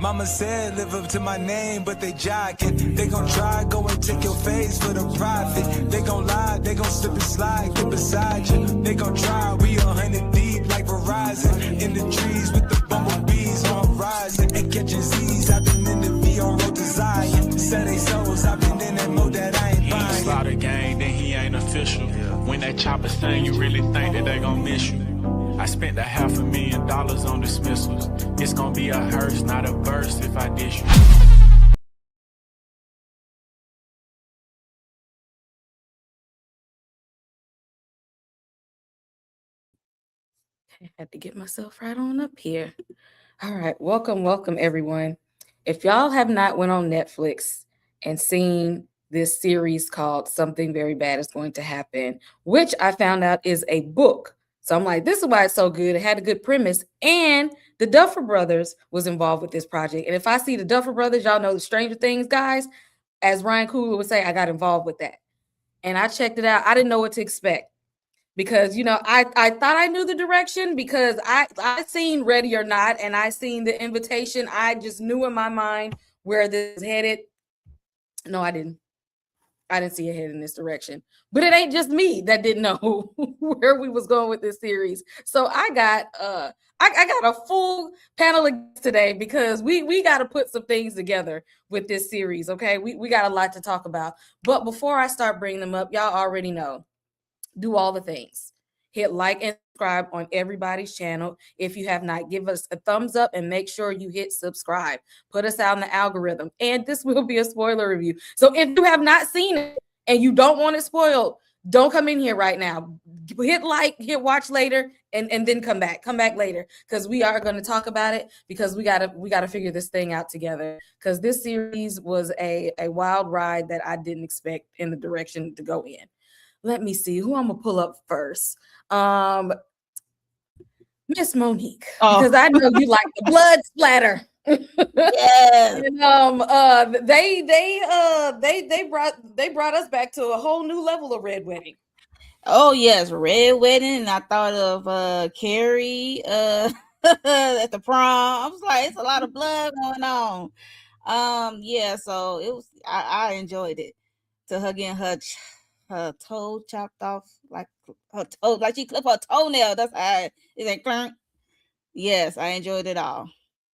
Mama said live up to my name, but they jocking. They gon' try, go and take your face for the profit. They gon' lie, they gon' slip and slide, get beside you. They gon' try, we 100 deep like Verizon. In the trees with the bumblebees on rising. And catching Z's, I've been in the V on road to Zion. Set they souls, I've been in that mode that I ain't buying. Slaughter gang, then he ain't official. When that chopper sing, you really think that they gon' miss you. I spent $500,000 on dismissals. It's gonna be a hearse, not a verse if I dish you. I had to get myself right on up here. All right, welcome everyone. If y'all have not went on Netflix and seen this series called Something Very Bad Is Going to Happen, which I found out is a book. So I'm like, this is why it's so good. It had a good premise. And the Duffer Brothers was involved with this project. And if I see the Duffer Brothers, y'all know the Stranger Things guys, as Ryan Coogler would say, I got involved with that. And I checked it out. I didn't know what to expect. Because, you know, I thought I knew the direction because I seen Ready or Not and I seen The Invitation. I just knew in my mind where this is headed. No, I didn't. I didn't see it head in this direction. But it ain't just me that didn't know where we was going with this series. So I got a full panel of guests today because we got to put some things together with this series, okay? We got a lot to talk about. But before I start bringing them up, y'all already know. Do all the things. Hit like and subscribe on everybody's channel. If you have not, give us a thumbs up and make sure you hit subscribe. Put us out in the algorithm. And this will be a spoiler review. So if you have not seen it and you don't want it spoiled, don't come in here right now. Hit like, hit watch later, and then come back. Come back later because we are going to talk about it because we gotta figure this thing out together. Because this series was a wild ride that I didn't expect in the direction to go in. Let me see who I'm gonna pull up first. Miss Monique, because I know you like the blood splatter. Yeah. And they brought us back to a whole new level of Red Wedding. Oh yes, Red Wedding. And I thought of Carrie at the prom. I was like, it's a lot of blood going on. Yeah, so it was I enjoyed it. To her getting her toe chopped off, like her toe, like she clipped her toenail. That's how it like clunk. Yes, I enjoyed it all.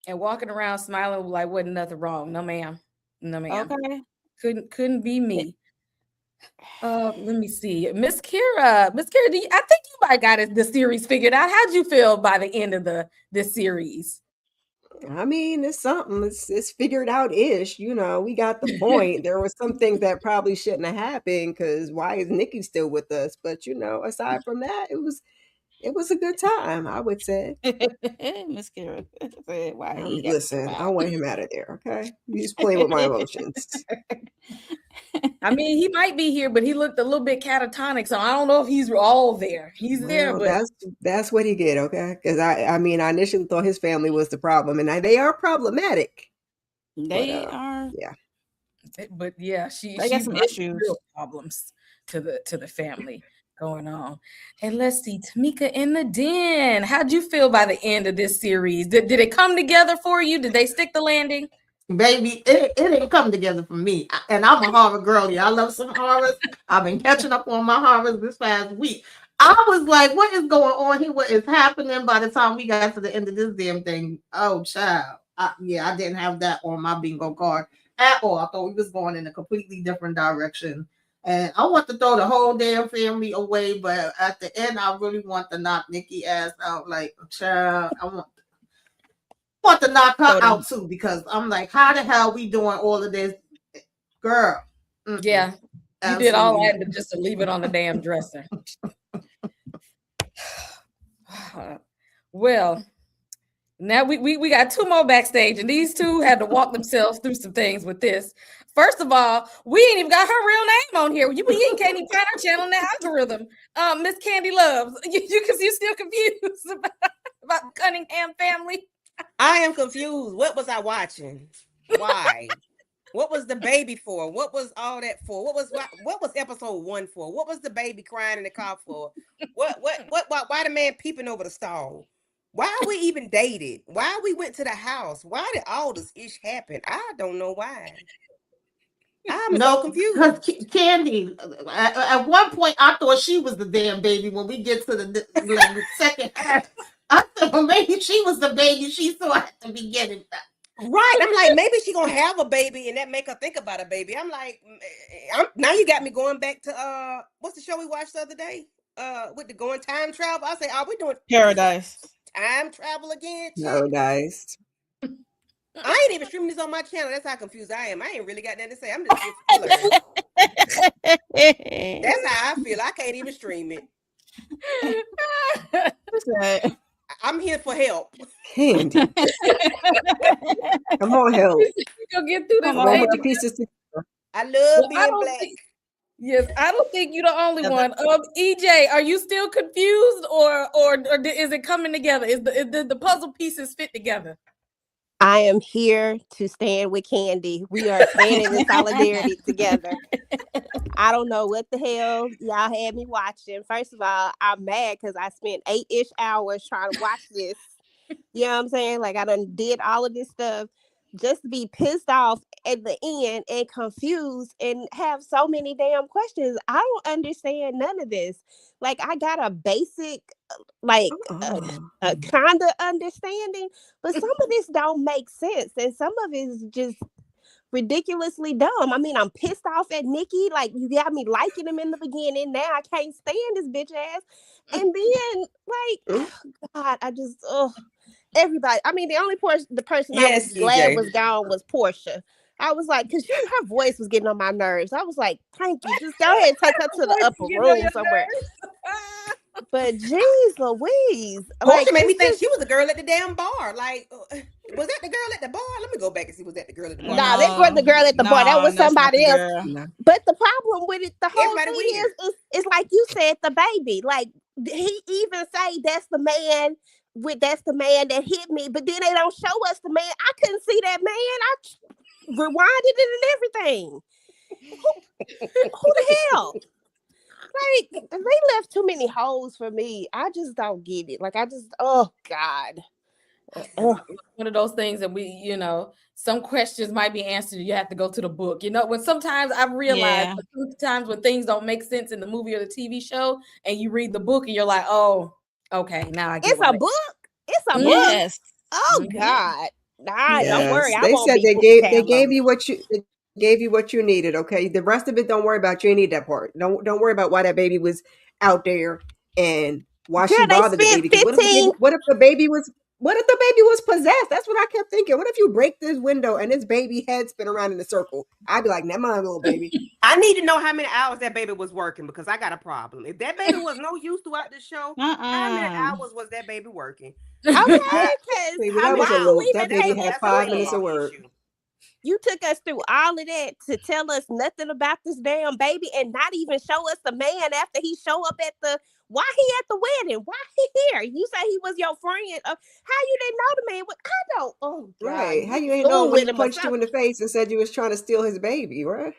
And walking around smiling like wasn't nothing wrong. No, ma'am. No, ma'am. Okay. Couldn't be me. Let me see. Miss Kira, I think you might got the series figured out. How'd you feel by the end of this series? I mean, it's something. It's figured out-ish. You know, we got the point. There were some things that probably shouldn't have happened because why is Nikki still with us? But you know, aside from that, it was a good time, I would say. Miss Kira said, "Why he got Listen, I want him out of there. Okay, he's playing with my emotions. I mean, he might be here, but he looked a little bit catatonic, so I don't know if he's all there. He's there, but that's what he get, okay? Because I mean, I initially thought his family was the problem, and they are problematic. They are, yeah. But yeah, she got some issues, real problems to the family going on. And let's see, Tamika in the den. How'd you feel by the end of this series? Did it come together for you? Did they stick the landing? Baby, it didn't come together for me. And I'm a horror girl. I love some horrors. I've been catching up on my horrors this past week. I was like, what is going on here? What is happening? By the time we got to the end of this damn thing, oh, child. I didn't have that on my bingo card at all. I thought we was going in a completely different direction. And I want to throw the whole damn family away. But at the end, I really want to knock Nikki ass out. Like, child, I want to knock her out too, because I'm like, how the hell we doing all of this, girl? Yeah, you did all that just to leave it on the damn dresser. Well, now we got two more backstage, and these two had to walk themselves through some things with this. First of all, we ain't even got her real name on here. We can't even find her channel in the algorithm. Miss Candy Loves. You still confused about the Cunningham family? I am confused. What was I watching? Why? What was the baby for? What was all that for? What was episode 1 for? What was the baby crying in the car for? What why the man peeping over the stall? Why we even dated? Why we went to the house? Why did all this ish happen? I don't know why. I'm so because confused. Candy, at one point, I thought she was the damn baby. When we get to the second half, I thought, well, maybe she was the baby she saw at the beginning. Right. I'm like, maybe she gonna have a baby and that make her think about a baby. I'm like, now you got me going back to what's the show we watched the other day? With the going time travel. I say, are we doing Paradise. time travel again? Shit. Paradise. I ain't even streaming this on my channel. That's how confused I am. I ain't really got nothing to say. I'm just here for killer. That's how I feel. I can't even stream it. I'm here for help. Candy. Come on, help. Go get through this. Come on, put the pieces together. I love being black. Yes, I don't think you're the only one. EJ, are you still confused, or is it coming together? Is the puzzle pieces fit together? I am here to stand with Candy. We are standing in solidarity together. I don't know what the hell y'all had me watching. First of all, I'm mad because I spent 8-ish hours trying to watch this. You know what I'm saying? Like, I done did all of this stuff just to be pissed off at the end and confused and have so many damn questions. I don't understand none of this. Like, I got a basic, like, a kind of understanding, but some of this don't make sense, and some of it is just ridiculously dumb. I mean, I'm pissed off at Nikki. Like, you got me liking him in the beginning. Now I can't stand this bitch ass. And then, like, God, I just, everybody. I mean, the only person I was glad was gone was Portia. I was like, because her voice was getting on my nerves. I was like, thank you. Just go ahead and take her to the upper room somewhere. But geez Louise. Portia made me think she was the girl at the damn bar. Like, was that the girl at the bar? Let me go back and see, was that the girl at the bar? Nah, that wasn't the girl at the bar. That was somebody else. No. But the problem with it, the whole thing is like you said, the baby. Like, he even say that's the man that hit me, but then they don't show us the man. I couldn't see that man. I rewinded it and everything. Who the hell? Like, they left too many holes for me. I just don't get it. Like, oh God. One of those things that we, some questions might be answered. You have to go to the book. When sometimes I've realized sometimes when things don't make sense in the movie or the TV show, and you read the book and you're like, oh, okay, now I get it's a book. It's a book. Oh God. Nah, don't worry. They said they gave you what you needed. Okay, the rest of it, don't worry about. You ain't need that part. Don't worry about why that baby was out there and why she bothered the baby. What if the baby was possessed? That's what I kept thinking. What if you break this window and this baby head spin around in a circle? I'd be like, never mind, little baby. I need to know how many hours that baby was working, because I got a problem. If that baby was no use throughout the show, how many hours was that baby working? Okay, that baby had 5 minutes of work. You took us through all of that to tell us nothing about this damn baby and not even show us the man after he show up at why he at the wedding? Why he here? You say he was your friend. How you didn't know the man? I don't. Oh, God. Right. How you ain't know when he punched you in the face and said you was trying to steal his baby, right?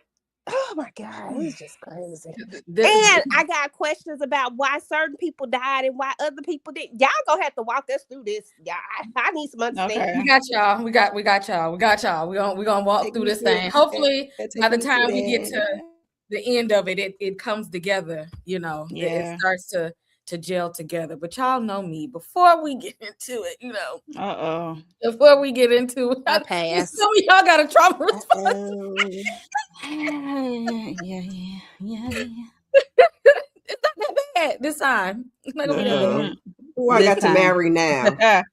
Oh my God, it's just crazy. And I got questions about why certain people died and why other people didn't. Y'all gonna have to walk us through this. Yeah, I need some understanding. Okay. We got y'all. We're gonna walk through this thing. Hopefully, by the time we get to the end of it, it comes together. It starts to gel together. But y'all know me. Before we get into it, before we get into it, some of y'all got a trauma response. It's not that bad this time. It's not gonna be that bad. Who I got to marry now?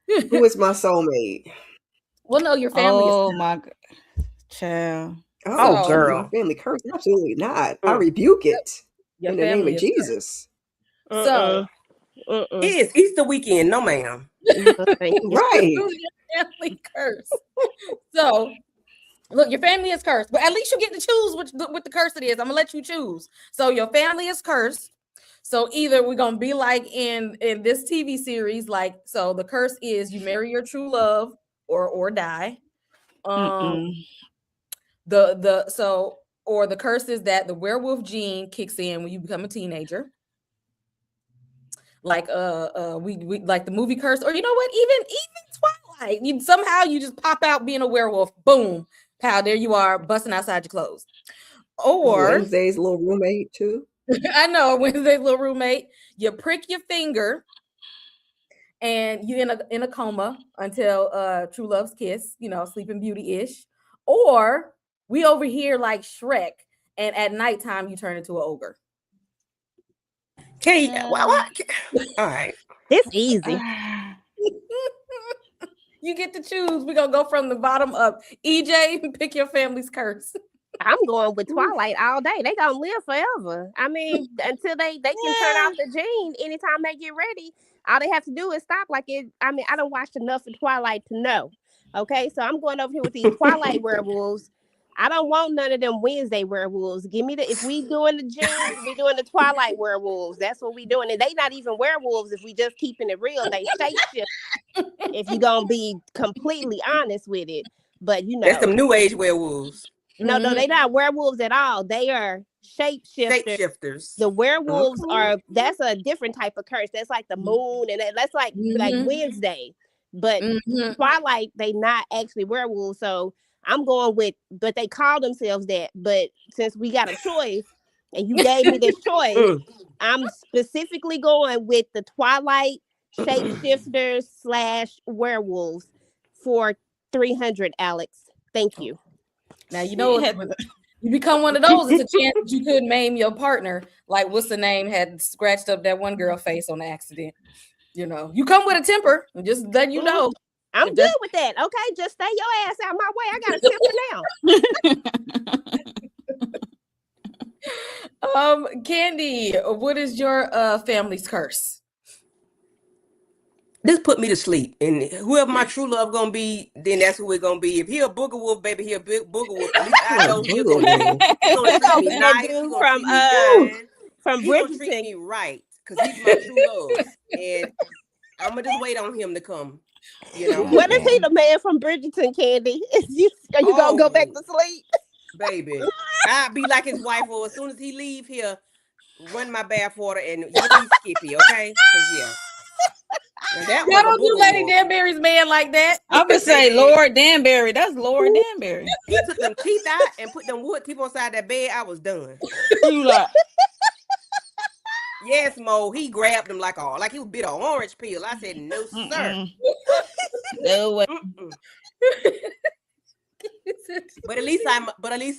Who is my soulmate? Well, no, your family. Oh my child. Oh, girl, my family curse. Absolutely not. I rebuke it in the name of Jesus. So it is Easter weekend, no ma'am. Right. Family curse. So look, your family is cursed, but at least you get to choose which the curse it is. I'm gonna let you choose. So your family is cursed. So either we're gonna be like in this TV series, like, so the curse is you marry your true love or die. Or the curse is that the werewolf gene kicks in when you become a teenager. like we like the movie Curse, or you know what, even Twilight. You somehow you just pop out being a werewolf, boom, pow, there you are, busting outside your clothes. Or Wednesday's little roommate too. I know, Wednesday's little roommate. You prick your finger and you in a coma until True Love's Kiss, you know, Sleeping Beauty-ish. Or we over here like Shrek, and at nighttime you turn into an ogre. Okay, what? All right. It's easy. You get to choose. We're gonna go from the bottom up. EJ, pick your family's curse. I'm going with Twilight all day. They gonna live forever. I mean, until they can turn off the gene anytime they get ready. All they have to do is stop. Like it. I mean, I don't watch enough of Twilight to know. Okay, so I'm going over here with these Twilight werewolves. I don't want none of them Wednesday werewolves. Give me if we doing the genes, we doing the Twilight werewolves. That's what we doing. And they not even werewolves if we just keeping it real. They shapeshift. If you gonna be completely honest with it. But you know, that's some new age werewolves. No, they not werewolves at all. They are shapeshifters. The werewolves are, that's a different type of curse. That's like the moon, and that's like Wednesday. But Twilight, they not actually werewolves. So I'm going with, but they call themselves that. But since we got a choice, and you gave me this choice, I'm specifically going with the Twilight shapeshifters / werewolves for 300, Alex. Thank you. Now, you know, you become one of those, it's a chance that you could maim your partner. Like, what's the name, had scratched up that one girl face on accident. You know, you come with a temper, just let you know. I'm good with that. Okay, just stay your ass out my way. I got a temper now. Candy, what is your family's curse? This put me to sleep, and whoever my true love gonna be, then that's who we're gonna be. If he a booger wolf, baby, he a big booger wolf. At least I know he's gonna treat me nice. From Bridgerton. Treat me right, because he's my true love, and I'm gonna just wait on him to come. You know, what is he, the man from Bridgerton, Candy? Are you gonna go back to sleep, baby? I'll be like his wife, or as soon as he leave here, run my bath water and you be Skippy, okay? Yeah. Y'all don't do Lady Danbury's man like that. I'm gonna say Lord Danbury. That's Lord Danbury. He took them teeth out and put them wood teeth inside that bed. I was done. You like? Yes, Mo. He grabbed them like he was bit an orange peel. I said, no, sir. No way. But at least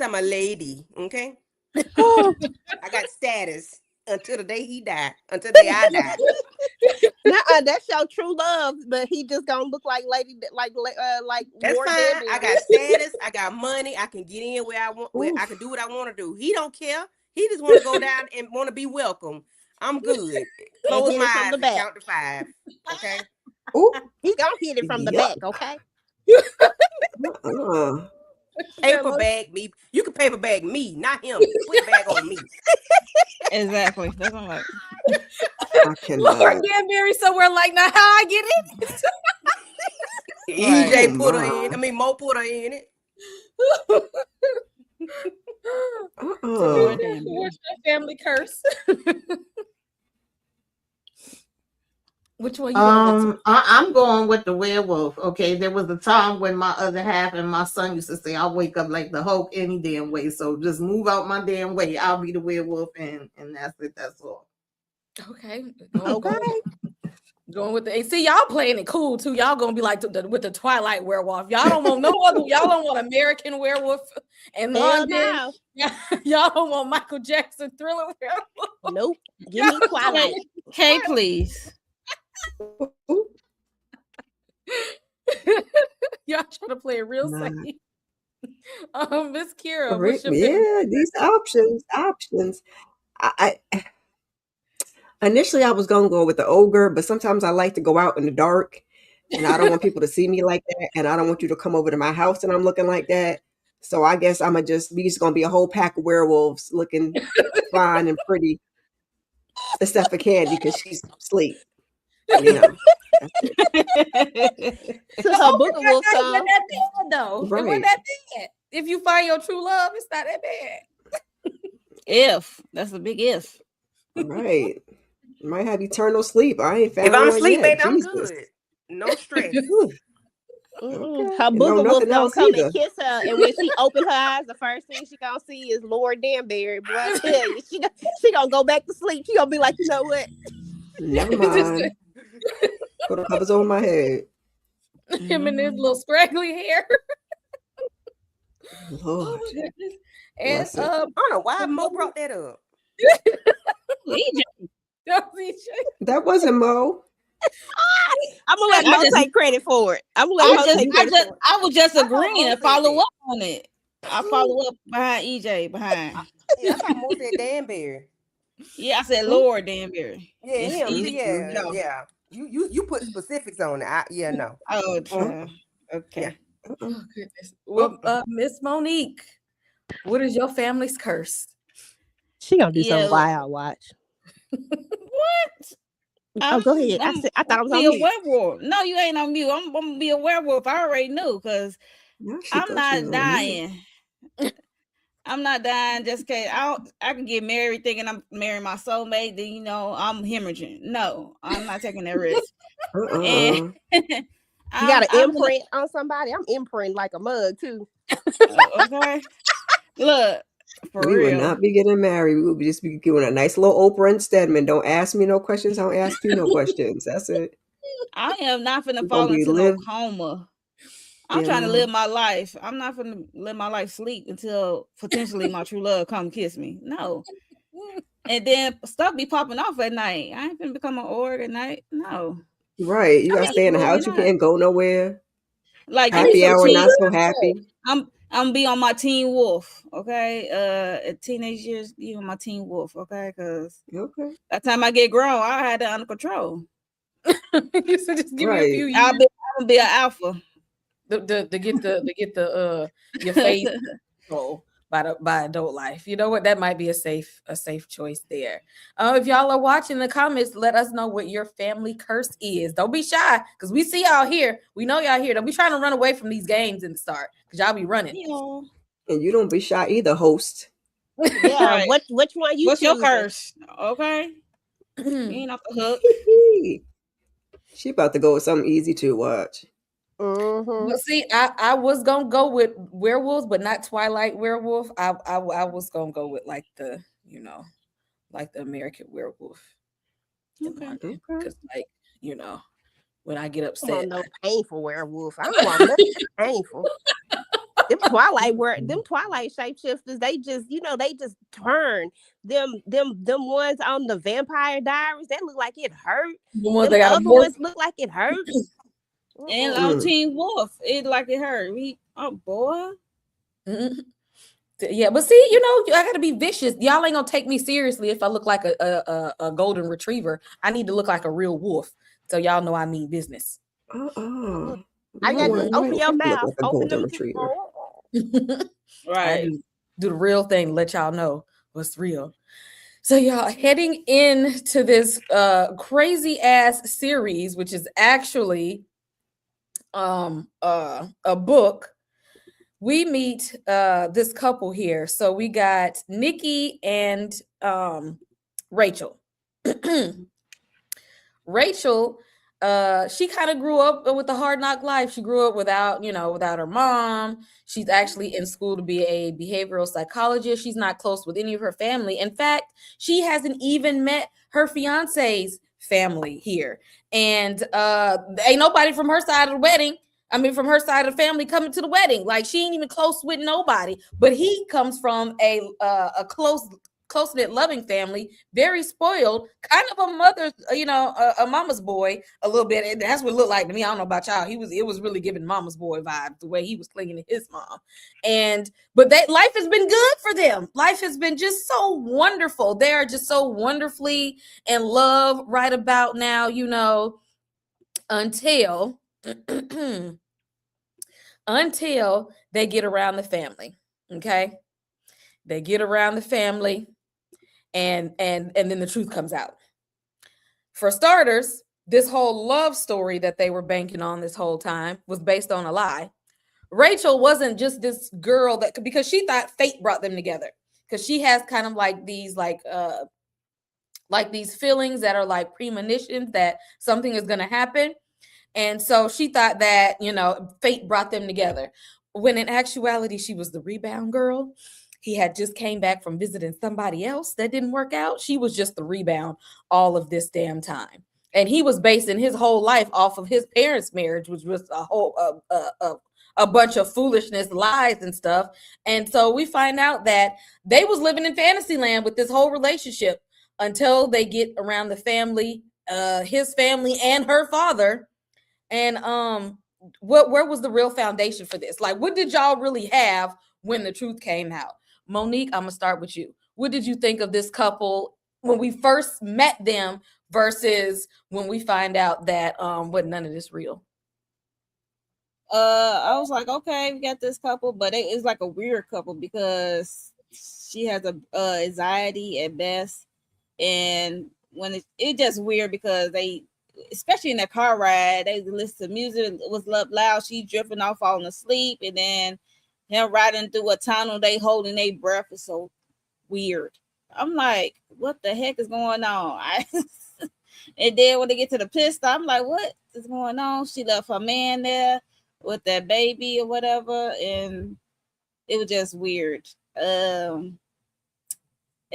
I'm a lady. Okay. I got status. Until the day he died, until the day I died. That's your true love, but he just gonna look like lady, like that's Lord fine. Danbury. I got status, I got money, I can get in where I want, where I can do what I want to do. He don't care. He just want to go down and want to be welcome. I'm good. Close my eyes and count to 5. Okay. Ooh, he gonna hit it from the back. Okay. Paper bag me. You can paper bag me, not him. Put it back on me. Exactly. That's what I'm like. Lord Danbury somewhere like, now how I get in? EJ put her in. I mean, Mo put her in it. What's your family curse? Which one? I'm going with the werewolf. Okay, there was a time when my other half and my son used to say, "I'll wake up like the Hulk any damn way." So just move out my damn way. I'll be the werewolf, and that's it. That's all. Okay. Going with the see, y'all playing it cool too. Y'all gonna be like with the Twilight werewolf. Y'all don't want no other. Y'all don't want American Werewolf and London. Y'all don't want Michael Jackson Thriller werewolf. Nope. Give me Twilight. Okay, please. Y'all trying to play it real safe. Miss Kira, these options. I initially I was gonna go with the ogre, but sometimes I like to go out in the dark, and I don't want people to see me like that, and I don't want you to come over to my house and I'm looking like that. So I guess we just gonna be a whole pack of werewolves looking fine and pretty, except for Candy because she's asleep. You know. So Booger Wolf song. That bad, though. Right. It wasn't that bad. If you find your true love, it's not that bad. If that's a big if. Right. Might have eternal sleep. I ain't found If I'm one asleep, yet. baby, I'm Jesus. good. No stress. Whew. Mm-mm. Okay. Her And no booger wolf nothing gonna else come either. and kiss her, and when she open her eyes, the first thing she gonna see is Lord Danbury. Boy, I tell you, she gonna go back to sleep. She gonna be like, you know what? Never mind. Put the covers over my head. Him and his little scraggly hair. Lord. Oh, my goodness. And Bless it. I don't know why Mo brought that up. That wasn't Mo. I'm gonna let I Mo just- take credit for it. I'm gonna let Mo take credit for it. I was just I thought agreeing Mo and said follow that. up on it. I follow up behind EJ behind. Yeah, I thought Mo said Danbury. Yeah, I said Lord Danbury. Yeah, It's him. easy. Yeah, No. yeah. You put specifics on it. Yeah, no. Oh, okay. Yeah. Oh, goodness. Well, Miss Monique, what is your family's curse? She gonna do Yeah. something wild. Watch. What? Oh, go ahead. I thought I was on be a mute. werewolf. No, you ain't on mute. I'm gonna be a werewolf. I already knew because No, she I'm thought she not was on mute. dying. I'm not dying just in case I can get married thinking I'm marrying my soulmate, then you know I'm hemorrhaging. No, I'm not taking that risk. And You got an imprint on somebody? I'm imprinting like a mug too. Okay. Look, for We real. would not be getting married. We would just be doing a nice little Oprah and Stedman. Don't ask me no questions. I don't ask you no questions. That's it. I am not finna We fall gonna be into live- no coma. I'm You trying to know. live my life. I'm not finna live my life sleep until potentially my true love come kiss me. No. And then stuff be popping off at night. I ain't finna become an org at night. No. Right. You gotta stay in the house. You Absolutely can't go nowhere. Like Happy hour, not so happy. I'm be on my teen wolf, okay? At teenage years, be on my teen wolf, okay? Because Okay. by the time I get grown, I had it under control. You said just give me a Right. few years I'm gonna be an alpha. to get the your faith control by adult life. You know what? That might be a safe choice there. If y'all are watching the comments, let us know what your family curse is. Don't be shy because we see y'all here. We know y'all here. Don't be trying to run away from these games in the start because y'all be running. Yeah. And you don't be shy either, host. Yeah. Right. Which one you What's your choosing? curse? Okay. You ain't off the hook. She about to go with something easy to watch. Mm-hmm. Well, see, I was gonna go with werewolves, but not Twilight werewolf. I was gonna go with like the like the American werewolf. Okay. Because like when I get I upset, want no painful werewolf. I don't want nothing painful. Them Twilight shapeshifters, they just turn. Them ones on the Vampire Diaries, that look like it hurt. the ones Them that got other ones look like it hurt. And on Teen Wolf, it like it hurt. Boy. Yeah, but see, I gotta be vicious. Y'all ain't gonna take me seriously if I look like a golden retriever. I need to look like a real wolf, so y'all know I mean business. I got to open your mouth. Like a Open golden them retriever. Right. Do the real thing, let y'all know what's real. So y'all heading into this crazy ass series, which is actually a book. We meet this couple here. So we got Nikki and Rachel. Rachel, she kind of grew up with a hard knock life. She grew up without her mom. She's actually in school to be a behavioral psychologist. She's not close with any of her family. In fact, she hasn't even met her fiance's family here. And ain't nobody from her side of the wedding. I mean, from her side of the family coming to the wedding. Like, she ain't even close with nobody. But he comes from a close-knit, loving family, very spoiled, kind of a mother, a mama's boy a little bit. And that's what it looked like to me. I don't know about y'all. It was really giving mama's boy vibe, the way he was clinging to his mom. But life has been good for them. Life has been just so wonderful. They are just so wonderfully in love right about now, until they get around the family. Okay. They get around the family and then the truth comes out. For starters, this whole love story that they were banking on this whole time was based on a lie. Rachel wasn't just this girl because she thought fate brought them together, because she has kind of like these like these feelings that are like premonitions that something is going to happen. And so she thought that, fate brought them together, when in actuality, she was the rebound girl. He had just came back from visiting somebody else that didn't work out. She was just the rebound all of this damn time. And he was basing his whole life off of his parents' marriage, which was a bunch of foolishness, lies and stuff. And so we find out that they was living in fantasy land with this whole relationship until they get around the family, his family and her father. And where was the real foundation for this? Like, what did y'all really have when the truth came out? Monique, I'm gonna start with you. What did you think of this couple when we first met them versus when we find out that wasn't none of this real? I was like, okay, we got this couple, but it's like a weird couple because she has anxiety at best, and when it's just weird because they, especially in the car ride, they listen to music, it was loud, she drifting off, falling asleep, and then him riding through a tunnel, they holding their breath. Is so weird. I'm like, what the heck is going on? And then when they get to the pistol, I'm like, what is going on? She left her man there with that baby or whatever, and it was just weird. It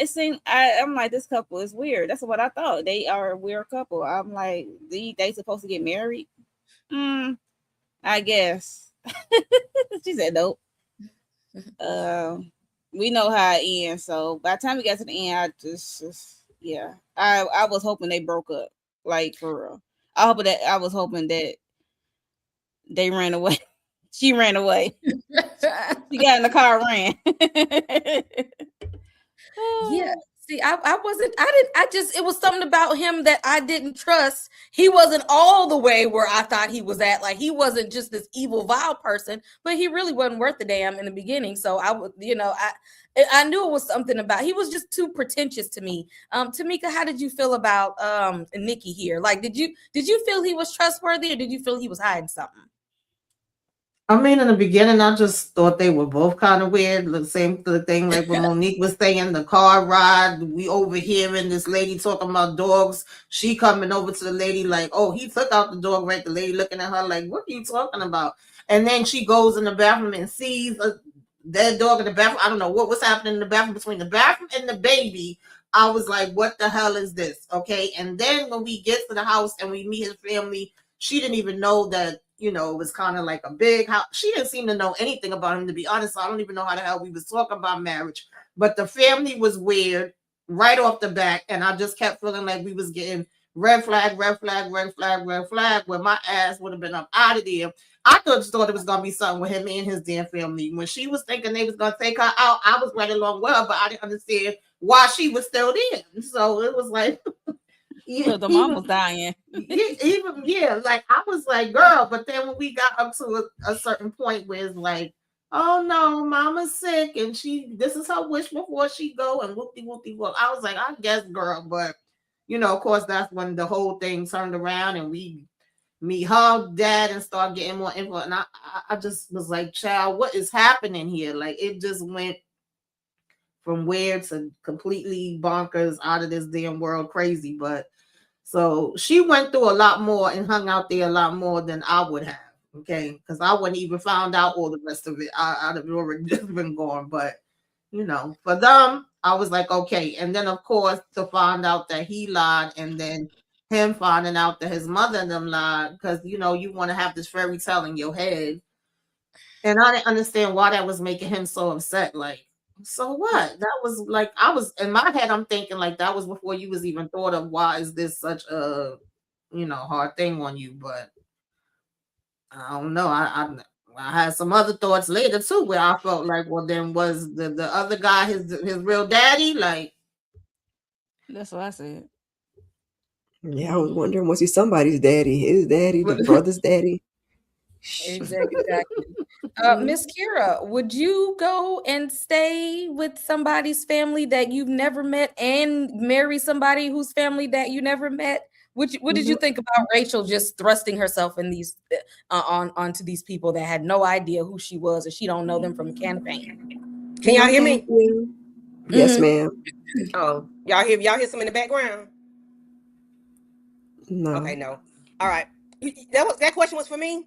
seemed I'm like, this couple is weird. That's what I thought. They are a weird couple. I'm like, they supposed to get married? I guess. She said nope. We know how it ends. So by the time we got to the end, I just yeah. I was hoping they broke up. Like, for real. I was hoping that they ran away. She ran away. She got in the car, ran. Yeah. See, it was something about him that I didn't trust. He wasn't all the way where I thought he was at. Like, he wasn't just this evil, vile person, but he really wasn't worth the damn in the beginning. So I would, I knew it was something about, he was just too pretentious to me. Tamika, how did you feel about Nikki here? Like, did you feel he was trustworthy, or did you feel he was hiding something? I mean, in the beginning, I just thought they were both kind of weird. The same thing like when Monique was saying, the car ride, we overhearing this lady talking about dogs. She coming over to the lady like, oh, he took out the dog, right? The lady looking at her like, what are you talking about? And then she goes in the bathroom and sees a dead dog in the bathroom. I don't know what was happening in the bathroom between the bathroom and the baby. I was like, what the hell is this? Okay. And then when we get to the house and we meet his family, she didn't even know that, it was kind of like a big house. She didn't seem to know anything about him, to be honest. I don't even know how the hell we was talking about marriage. But the family was weird right off the back. And I just kept feeling like we was getting red flag, red flag, red flag, red flag, where my ass would have been up out of there. I just thought it was going to be something with him and his damn family. When she was thinking they was going to take her out, I was right along with her, but I didn't understand why she was still there. So it was like... Yeah, the mom was dying. Like I was like, girl, but then when we got up to a certain point where it's like, oh no, mama's sick and this is her wish before she go, and whoop. I was like, I guess, girl, but of course that's when the whole thing turned around and we meet her dad and start getting more info, and I just was like, child, what is happening here? Like, it just went from weird to completely bonkers, out of this damn world crazy. But so she went through a lot more and hung out there a lot more than I would have. Okay. Because I wouldn't even found out all the rest of it. I'd have already just been gone. But, for them, I was like, okay. And then, of course, to find out that he lied, and then him finding out that his mother and them lied, because, you want to have this fairy tale in your head. And I didn't understand why that was making him so upset. Like, so what? That was like, I was in my head, I'm thinking like that was before you was even thought of why is this such a hard thing on you. But I don't know. I had some other thoughts later too, where I felt like, well, then was the other guy his real daddy? Like, that's what I said. Yeah, I was wondering, was he somebody's daddy? His daddy, the brother's daddy? Exactly. Miss Kira, would you go and stay with somebody's family that you've never met and marry somebody whose family that you never met? What did you think about Rachel just thrusting herself in these onto these people that had no idea who she was, or she don't know them from a can of paint? Can y'all hear me? Yes, Mhm. ma'am. Oh, y'all hear some in the background? No. Okay, no. All right. That question was for me.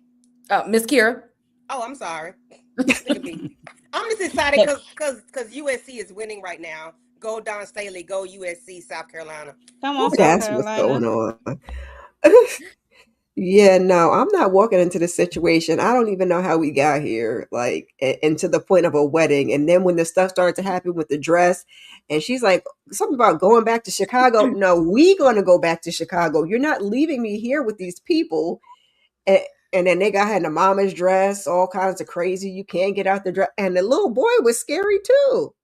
Miss Kira. Oh, I'm sorry. Look at me. I'm just excited because USC is winning right now. Go Don Staley, go USC, South Carolina. Come on, South That's what's going Carolina. on. Yeah, no, I'm not walking into the situation. I don't even know how we got here, like, and to the point of a wedding. And then when the stuff started to happen with the dress, and she's like, something about going back to Chicago. No, we gonna go back to Chicago. You're not leaving me here with these people. And, and then they got her in the mama's dress, all kinds of crazy. You can't get out the dress. And the little boy was scary too.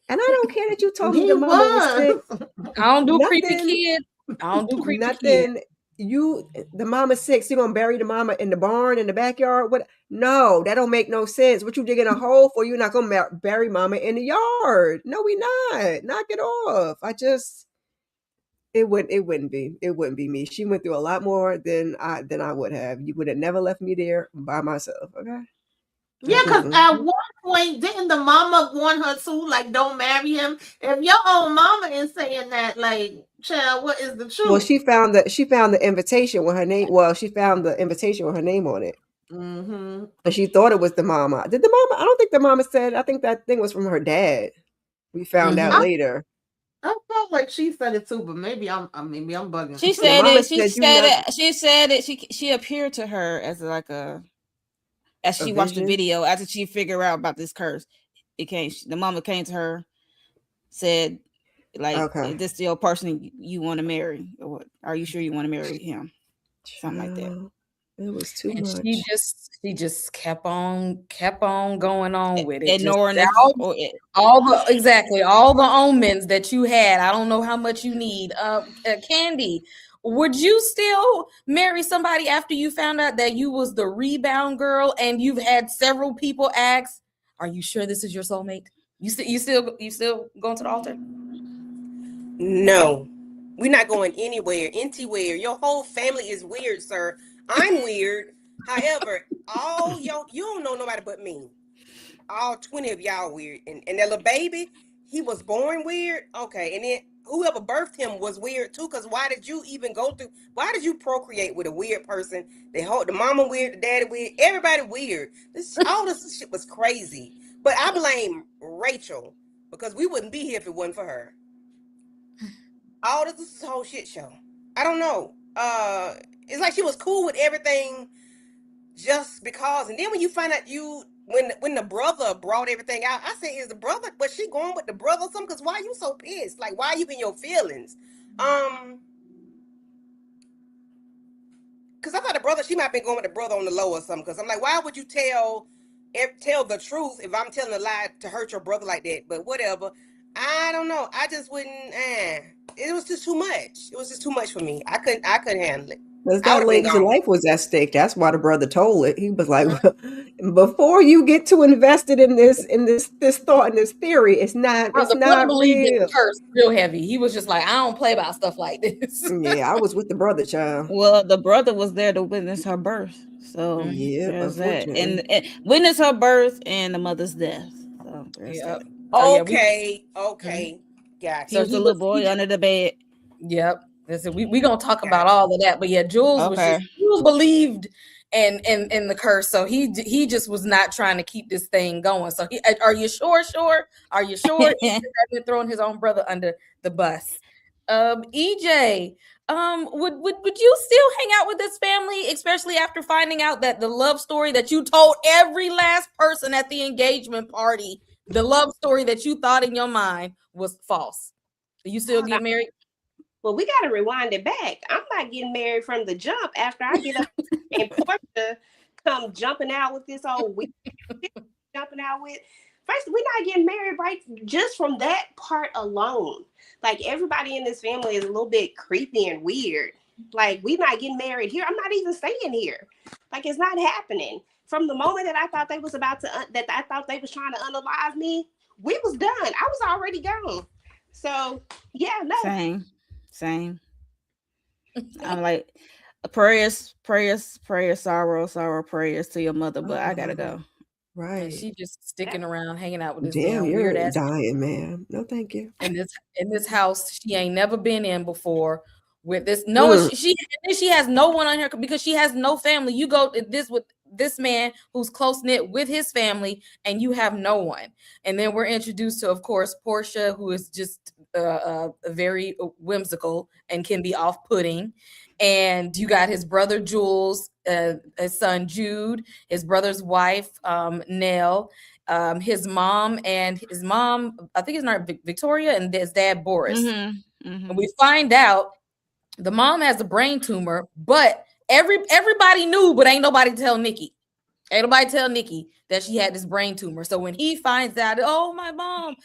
And I don't care that you told me He the mama was was. sick. I don't do creepy Nothing. kid. I don't do creepy kid. Nothing. The mama's sick. So you gonna bury the mama in the barn in the backyard? What? No, that don't make no sense. What you digging a hole for? You're not gonna bury mama in the yard. No, we not. Knock it off. It wouldn't be me. She went through a lot more than I would have. You would have never left me there by myself. Okay. Yeah, because at one point, didn't the mama warn her too, like, don't marry him? If your own mama is saying that, like, child, what is the truth? Well, she found the invitation with her name. Well, she found the invitation with her name on it. Mm-hmm. And she thought it was the mama. Did the mama? I don't think the mama said. I think that thing was from her dad. We found out later. I felt like she said it too, but maybe I'm bugging. She said it. She said it. She appeared to her as like as she watched the video after she figured out about this curse. The mama came to her, said, like, is this the person you want to marry? Or what? Are you sure you want to marry him? Something like that. It was too much. She just kept on going on with it. Ignoring all the omens that you had. I don't know how much you need. Candy, would you still marry somebody after you found out that you was the rebound girl and you've had several people ask, are you sure this is your soulmate? You still going to the altar? No, we're not going anywhere. Anywhere. Your whole family is weird, sir. I'm weird. However, all y'all, you don't know nobody but me. All 20 of y'all weird. And that little baby, he was born weird. Okay. And then whoever birthed him was weird too. Because why did you procreate with a weird person? The mama weird, the daddy weird, everybody weird. All this shit was crazy. But I blame Rachel because we wouldn't be here if it wasn't for her. All this is a whole shit show. I don't know. It's like she was cool with everything just because. And then when you find out when the brother brought everything out, I said, is the brother, was she going with the brother or something? Because why are you so pissed? Like, why are you in your feelings? Because I thought she might have been going with the brother on the low or something. Because I'm like, why would you tell the truth if I'm telling a lie to hurt your brother like that? But whatever. I don't know. I just wouldn't. It was just too much. It was just too much for me. I couldn't handle it. Because that lady's life was at stake. That's why the brother told it. He was like, before you get too invested in this thought and this theory, it's not real. The curse real heavy. He was just like, I don't play about stuff like this. Yeah, I was with the brother, child. Well, the brother was there to witness her birth. So yeah, there's that. And witness her birth and the mother's death. So there's that. Okay. Gotcha. So the little boy under the bed. Yep. Listen, we gonna talk about all of that, but yeah, Jules believed in the curse, so he just was not trying to keep this thing going. So are you sure? Are you sure? He's throwing his own brother under the bus. EJ, would you still hang out with this family, especially after finding out that the love story that you told every last person at the engagement party, the love story that you thought in your mind was false? Do you still get married? Well, we got to rewind it back. I'm not getting married from the jump after I get up and Portia come jumping out with this old jumping out with. First, we're not getting married right just from that part alone. Like, everybody in this family is a little bit creepy and weird. Like, we're not getting married here. I'm not even staying here. Like, it's not happening. From the moment that I thought they was trying to unalive me, we was done. I was already gone. So, yeah, no. Same. I'm like, prayers, sorrow, prayers to your mother, but I gotta go. and Right. she just sticking around, hanging out with this Damn, damn weird you're ass dying, man. No, thank you. in this house she ain't never been in before. With this, no, she has no one on her because she has no family. You go this with this man who's close knit with his family, and you have no one. And then we're introduced to, of course, Portia, who is just very whimsical and can be off-putting. And you got his brother Jules, his son Jude, his brother's wife Nell, his mom, I think his name Victoria, and his dad Boris. And we find out the mom has a brain tumor, but everybody knew, but ain't nobody tell Nikki. Ain't nobody tell Nikki that she had this brain tumor. So when he finds out, oh, my mom,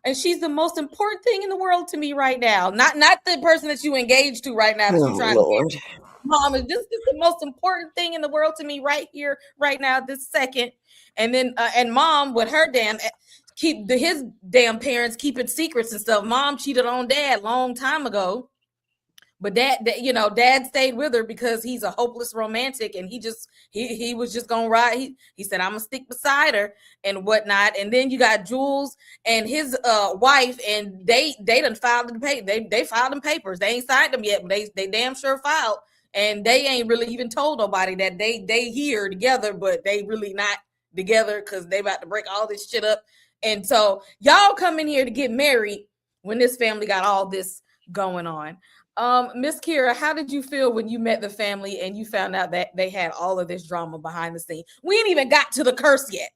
and she's the most important thing in the world to me right now. Not the person that you engaged to right now. That you're trying Lord. to get. Mom, is this the most important thing in the world to me right here, right now, this second. And then and mom with her his damn parents keeping secrets and stuff. Mom cheated on dad long time ago. But dad stayed with her because he's a hopeless romantic, and he was just gonna ride. He said, I'm gonna stick beside her and whatnot. And then you got Jules and his wife, and they done filed they filed them papers. They ain't signed them yet, but they damn sure filed. And they ain't really even told nobody that they here together, but they really not together because they about to break all this shit up. And so y'all come in here to get married when this family got all this going on. Miss Kira, how did you feel when you met the family and you found out that they had all of this drama behind the scene? We ain't even got to the curse yet.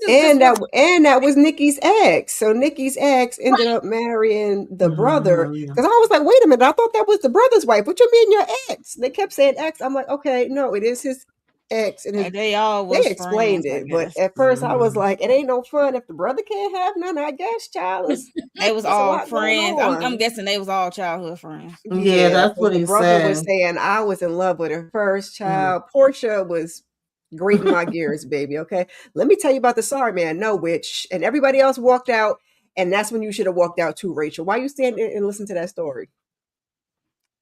And that was Nikki's ex. So Nikki's ex ended up marrying the brother. Because I was like, wait a minute, I thought that was the brother's wife. What you mean your ex? They kept saying ex. I'm like, okay, no, it is his ex. And they explained it. But at first I was like, it ain't no fun if the brother can't have none, I guess, child. They was all friends. I'm guessing they was all childhood friends. Yeah, that's what he brother said. was saying. I was in love with her first child. Portia was grating my gears, baby. Okay, let me tell you about the sorry man, no witch, and everybody else walked out, and that's when you should have walked out too, Rachel. Why you stand there and listen to that story?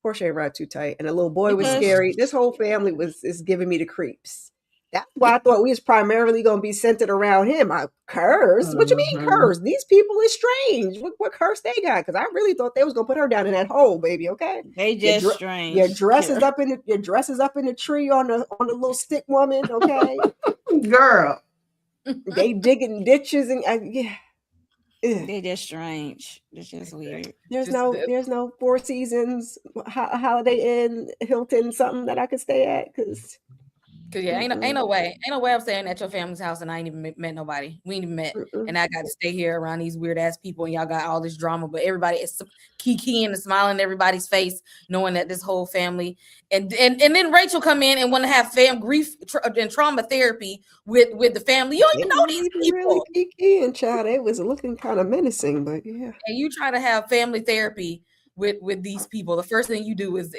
Portia ain't ride too tight, and the little boy was scary. This whole family is giving me the creeps. That's why I thought we was primarily going to be centered around him. Curse? What you mean curse? These people is strange. What curse they got? Because I really thought they was going to put her down in that hole, baby. Okay, they just strange. Your dress is up in the tree on the little stick woman. Okay, girl. They digging ditches and yeah. They just strange. It's just weird. There's no Four Seasons, Holiday Inn, Hilton, something that I could stay at because yeah, ain't no way I'm staying at your family's house and I ain't even met nobody. We ain't even met, and I got to stay here around these weird ass people, and y'all got all this drama. But everybody is kikiing and smiling in everybody's face, knowing that this whole family and then Rachel come in and want to have grief and trauma therapy with the family. You don't even know these people. Really kikiing, child. It was looking kind of menacing, but yeah. And you try to have family therapy with these people. The first thing you do is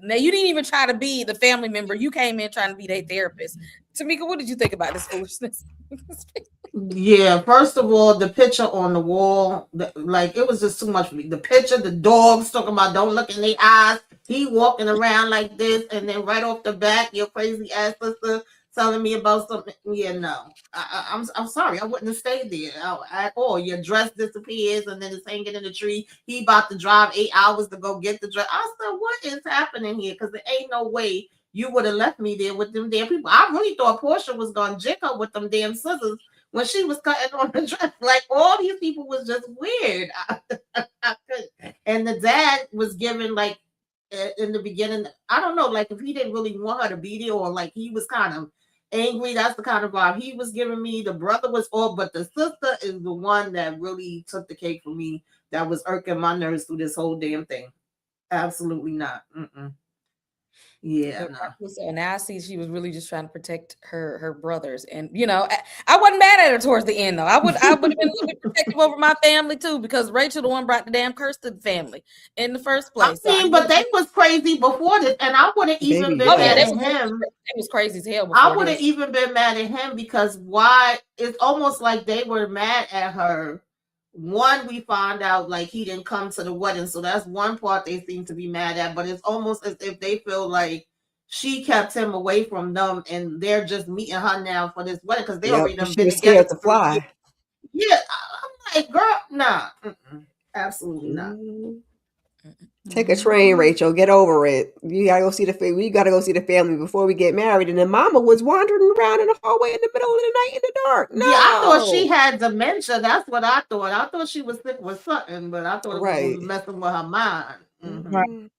now you didn't even try to be the family member. You came in trying to be their therapist. Tamika, what did you think about this foolishness? Yeah, first of all, the picture on the wall, like it was just too much for me. The picture, the dogs talking about don't look in their eyes. He walking around like this, and then right off the back, your crazy ass sister telling me about something. Yeah, no, I'm sorry, I wouldn't have stayed there at all. Your dress disappears, and then it's hanging in the tree. He about to drive 8 hours to go get the dress. I said, what is happening here? Because there ain't no way you would have left me there with them damn people. I really thought Portia was gonna jig her with them damn scissors when she was cutting on the dress. Like all these people was just weird. And the dad was giving like in the beginning, I don't know, like if he didn't really want her to be there or like he was kind of angry. That's the kind of vibe he was giving me. The brother was all, but the sister is the one that really took the cake for me. That was irking my nerves through this whole damn thing. Absolutely not. Yeah. No. So now I see she was really just trying to protect her brothers, and I wasn't mad at her towards the end though. I would have been a little bit protective over my family too, because Rachel the one brought the damn curse to the family in the first place. I mean, but they was crazy before this, and I wouldn't even been mad at him. It was crazy as hell. I wouldn't even been mad at him because why? It's almost like they were mad at her. One, we found out like he didn't come to the wedding, so that's one part they seem to be mad at. But it's almost as if they feel like she kept him away from them, and they're just meeting her now for this wedding because they Yep, already 'cause done she been was together scared to for 3 years. fly. Yeah, I'm like, girl, nah, absolutely not. Mhm. Take a train, Rachel. Get over it. You gotta go see the we gotta go see the family before we get married. And then Mama was wandering around in the hallway in the middle of the night in the dark. Yeah, I thought she No, had dementia. That's what I thought. I thought she was sick with something, but I thought it was right. messing with her mind. Right. Mhm.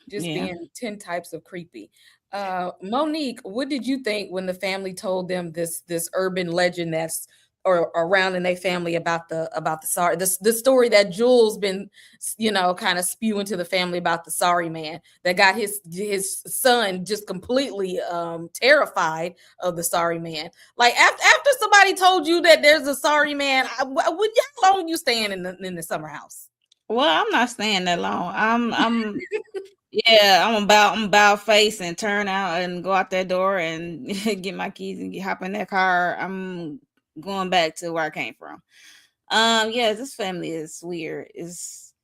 Just Yeah. being 10 types of creepy. Monique, what did you think when the family told them this urban legend that's or around in their family about the sorry the story that Jules been kind of spewing to the family about the sorry man that got his son just completely terrified of the sorry man? Like after somebody told you that there's a sorry man, how long you staying in the summer house? Well, I'm not staying that long. I'm yeah, I'm about face and turn out and go out that door and get my keys and hop in that car. I'm going back to where I came from. Yeah, this family is weird. It's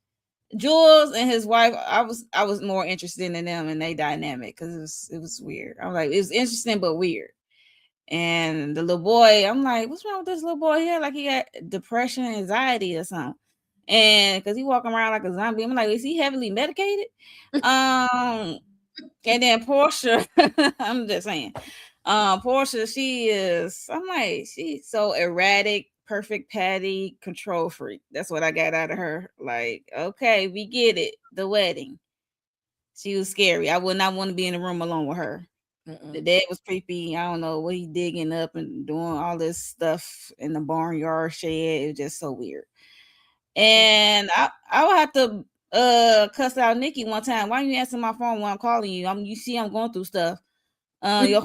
Jules and his wife. I was more interested in them and they dynamic because it was weird. I'm like, it was interesting but weird. And the little boy, I'm like, what's wrong with this little boy here? Like he got depression, anxiety, or something. And because he walking around like a zombie, I'm like, is he heavily medicated? And then Portia, I'm just saying, Portia, I'm like, she's so erratic, perfect Patty, control freak. That's what I got out of her. Like, okay, we get it. The wedding. She was scary. I would not want to be in the room alone with her. The dad was creepy. I don't know what he digging up and doing all this stuff in the barnyard shed. It was just so weird. And I would have to cuss out Nikki one time. Why you answering my phone when I'm calling you? You see I'm going through stuff. Your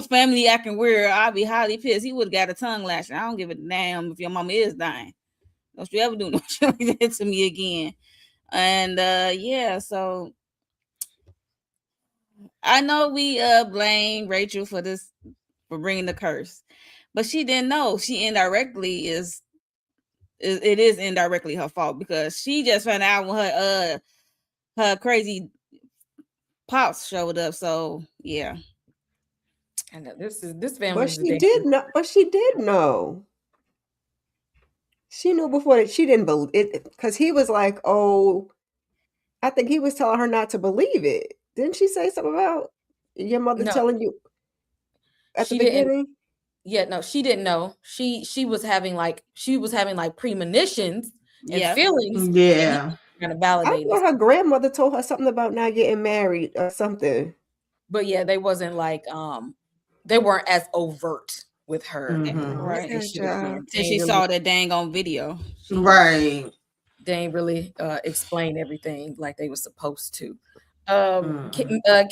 family acting weird. I'll be highly pissed. He would have got a tongue lashing. I don't give a damn if your mama is dying. Don't you ever do no shit like that to me again. And yeah, so I know we blame Rachel for bringing the curse, but she didn't know. She indirectly is indirectly her fault because she just found out when her crazy pops showed up. So yeah, I know this family. But she did know. But she did know. She knew before that she didn't believe it because he was like, "Oh, I think he was telling her not to believe it." Didn't she say something about your mother telling you at the beginning? Yeah, no, she didn't know. She was having like premonitions and feelings. Yeah, kind of validated. I thought her grandmother told her something about not getting married or something. But yeah, they wasn't like they weren't as overt with her. Right. Okay, She saw that dang on video. Right. They ain't really explain everything like they were supposed to.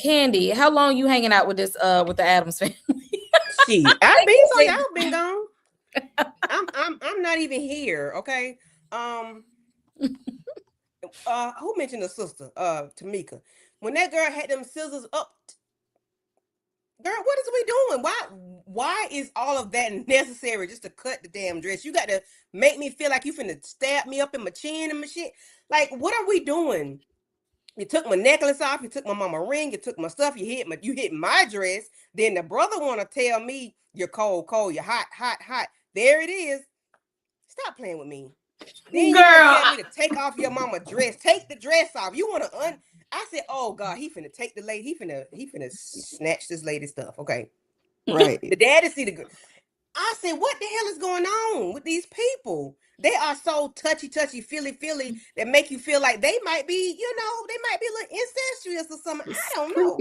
Candy, how long you hanging out with this with the Addams family? I've been so y'all been gone. I'm not even here. Okay. Who mentioned the sister? Tamika. When that girl had them scissors up, girl, what is we doing? Why is all of that necessary just to cut the damn dress? You got to make me feel like you finna stab me up in my chin and my shit. Like, what are we doing? You took my necklace off. You took my mama ring. You took my stuff. You hit my dress. Then the brother want to tell me you're cold. You're hot. There it is. Stop playing with me. Then you tell me to take off your mama dress. Take the dress off. You want to I said, oh God, he finna take the lady. He finna snatch this lady's stuff. Okay. Right. The daddy see the girl. I said, what the hell is going on with these people? They are so touchy, feely that make you feel like they might be, they might be a little incestuous or something. I don't know.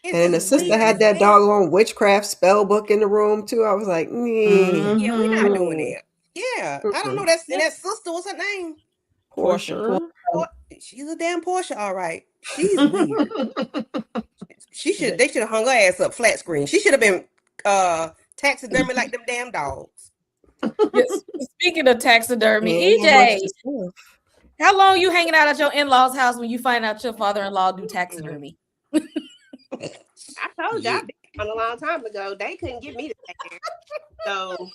And then the sister had that doggone witchcraft spell book in the room too. I was like, yeah, we're not doing that. Yeah, I don't know. That sister, what's her name? Portia. She's a damn Portia, all right. She's weird. They should have hung her ass up flat screen. She should have been taxidermy like them damn dogs. Yes. Speaking of taxidermy, EJ, how long you hanging out at your in-laws' house when you find out your father-in-law do taxidermy? I told y'all a long time ago they couldn't get me to stay there, so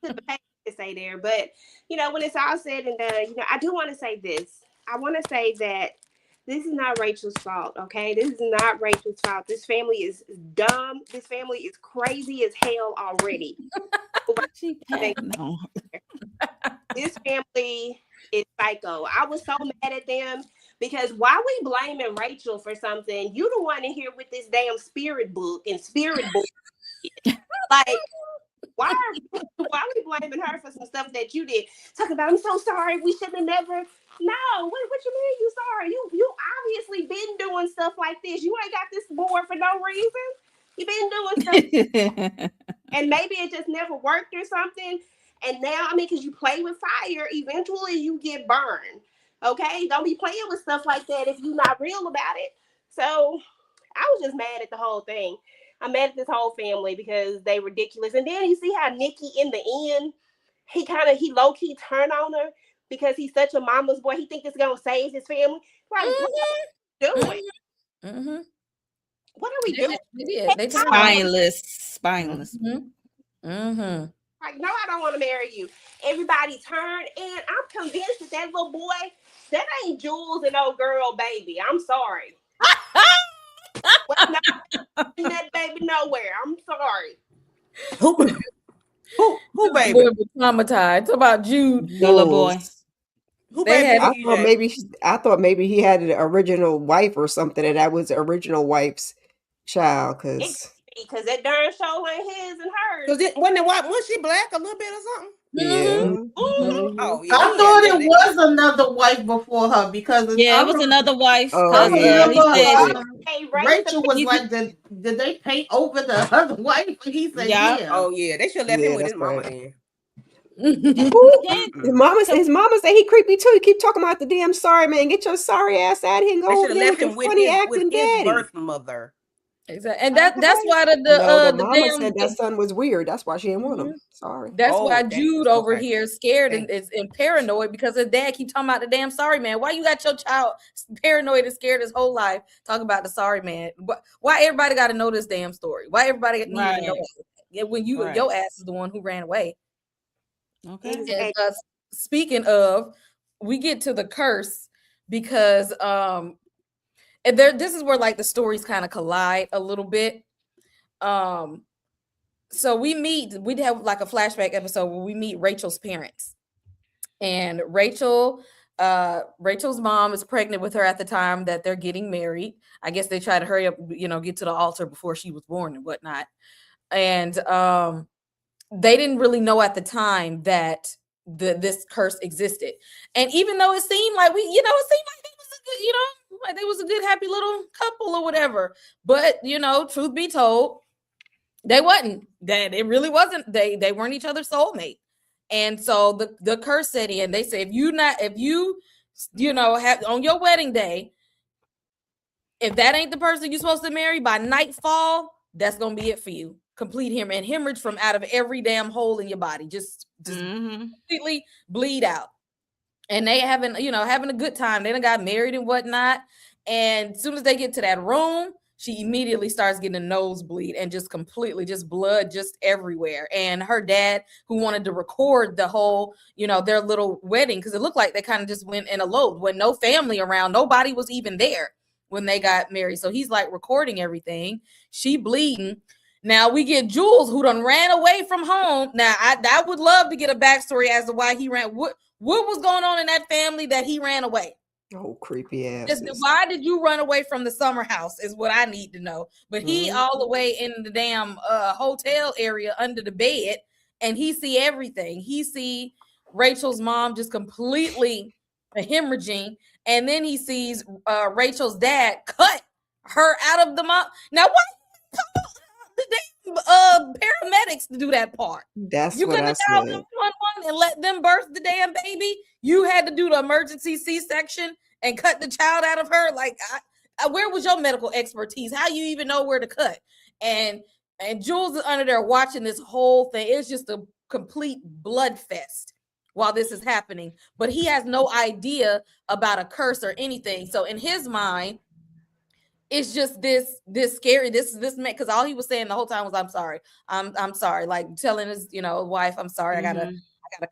couldn't pay to stay there. But when it's all said and done, I do want to say this. I want to say that this is not Rachel's fault, okay? This is not Rachel's fault. This family is dumb. This family is crazy as hell already. No. This family is psycho. I was so mad at them because why we blaming Rachel for something? You the one in here with this damn spirit book and spirit book. Like, why are we blaming her for some stuff that you did? Talking about, I'm so sorry. We should have never. No, what you mean you sorry? You obviously been doing stuff like this. You ain't got this board for no reason. You been doing stuff, and maybe it just never worked or something. And now, I mean, because you play with fire, eventually you get burned. Okay, don't be playing with stuff like that if you're not real about it. So I was just mad at the whole thing. I'm mad at this whole family because they ridiculous. And then you see how Nikki in the end, he low key turned on her because he's such a mama's boy. He think it's gonna save his family. Like, what are we doing? Mm-hmm. What are we doing? They Spineless. Mm-hmm. Like, no, I don't want to marry you. Everybody turned, and I'm convinced that little boy, that ain't Jules and old girl baby. I'm sorry. Well, not that baby nowhere. I'm sorry. Who baby? Traumatized. It's about Jude. The little boy. Who They baby? had- I thought maybe he had an original wife or something, and that was the original wife's child. Because that darn show ain't his and hers. Was she black a little bit or something? Oh, yeah. I thought it was another wife before her because it was another wife. Rachel was like, did they paint over the other wife? And he said, yeah. Oh yeah, they should have left him with his mama then. His mama said he creepy too. He keep talking about the damn sorry man. Get your sorry ass out here and go over there with your funny acting daddy. Birth mother. Exactly, and that's why the mama damn said that son was weird. That's why she didn't want him. Sorry. That's why Jude over here is scared and paranoid because his dad keep talking about the damn sorry man. Why you got your child paranoid and scared his whole life talking about the sorry man? Why everybody got to know this damn story? Why everybody need to know it? When your ass is the one who ran away. Okay. And, speaking of, we get to the curse because and this is where like the stories kind of collide a little bit. So we'd have like a flashback episode where we meet Rachel's parents, and Rachel's mom is pregnant with her at the time that they're getting married. I guess they try to hurry up, get to the altar before she was born and whatnot. And they didn't really know at the time that this curse existed. And even though it seemed like it seemed like they was a good, like they was a good, happy little couple or whatever. But truth be told, they wasn't. That it really wasn't. They weren't each other's soulmate. And so the curse set in. They say if you have on your wedding day, if that ain't the person you're supposed to marry by nightfall, that's gonna be it for you. Complete hemorrhage from out of every damn hole in your body. Just completely bleed out. And they having a good time. They done got married and whatnot. And as soon as they get to that room, she immediately starts getting a nosebleed and just completely just blood just everywhere. And her dad, who wanted to record the whole, their little wedding, because it looked like they kind of just went and eloped with no family around. Nobody was even there when they got married. So he's like recording everything. She bleeding. Now we get Jules, who done ran away from home. Now I would love to get a backstory as to why he ran. What was going on in that family that he ran away? Oh, creepy ass. Why did you run away from the summer house is what I need to know. But he all the way in the damn hotel area under the bed, and he see everything. He see Rachel's mom just completely hemorrhaging, and then he sees Rachel's dad cut her out of the mom. Now what? The paramedics to do that part. That's you what I couldn't have said. 911 and let them birth the damn baby. You had to do the emergency C-section and cut the child out of her. Like, where was your medical expertise? How you even know where to cut? And Jules is under there watching this whole thing. It's just a complete blood fest while this is happening. But he has no idea about a curse or anything. So in his mind, it's just this scary, this man, because all he was saying the whole time was, I'm sorry, like telling his, wife, I'm sorry, I gotta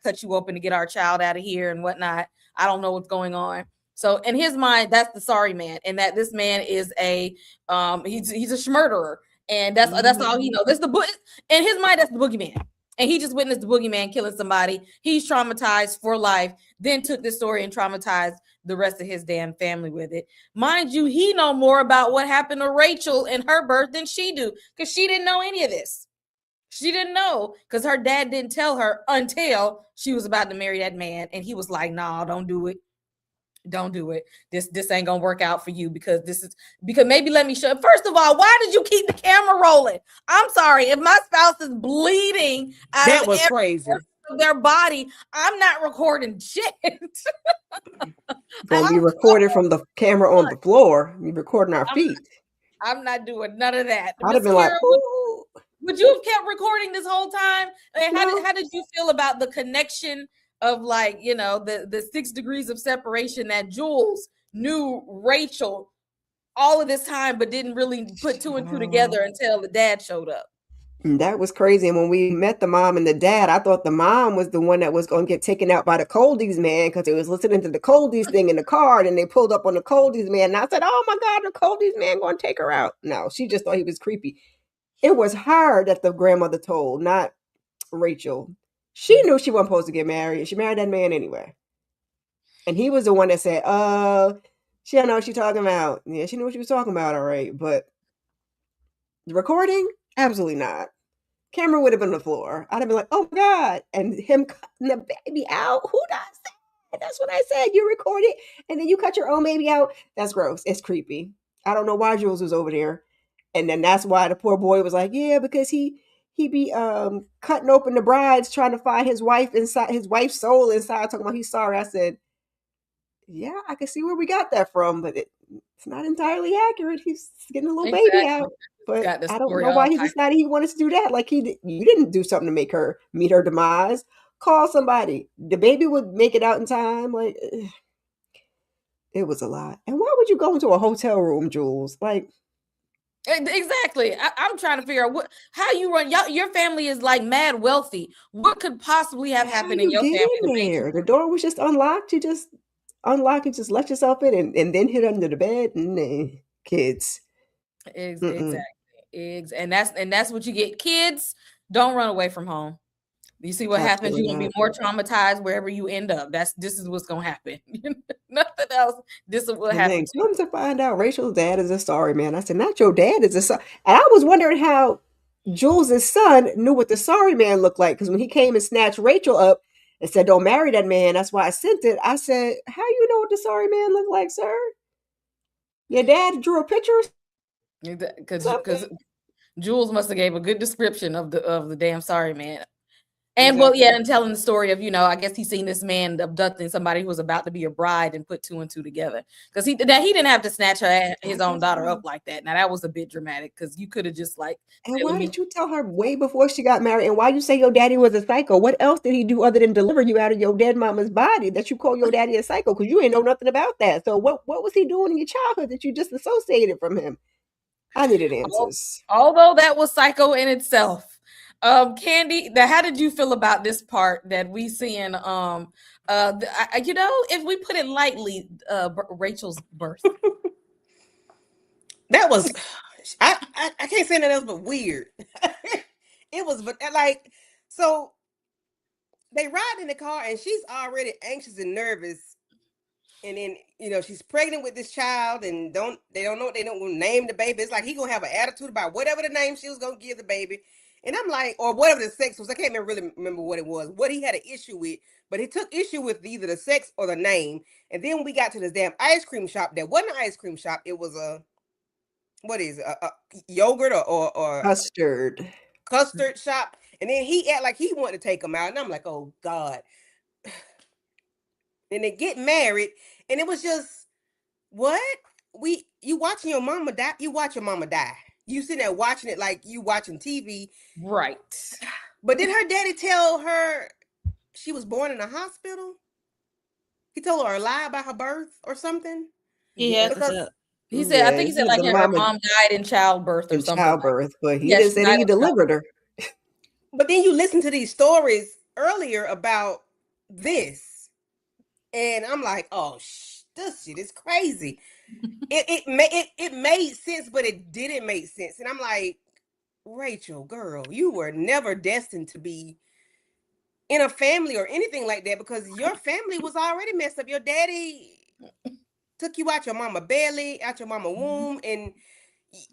cut you open to get our child out of here and whatnot. I don't know what's going on. So in his mind, that's the sorry man, and that this man is a he's a murderer, and that's all he knows. That's the in his mind, that's the boogeyman. And he just witnessed the boogeyman killing somebody. He's traumatized for life, then took this story and traumatized the rest of his damn family with it. Mind you, he know more about what happened to Rachel and her birth than she do, because she didn't know any of this. She didn't know because her dad didn't tell her until she was about to marry that man. And he was like, "Nah, don't do it. Don't do it. This ain't gonna work out for you because maybe let me show." First of all, why did you keep the camera rolling? I'm sorry. If my spouse is bleeding out That of was crazy. their body, I'm not recording shit. Gonna be recorded from the camera on the floor. We recording our feet. I'm not doing none of that. I'd have been like, ooh. Would you have kept recording this whole time? And how did you feel about the connection of, like, you know, the 6 degrees of separation that Jules knew Rachel all of this time, but didn't really put 2 and 2 together until the dad showed up? That was crazy. And when we met the mom and the dad, I thought the mom was the one that was going to get taken out by the Coldies man, because they was listening to the Coldies thing in the car, and they pulled up on the Coldies man. And I said, "Oh my God, the Coldies man going to take her out." No, she just thought he was creepy. It was her that the grandmother told, not Rachel. She knew she wasn't supposed to get married, and she married that man anyway. And he was the one that said, she don't know what she's talking about. Yeah, she knew what she was talking about, all right. But the recording, absolutely not. Camera would have been on the floor. I'd have been like, "Oh my God." And him cutting the baby out. Who does that? That's what I said. You record it, and then you cut your own baby out. That's gross. It's creepy. I don't know why Jules was over there. And then that's why the poor boy was like, "Yeah, because he be cutting open the brides, trying to find his wife inside, his wife's soul inside, talking about he's sorry." I said, "Yeah, I can see where we got that from, but it's not entirely accurate. He's getting a little baby out." But I don't know why he decided he wanted to do that. Like, you didn't do something to make her meet her demise. Call somebody. The baby would make it out in time. Like, it was a lot. And why would you go into a hotel room, Jules? Like, exactly. I'm trying to figure out how you run. Your family is like mad wealthy. What could possibly have happened in your family? There? The door was just unlocked. You just unlock it, just let yourself in, and then hid under the bed. Nah, kids. Exactly. And that's what you get. Kids, don't run away from home. You see what happens? You're gonna be more traumatized wherever you end up. This is what's gonna happen. Nothing else. This is what happens. Comes to find out, Rachel's dad is a sorry man. I said, "Not your dad is a sorry." And I was wondering how Jules' son knew what the sorry man looked like, because when he came and snatched Rachel up and said, "Don't marry that man," that's why I sent it. I said, "How you know what the sorry man looked like, sir? Your dad drew a picture?" Because Jules must have gave a good description of the damn sorry man. And well, yeah, and telling the story of, I guess he's seen this man abducting somebody who was about to be a bride and put 2 and 2 together. Because he didn't have to snatch his own daughter up like that. Now that was a bit dramatic, because you could have just like. And why did you tell her way before she got married? And why you say your daddy was a psycho? What else did he do other than deliver you out of your dead mama's body that you call your daddy a psycho? Because you ain't know nothing about that. So what was he doing in your childhood that you just associated from him? I needed answers. Although that was psycho in itself. Candy, how did you feel about this part that we seeing? If we put it lightly, Rachel's birth. That was, I can't say nothing else but weird. It was like, so they ride in the car and she's already anxious and nervous. And then, she's pregnant with this child, and they don't know, they don't name the baby. It's like he gonna have an attitude about whatever the name she was gonna give the baby. And I'm like, or whatever the sex was. I can't really remember what it was, what he had an issue with, but he took issue with either the sex or the name. And then we got to this damn ice cream shop. That wasn't an ice cream shop. It was a yogurt or custard shop. And then he act like he wanted to take them out. And I'm like, oh God. And they get married, and it was just, what? You watching your mama die? You watch your mama die. You sitting there watching it like you watching TV. Right. But did her daddy tell her she was born in a hospital? He told her a lie about her birth or something? Yeah. He said, I think he said like her mom died in childbirth or something. Childbirth, but he didn't say he delivered her. But then you listen to these stories earlier about this. And I'm like, oh, this shit is crazy. It made sense, but it didn't make sense. And I'm like, Rachel, girl, you were never destined to be in a family or anything like that because your family was already messed up. Your daddy took you out your mama belly, out your mama womb, and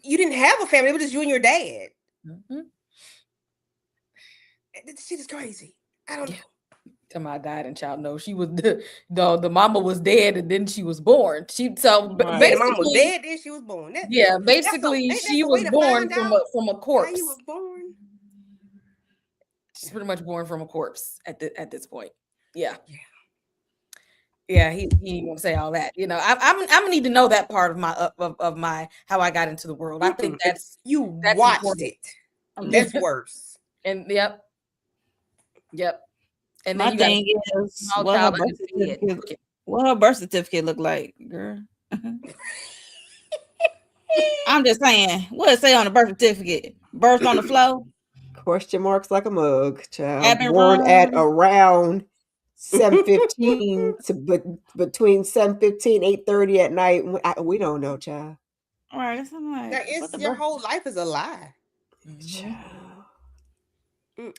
you didn't have a family. It was just you and your dad. Mm-hmm. This shit is crazy. I don't know. Till my died and child. No, she was the mama was dead and then she was born. Basically, the mama was dead, then she was born. Basically she was born from a corpse. How you was born? She's pretty much born from a corpse at this point. Yeah. He ain't gonna say all that. You know, I'm gonna need to know that part of my of my how I got into the world. I think that's watched important. It. That's worse. And yep. And my thing is what her birth certificate look like, girl. I'm just saying, what it say on the birth certificate? Birth on the floor? Question marks like a mug, child. Born at around 7:15 to between 7:15, 8:30 at night. We don't know, child. All right, that's like your whole life is a lie. Child.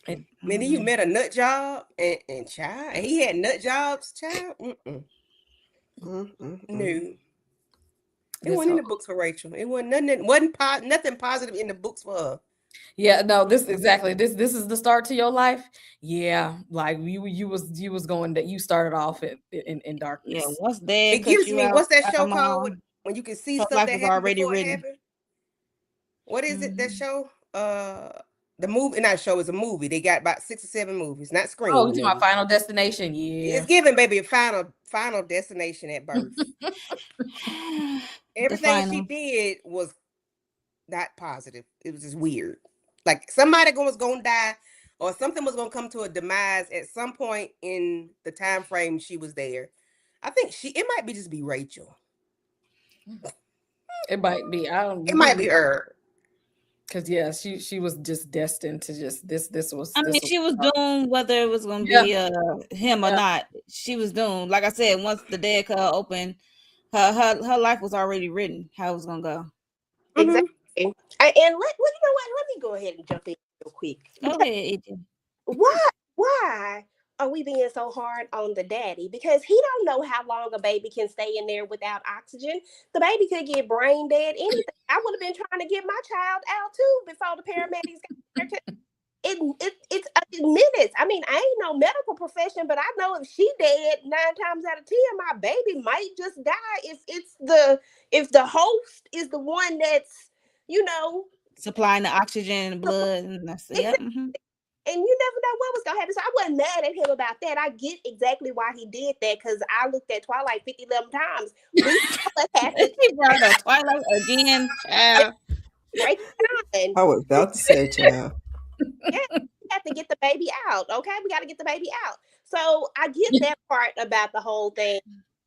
And then you met a nut job and child, and he had nut jobs, child. No, it wasn't in the books for Rachel. It wasn't nothing positive in the books for her. Yeah, no, this is the start to your life. Yeah, like you was going that you started off in darkness. Yeah, what's that? It gives me what's that show called when you can see stuff that happened already written. What is it? That show? The movie, not show, is a movie. They got about 6 or 7 movies, not Scream. Oh, you my Final Destination? Yeah, it's giving baby a final destination at birth. Everything she did was not positive. It was just weird. Like somebody was gonna die, or something was gonna come to a demise at some point in the time frame she was there. I think it might be Rachel. It might be. It might be her. Because she was just destined to just this was. I mean, she was doomed whether it was going to be him or not. She was doomed. Like I said, once the dead cut open, her life was already written. How it was going to go. Exactly. And you know what? Let me go ahead and jump in real quick. Go ahead, AJ. Why are we being so hard on the daddy? Because he don't know how long a baby can stay in there without oxygen. The baby could get brain dead, anything. I would have been trying to get my child out too before the paramedics got there. It's minutes. I mean, I ain't no medical profession, but I know if she dead 9 times out of 10, my baby might just die if the host is the one that's, supplying the oxygen and blood and that's it. And you never know what was gonna happen. So I wasn't mad at him about that. I get exactly why he did that because I looked at Twilight 11 times. We saw what happened. He brought up Twilight again, child. Right time. I was about to say, child. Yeah, we have to get the baby out. Okay, we got to get the baby out. So I get that part about the whole thing.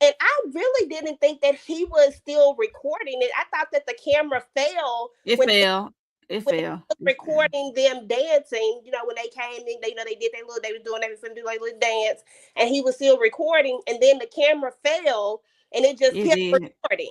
And I really didn't think that he was still recording it. I thought that the camera fell. It fell. It fell. Recording them dancing, when they came in, they did their little, they were doing everything, do like little dance, and he was still recording, and then the camera fell, and it just kept recording.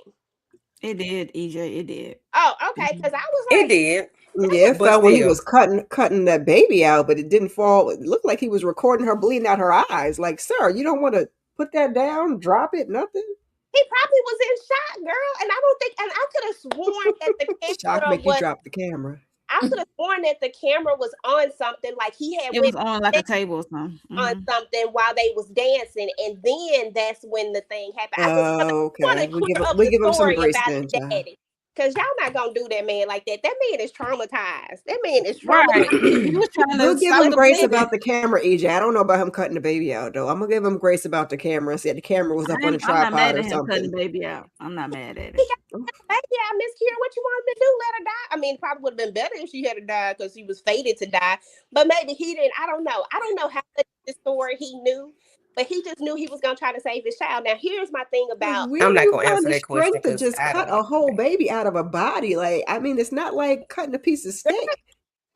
It did, EJ. It did. Oh, okay. Because I was like, it did. Yeah, it fell when he was cutting that baby out, but it didn't fall. It looked like he was recording her bleeding out her eyes. Like, sir, you don't want to put that down, drop it, nothing. He probably was in shock, girl. And I don't think, and I could have sworn that the camera shock make you drop the camera. I could have sworn that the camera was on something, like he had. It was on like a table or something. On something while they was dancing, and then that's when the thing happened. Okay. We give him some grace then, daddy. Because y'all not gonna do that man like that. That man is traumatized. That man is traumatized. We'll give him grace about the camera, EJ. I don't know about him cutting the baby out though. I'm gonna give him grace about the camera. Said the camera was up on the tripod or something. Cutting the baby out. I'm not mad at it. Baby out, Miss Kira. What you want me to do? Let her die? I mean, it probably would have been better if she had to die because she was fated to die. But maybe he didn't. I don't know. I don't know how much of the story he knew. But he just knew he was going to try to save his child. Now, here's my thing about... I'm not going to answer that question. To just cut a whole baby out of a body. Like, I mean, it's not like cutting a piece of steak.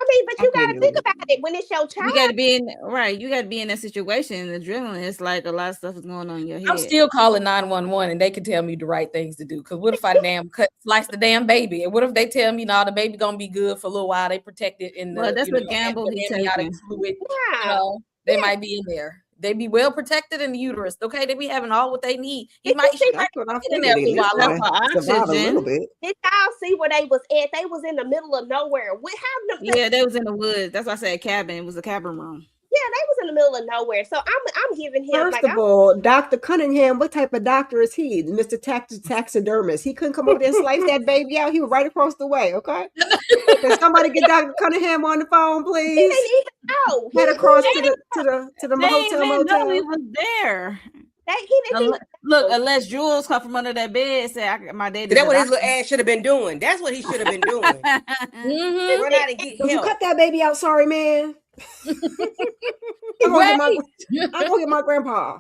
I mean, but I you couldn't gotta do think it. about it when it's your You child. got to be in right. You got to be in that situation. And adrenaline, it's like a lot of stuff is going on in your head. I'm still calling 911 and they can tell me the right things to do. Because what if I slice the damn baby? And what if they tell me, no, the baby gonna be good for a little while? They protect it in the, Well, that's a gamble he amniotic taking. fluid. Yeah. They might be in there. They be well protected in the uterus. Okay, they be having all what they need. She Did might That's what I get in there figured. for a At while least longer. I survive a little Oxygen. bit. Did y'all see where they was at? They was in the middle of nowhere. We have them. Yeah, they was in the woods. That's why I said cabin. It was a cabin room. Yeah, they was in the middle of nowhere. So I'm giving him First of all, Dr. Cunningham, what type of doctor is he? Mr. Taxidermist. He couldn't come over there and slice that baby out. He was right across the way, okay? Can somebody get Dr. Cunningham on the phone, he please? didn't even know. Head He across didn't to the They hotel didn't know he motel. was there. he didn't even Look, unless Jules come from under that bed, say my daddy. That's what his little ass should have been doing. That's what he should have been doing. Mhm. Run out and get Would you help. cut that baby out? Sorry, man. I'm gonna get my grandpa.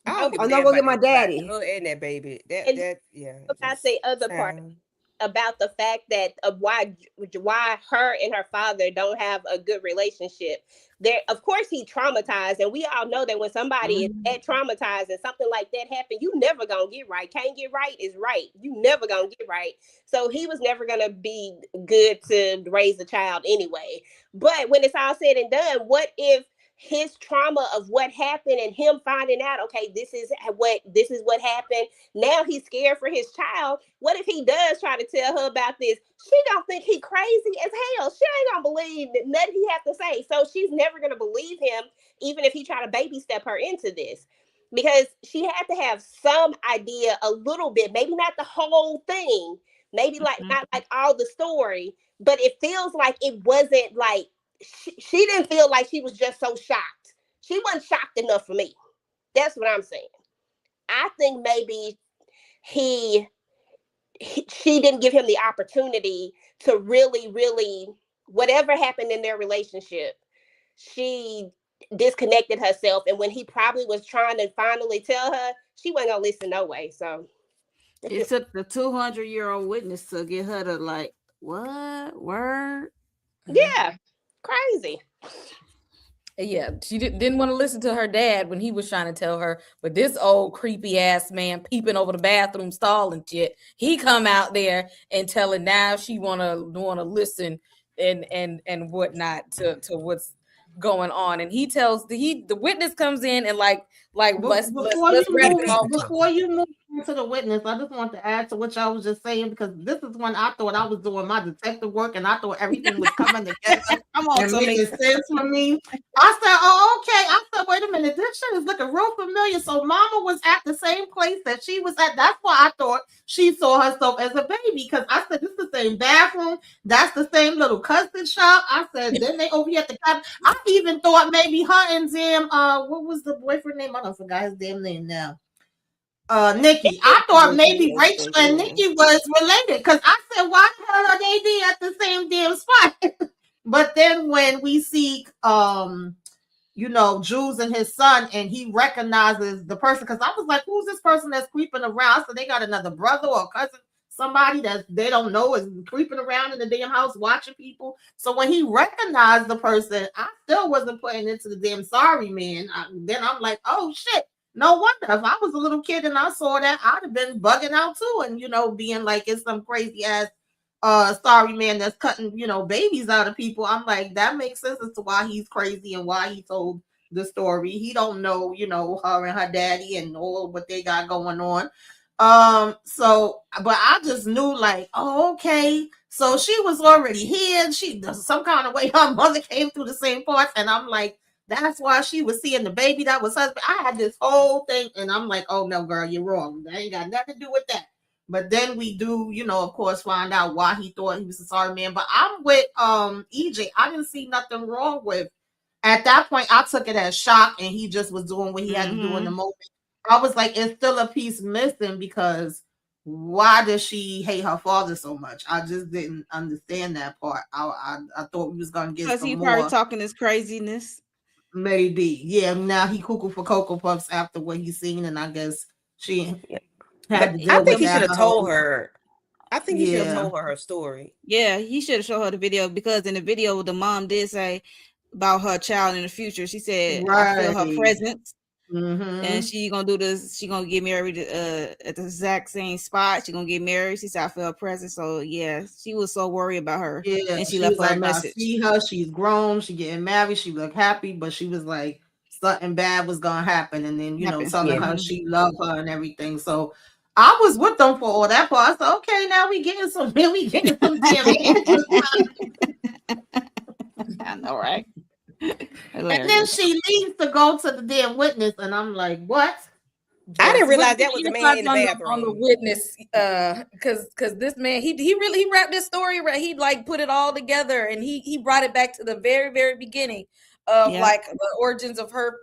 I don't I'm not gonna get my daddy. And that baby. And about the other part about the fact that of why her and her father don't have a good relationship. There, of course, he traumatized, and we all know that when somebody is that traumatized and something like that happened, you never gonna get right. Can't get right is right. You never gonna get right. So he was never gonna be good to raise a child anyway. But when it's all said and done, what if his trauma of what happened and him finding out, okay, this is what happened. Now he's scared for his child. What if he does try to tell her about this? She don't think he crazy as hell. She ain't gonna believe nothing he has to say. So she's never gonna believe him, even if he try to baby step her into this. Because she had to have some idea a little bit, maybe not the whole thing, maybe not like all the story, but it feels like it wasn't like she didn't feel like she was just so shocked. She wasn't shocked enough for me. That's what I'm saying. I think maybe she didn't give him the opportunity to really, whatever happened in their relationship, she disconnected herself. And when he probably was trying to finally tell her, she wasn't gonna listen no way. So it took the 200-year-old witness to get her to like, what word? Yeah, crazy. Yeah, she didn't want to listen to her dad when he was trying to tell her, but this old creepy ass man peeping over the bathroom stall and shit, he come out there and telling now she wanna listen and whatnot to what's going on, and he tells the witness comes in and like let's wrap it all up. Before you move to the witness, I just want to add to what y'all was just saying, because this is when I thought I was doing my detective work and I thought everything was coming together and making sense for me. I said, oh, okay. I said, wait a minute, this shit is looking real familiar. So mama was at the same place that she was at. That's why I thought she saw herself as a baby, because I said, this is the same bathroom. That's the same little custard shop. I said, then they over here at the cabin. I even thought maybe her and Zim, what was the boyfriend name? I don't forgot his damn name now. Nikki. I thought maybe Rachel and Nikki was related, because I said, why the hell are they be at the same damn spot? But then when we see Jules and his son, and he recognizes the person, because I was like, who's this person that's creeping around? So they got another brother or cousin, somebody that they don't know is creeping around in the damn house watching people. So when he recognized the person, I still wasn't putting into the damn sorry man. Then I'm like, oh shit. No wonder if I was a little kid and I saw that, I'd have been bugging out too, and being like it's some crazy ass sorry man that's cutting babies out of people. I'm like, that makes sense as to why he's crazy and why he told the story. He don't know her and her daddy and all what they got going on. So but I just knew like, oh, okay, so she was already here. She some kind of way her mother came through the same parts, and I'm like, that's why she was seeing the baby that was husband. I had this whole thing, and I'm like, oh no, girl, you're wrong. That ain't got nothing to do with that. But then we do, of course, find out why he thought he was a sorry man. But I'm with EJ. I didn't see nothing wrong with. At that point, I took it as shock, and he just was doing what he had to do in the moment. I was like, it's still a piece missing, because why does she hate her father so much? I just didn't understand that part. I thought we was gonna get because some he more. probably talking his craziness. Maybe, yeah. Now he cuckoo for Cocoa Puffs after what he's seen, and I guess she had to deal I think with he that. should have told her. I think he should have Yeah. told her story. Yeah, he should have showed her the video, because in the video the mom did say about her child in the future. She said, I feel her Right. presence. Mhm. And she gonna do this. She gonna get married at the exact same spot. She gonna get married. She said, I feel her presence. So yeah, she was so worried about her. Yeah, And she she left was her a like, I message. see her. She's grown. She getting married. She looked happy, but she was like, something bad was gonna happen. And then, telling Yeah. her she loved her and everything. So I was with them for all that part. I said, okay, now we getting some damn answers. I know, right? And then she leaves to go to the damn witness, and I'm like, what? I didn't realize What that was the you man in the thought bathroom. on the witness, because this man he wrapped this story, he like put it all together, and he brought it back to the very, very beginning of like the origins of her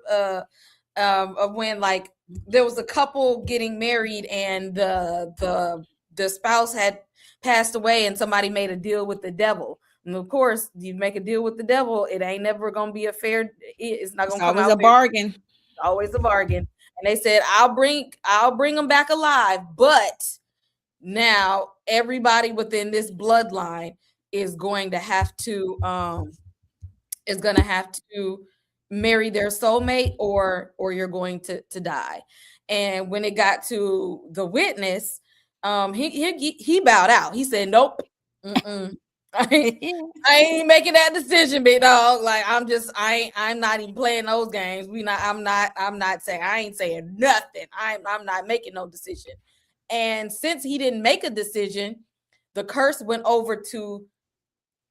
of when like there was a couple getting married and the spouse had passed away and somebody made a deal with the devil. And of course, you make a deal with the devil, it ain't never gonna be a fair. It's not gonna come always out a bargain. Always a bargain. And they said, I'll bring them back alive, but now everybody within this bloodline is going to have to marry their soulmate, or you're going to die. And when it got to the witness, he bowed out. He said, nope. I ain't making that decision, big dog. Like I'm not even playing those games. I'm not saying, I ain't saying nothing. I'm not making no decision. And since he didn't make a decision, the curse went over to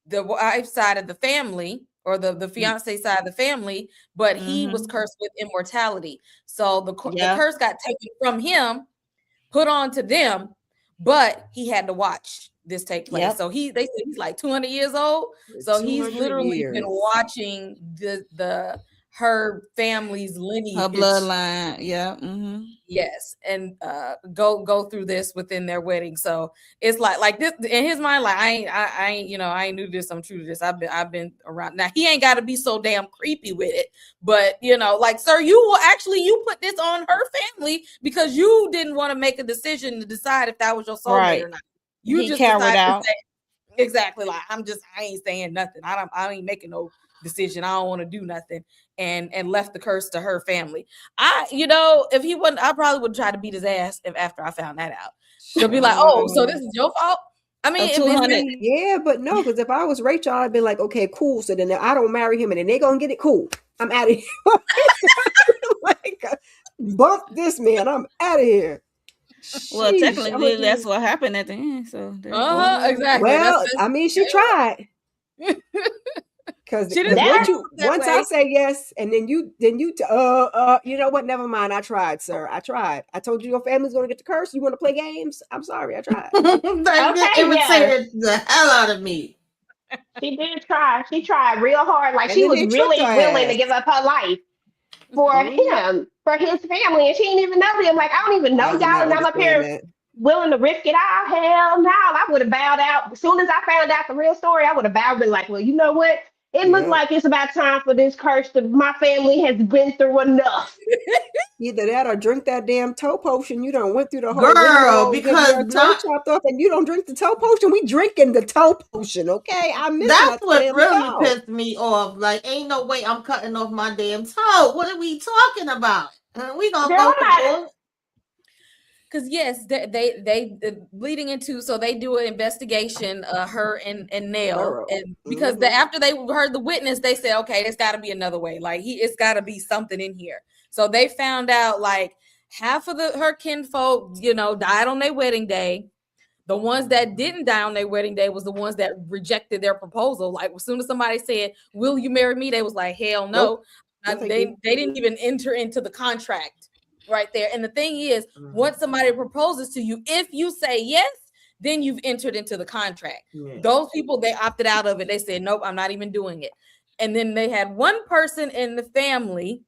the wife side of the family, or the fiance side of the family, but he was cursed with immortality. So the curse got taken from him, put on to them, but he had to watch this take place. So they said he's like 200 years old. So he's literally been watching her family's lineage, her bloodline. Yes, and go through this within their wedding. So it's like this in his mind. Like I ain't new to this. I'm true to this. I've been around. Now he ain't got to be so damn creepy with it. But like, sir, you put this on her family because you didn't want to make a decision to decide if that was your soulmate or not. You just decided to say, exactly, like I ain't saying nothing. I ain't making no decision. I don't want to do nothing, and left the curse to her family. If he wasn't, I probably would try to beat his ass after I found that out. She'll be like, oh, so this is your fault. I mean, yeah, but no, because if I was Rachel, I'd be like, okay, cool. So then I don't marry him, and then they gonna get it cool. I'm out of here. Like, bump this man. I'm out of here. Well, technically, that's what happened at the end. So, exactly. Well, I mean, she tried. Because once I say yes, and then you you know what? Never mind. I tried, sir. I tried. I told you your family's gonna get the curse. You want to play games? I'm sorry. I tried. That irritated the hell out of me. She did try. She tried real hard. Like, she was really willing to give up her life for him, for his family, and she didn't even know him. Like, I don't even know y'all, and I'm up here willing to risk it all. Hell no, I would have bowed out. As soon as I found out the real story, I would have bowed, been like, well, you know what? It looks like it's about time for this curse. My family has been through enough. Either that or drink that damn toe potion. You done went through the whole girl, because toe chopped off, and you don't drink the toe potion. We drinking the toe potion, okay? That's what really pissed me off. Like, ain't no way I'm cutting off my damn toe. What are we talking about? We gonna go because yes, they bleeding into, so they do an investigation, her and Nell, and because after they heard the witness, they said, okay, there's got to be another way. Like it's got to be something in here. So they found out like half of her kinfolk, died on their wedding day. The ones that didn't die on their wedding day was the ones that rejected their proposal. Like as soon as somebody said, "Will you marry me?" they was like, "Hell no." Nope. They didn't even enter into the contract. Right there. And the thing is, once somebody proposes to you, if you say yes, then you've entered into the contract. Those people, they opted out of it. They said, nope, I'm not even doing it. And then they had one person in the family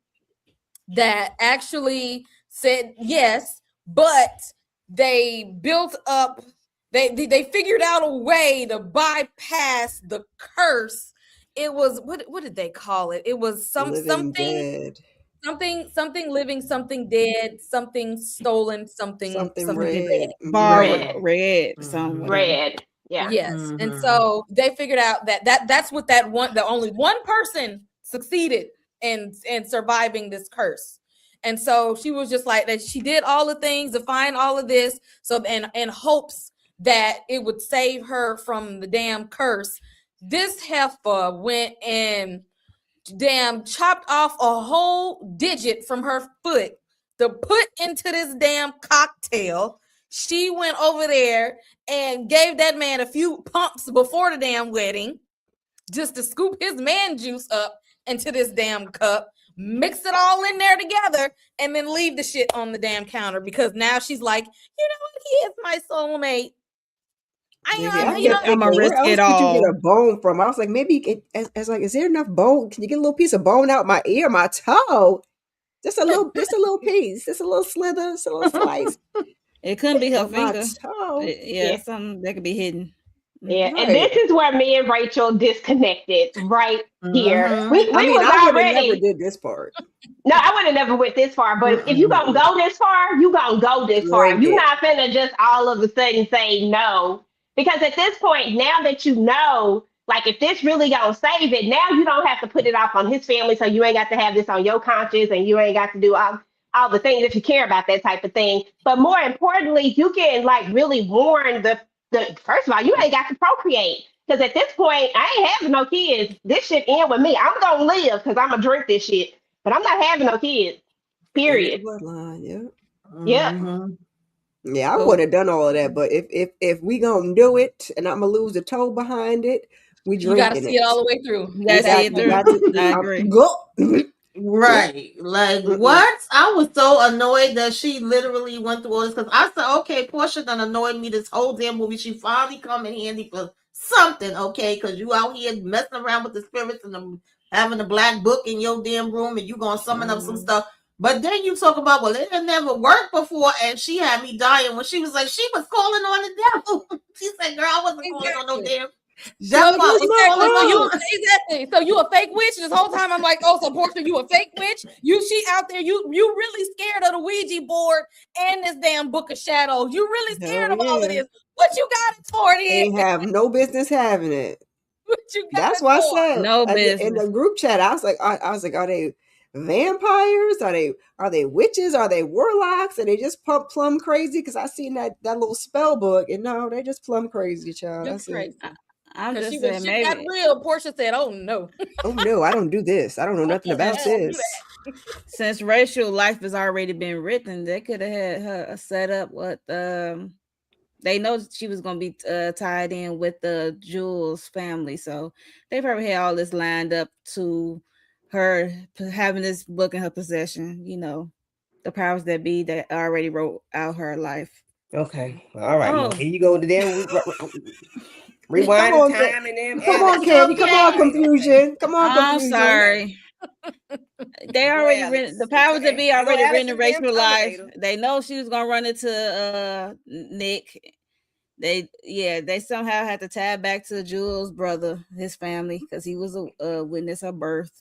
that actually said yes, but they built up, they figured out a way to bypass the curse. It was, what did they call it? It was something. something living, something dead, something stolen, something Something red. red. Borrowed, red, somewhere. Red. Yeah. Yes. And so they figured out that's what the only one person succeeded in surviving this curse. And so she was just like that. She did all the things to find all of this. So in hopes that it would save her from the damn curse. This heifer went and damn chopped off a whole digit from her foot to put into this damn cocktail. She went over there and gave that man a few pumps before the damn wedding just to scoop his man juice up into this damn cup, mix it all in there together, and then leave the shit on the damn counter because now she's like, you know what? He is my soulmate. I'm a risk Where else it could all. you get a bone from? I was like, maybe as like, is there enough bone? Can you get a little piece of bone out my ear, my toe? Just a little piece, just a little slither, just a little slice. It couldn't be her of my finger. toe. Yeah, something that could be hidden. Yeah, Right. and this is where me and Rachel disconnected right here. Mhm. We I mean, was I would have already. never did this part. No, I would have never went this far. But if you gonna go this far, you gonna go this far. Right. You're not finna just all of a sudden say no. Because at this point, now that you know, like if this really gonna save it, now you don't have to put it off on his family. So you ain't got to have this on your conscience and you ain't got to do all the things if you care about that type of thing. But more importantly, you can like really warn the first of all, you ain't got to procreate. Because at this point, I ain't having no kids. This shit end with me. I'm gonna live because I'm gonna drink this shit. But I'm not having no kids. Period. Bloodline, yeah. Yeah. Mhm. Yeah, I would have done all of that, but if we gonna do it and I'm gonna lose the toe behind it, we You got to drinking see it all the way through. You gotta see it through. I agree. Go. Right. Like, what? I was so annoyed that she literally went through all this because I said, okay, Portia done annoyed me this whole damn movie. She finally come in handy for something, okay? Because you out here messing around with the spirits and having the black book in your damn room and you gonna summon up some stuff. But then you talk about, well, it had never worked before, and she had me dying when she was like, she was calling on the devil. She said, girl, I wasn't calling on no damn devil. Exactly. So you a fake witch this whole time? I'm like, oh, so Portia, you a fake witch? She out there? You really scared of the Ouija board and this damn book of shadows? You really scared of all of this? What you got it for? They have no business having it. What you got That's it why I for? said No in business. the group chat. I was like, are they vampires? Are they witches? Are they warlocks? Are they just plumb crazy? Because I seen that little spell book, and no, they just plumb crazy, child. Just That's it. crazy. I'm Because just when saying, shit got maybe real, Portia said, "Oh no, Oh no, I don't do this. I don't know nothing about I don't do this. since Rachel life has already been written, they could have had her set up what they know she was gonna be tied in with the Jules family, so they probably had all this lined up to her having this book in her possession. You know, the powers that be that already wrote out her life. Okay. All right. Oh. Well, here you go to them. Rewind Come on, the time and then Come on, Candy. Come on, confusion. Come on, I'm confusion. sorry. They already Well, written the it's powers okay. that be You know, already Alice written is Rachel damn life. Terminator. They know she was gonna run into Nick. They somehow had to tie back to Jules' brother, his family, because he was a witness of birth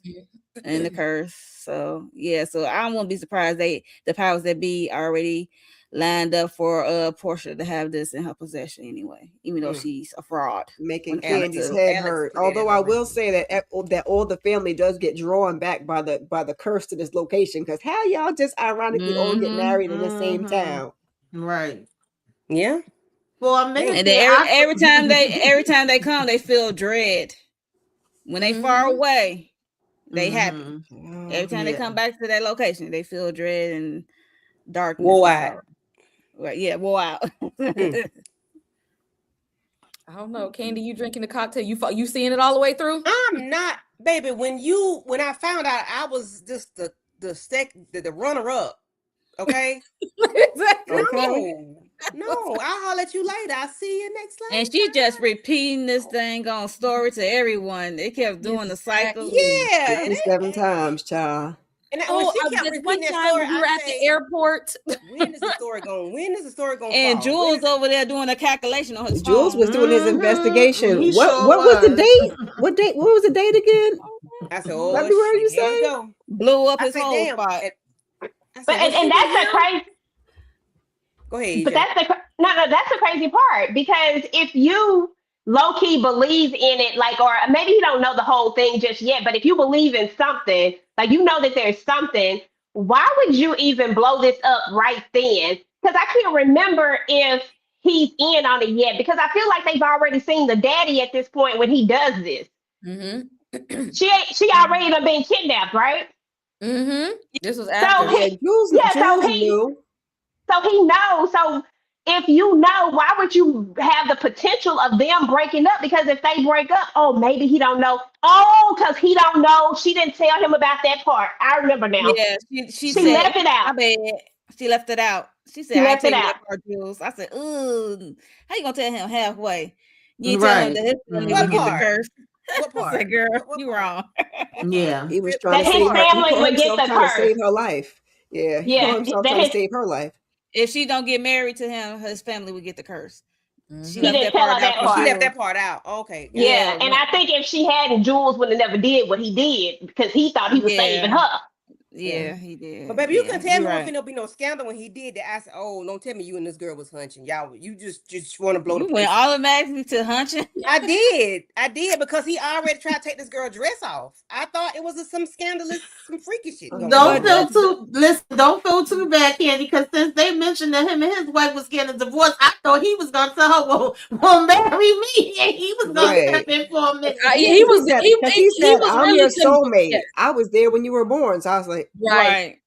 and the curse. So so I won't be surprised the powers that be already lined up for Portia to have this in her possession anyway, even though she's a fraud. Making When it comes Candy's to- head Alex hurt. did it Although I will already. say that all the family does get drawn back by the curse to this location. Because how y'all just ironically all get Mhm, married in the same town? Right. Yeah. For a minute, And there, then I every time they come, they feel dread. When they far away, they happy. Mhm. Every time they Yeah. come back to that location, they feel dread and darkness. Whoa, and out. sorrow. Right? Yeah, whoa out. I don't know, Candy. You drinking the cocktail? You seeing it all the way through? I'm not, baby. When I found out I was just the runner up. Okay. Exactly. No. I'll holler at you later. I'll see you next time. And she just repeating this thing on story to everyone. They kept doing the cycle. Yeah. 57 times, child. And when Oh, she kept this one repeating that time story, when we were I at say, the airport. when is the story going? When is the story going? And fall? Jules over there doing a calculation on his Jules phone. was doing his Mhm. investigation. He What sure was the was. date? What was the date again? I said, oh, February, you shit, here we say? go. blew up I his said, whole damn. spot. I said, But was she and with that's the him? crazy. Go ahead, But EJ. that's the crazy part, because if you low key believe in it, like, or maybe you don't know the whole thing just yet, but if you believe in something, like you know that there's something, why would you even blow this up right then? Because I can't remember if he's in on it yet, because I feel like they've already seen the daddy at this point when he does this. Mm-hmm. She already done been kidnapped, right? Mm-hmm. This was So after. Yeah, Jules knew. So he knows. So if you know, why would you have the potential of them breaking up? Because if they break up, oh, maybe he don't know. Oh, because he don't know. She didn't tell him about that part. I remember now. Yeah, she She said, left it out. I bet she left it out. She said, She I left tell it you out. that part, Jules. I said, ooh, how you gonna tell him halfway? You ain't Right. tell him that his family What would get the part? curse. What I part? said, girl, What you part? wrong. Yeah. He was trying That to his save her. He family called would get himself the trying to curse. save her life. Yeah, he Yeah, called himself that trying to his, save her life. If she don't get married to him, his family would get the curse. She Mhm. he left didn't that tell part her out that for Oh, she part. left Jules. that part out. Okay, got it. Yeah, and I think if she hadn't, Jules would have never did what he did, because he thought he was saving Yeah. her. Yeah, he did. But baby, you Yeah, couldn't tell you're me right. if there'll be no scandal when he did that. I said, "Oh, don't tell me you and this girl was hunching, y'all. You just want to blow You the went place." automatically to hunching. I did because he already tried to take this girl dress off. I thought it was some scandalous, some freaky shit going Don't on. don't feel too bad, Candy, because since they mentioned that him and his wife was getting a divorce, I thought he was gonna tell her, well, marry me, and he was gonna Right. step in for a minute. He was He said, was I'm really your convinced. soulmate. Yes. I was there when you were born. So I was like, Right.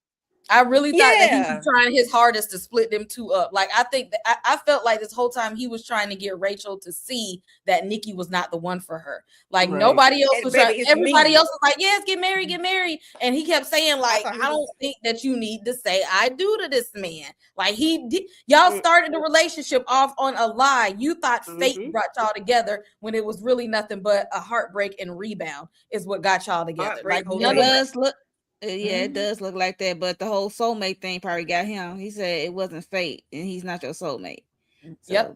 I really thought that he Yeah. was trying his hardest to split them two up. Like, I think that I felt like this whole time he was trying to get Rachel to see that Nikki was not the one for her. Like, Right. nobody else And was baby, trying. it's Everybody me. else was like, yes, get married, get married. And he kept saying, like, thought he I was- don't think that you need to say I do to this man. Like, he did. Y'all started the relationship off on a lie. You thought fate brought y'all together when it was really nothing but a heartbreak and rebound is what got y'all together. Heartbreak, Like, Jose. none It of that. does look, yeah, it does look like that. But the whole soulmate thing probably got him. He said it wasn't fate, and he's not your soulmate. So, Yep.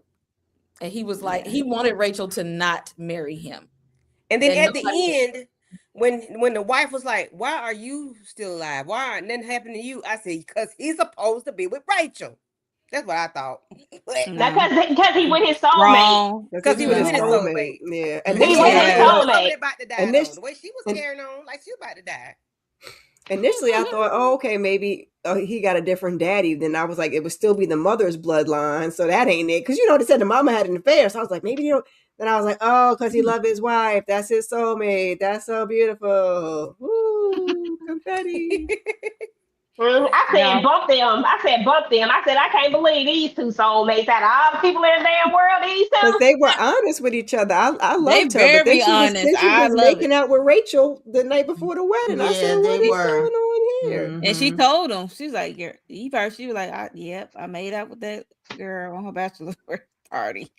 And he was like, he wanted Rachel to not marry him. And then That at the nobody- end, when the wife was like, "Why are you still alive? Why aren't nothing happened to you?" I said, "Because he's supposed to be with Rachel." That's what I thought. Because he with his soulmate. wrong. Because he was with his soulmate. soulmate. Yeah. He with his soulmate. About to die, And though. this- The way she was and- carrying on, like she was about to die. Initially, I thought, oh, okay, maybe he got a different daddy. Then I was like, it would still be the mother's bloodline, so that ain't it. Because they said the mama had an affair, so I was like, maybe Then I was like, oh, because he loved his wife. That's his soulmate. That's so beautiful. Woo, confetti. I said, bump them. I said, I can't believe these two soulmates out of all the people in the damn world. These Because two. they were honest with each other. I loved her, but then very she was, honest. I then she was love making out with Rachel the night before the wedding. I Yeah, said, what they is were. going on here? And she told him, she's like, she was like, yep, I made out with that girl on her bachelor party.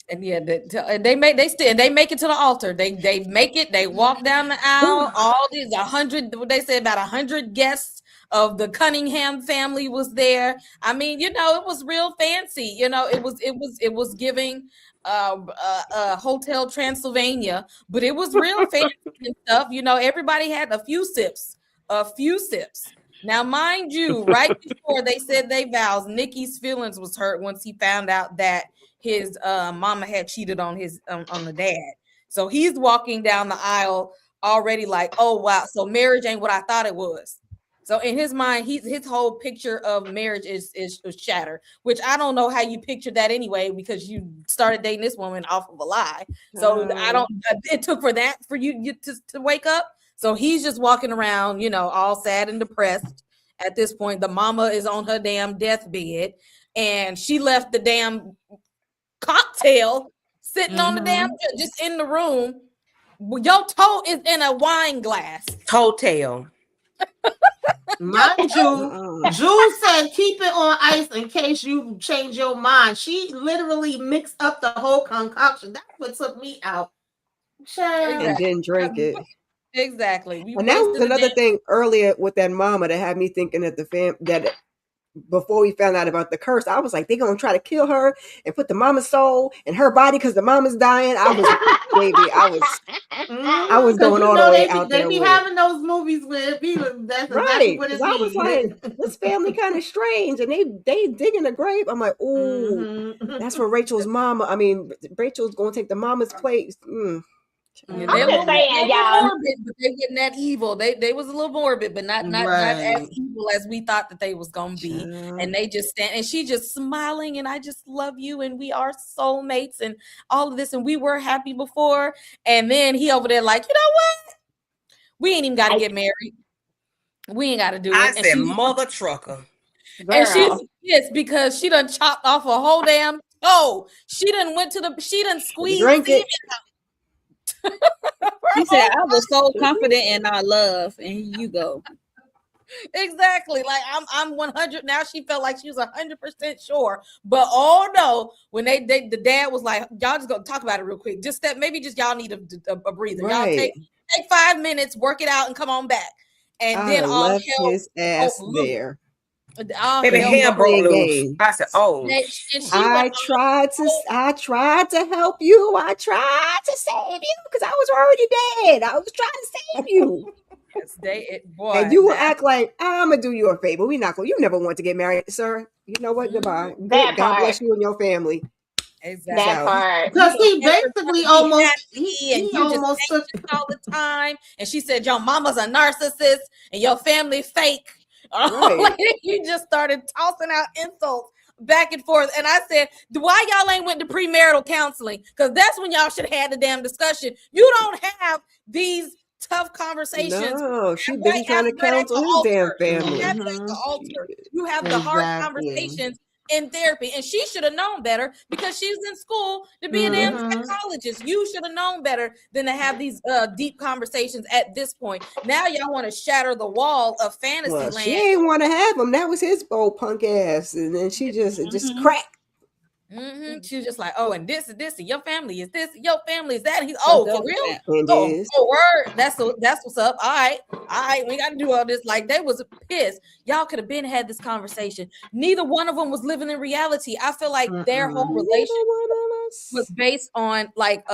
And yeah, they make it to the altar. They make it. They walk down the aisle. All these 100. They said about 100 guests of the Cunningham family was there. I mean, it was real fancy. It was giving Hotel Transylvania, but it was real fancy and stuff. Everybody had a few sips. Now, mind you, right before they said they vows, Nikki's feelings was hurt once he found out that his mama had cheated on his on the dad. So he's walking down the aisle already like, oh wow, so marriage ain't what I thought it was. So in his mind, his whole picture of marriage is shattered, which I don't know how you pictured that anyway, because you started dating this woman off of a lie. So it took for you to wake up. So he's just walking around, all sad and depressed. At this point, the mama is on her damn deathbed, and she left the damn cocktail sitting on the damn, just in the room. Your toe is in a wine glass. Hotel. Mind you, Jules said keep it on ice in case you change your mind. She literally mixed up the whole concoction. That's what took me out. And didn't drink it. Exactly. And that was another thing earlier with that mama that had me thinking that before we found out about the curse, I was like, they're gonna try to kill her and put the mama's soul in her body because the mama's dying. I was baby, I was going all the way out there. They be having those movies where it be that's exactly what it I was like, this family kind of strange, and they digging a grave. I'm like, ooh, that's where Rachel's mama. I mean, Rachel's gonna take the mama's place. I'm just saying, y'all. Morbid, but they getting that evil. They was a little morbid, but not as evil as we thought that they was gonna be. And they just stand, and she just smiling, and I just love you, and we are soulmates, and all of this, and we were happy before. And then he over there like, you know what? We ain't even got to get married. We ain't got to do it. I said, mother trucker. And she's pissed because she done chopped off a whole damn toe. She done squeezed it. She said, I was so confident in our love, and here you go. Exactly. Like I'm 100 now. She felt like she was 100% sure, but oh no, when the dad was like, y'all just gonna talk about it real quick. Just that maybe just y'all need a breather. Right. Y'all take 5 minutes, work it out, and come on back. And then all left his ass there. Baby, hair broke loose. I said, "Oh." I tried to help you. I tried to save you because I was already dead. I was trying to save you. And you will act like I'm gonna do you a favor. We not gonna. You never want to get married, sir. You know what? Goodbye. God bless you and your family. Exactly. That part. Because he basically almost he almost took all the time. And she said, "Your mama's a narcissist and your family fake." Right. You just started tossing out insults back and forth. And I said, why y'all ain't went to premarital counseling? Because that's when y'all should have had the damn discussion. You don't have these tough conversations. No, she been trying to counsel his damn family. You have the hard conversations in therapy, and she should have known better because she's in school to be a damn psychologist. You should have known better than to have these deep conversations at this point. Now y'all want to shatter the wall of fantasy land. She ain't want to have him. That was his old punk ass, and then she just cracked. She was just like, oh, and this is this, and your family is this, and your family is that. And he's for real? Oh, word. That's what's up. All right, we got to do all this. Like, they was pissed. Y'all could have been had this conversation. Neither one of them was living in reality. I feel like their whole relationship was based on like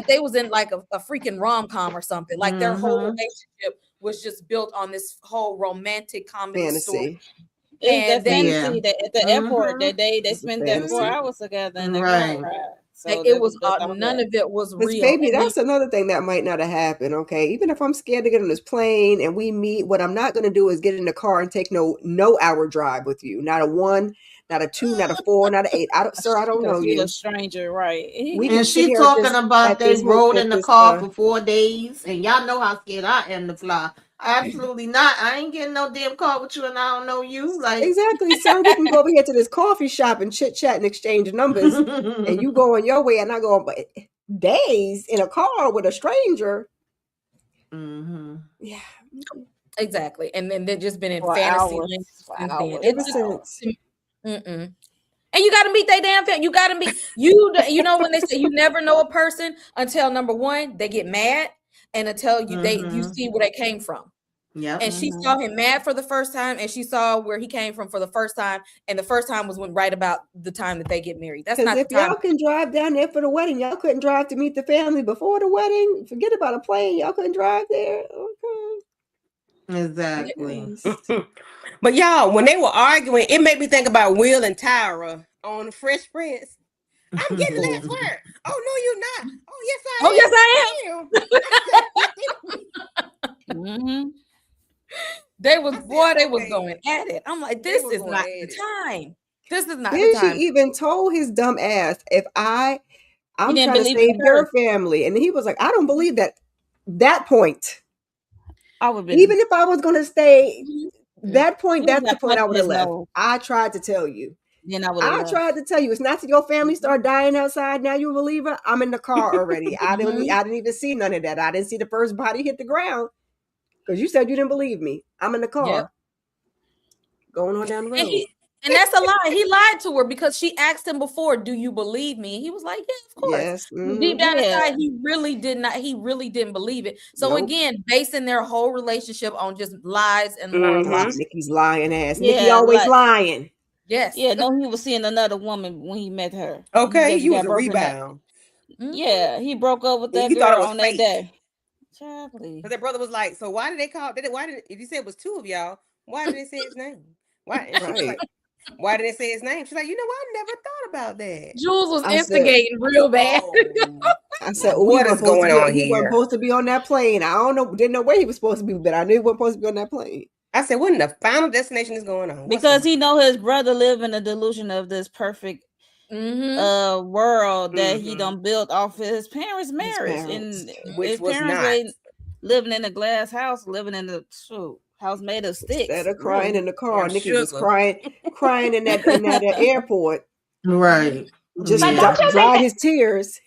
they was in like a freaking rom-com or something. Like their whole relationship was just built on this whole romantic comedy story. And then at the airport that day they spent that 4 hours together in the car ride. So like it was none of it was real. Baby, that's another thing that might not have happened. Okay, even if I'm scared to get on this plane and we meet, what I'm not going to do is get in the car and take no hour drive with you. Not a 1, not a 2, not a 4, not an 8. I don't know you. A stranger, right? And she talking about they rode in the car for 4 days, and y'all know how scared I am to fly. Absolutely not. I ain't getting no damn car with you, and I don't know you. Like exactly, sir. We can go over here to this coffee shop and chit chat and exchange numbers, and you go on your way, and I go on days in a car with a stranger. Yeah, exactly. And then they've just been in fantasy And you got to meet their damn family. You got to meet you know when they say you never know a person until number one they get mad. And until you see where they came from. Yeah. And she saw him mad for the first time, and she saw where he came from for the first time. And the first time was when right about the time that they get married. That's not if y'all can drive down there for the wedding, y'all couldn't drive to meet the family before the wedding. Forget about a plane. Y'all couldn't drive there. Okay. Exactly. But y'all, when they were arguing, it made me think about Will and Tyra on The Fresh Prince. I'm getting that word. Oh no, you're not. Oh yes, I am. They was going at it. I'm like, this is not the time. This is not the time. She even told his dumb ass, I'm trying to save your family. And he was like, I don't believe that point. I would even if I was gonna stay that point, that's the point I would have left. I tried to tell you. I tried to tell you, it's not that your family start dying outside. Now you're a believer. I'm in the car already. I didn't even see none of that. I didn't see the first body hit the ground because you said you didn't believe me. I'm in the car going on down the road. And that's a lie. He lied to her because she asked him before, "Do you believe me?" He was like, "Yeah, of course." Yes. Deep down Yeah. inside, he really did not. He really didn't believe it. So Nope. again, basing their whole relationship on just lies and more Mhm. lies. Nikki's lying ass. Nikki Yeah, always like- lying. Yes. Yeah, no, he was seeing another woman when he met her. Okay, He you was got a broken up. rebound. Mhm. Yeah, he broke up with And that you thought it girl was on that fake. day. Child, please. Because their brother was like, so why did they call? Why did if you said it was two of y'all? Why did they say his name? Why? And she was like, why did they say his name? She's like, you know what? I never thought about that. Jules was I said- instigating real bad. Oh. I said, What is going on He wasn't here? supposed to be on that plane. I don't know, didn't know where he was supposed to be, but I knew he wasn't supposed to be on that plane. I said, what in the final destination is going on? What's Because going he know his brother live in a delusion of this perfect Mhm. world that he Mhm. done built off of his parents' marriage. parents, And Which his was parents not. ain't living in a glass house, living in a house made of sticks. Instead of crying in the car, Damn Nikki was sugar. crying in that airport. Right. Just But don't you dried think his tears.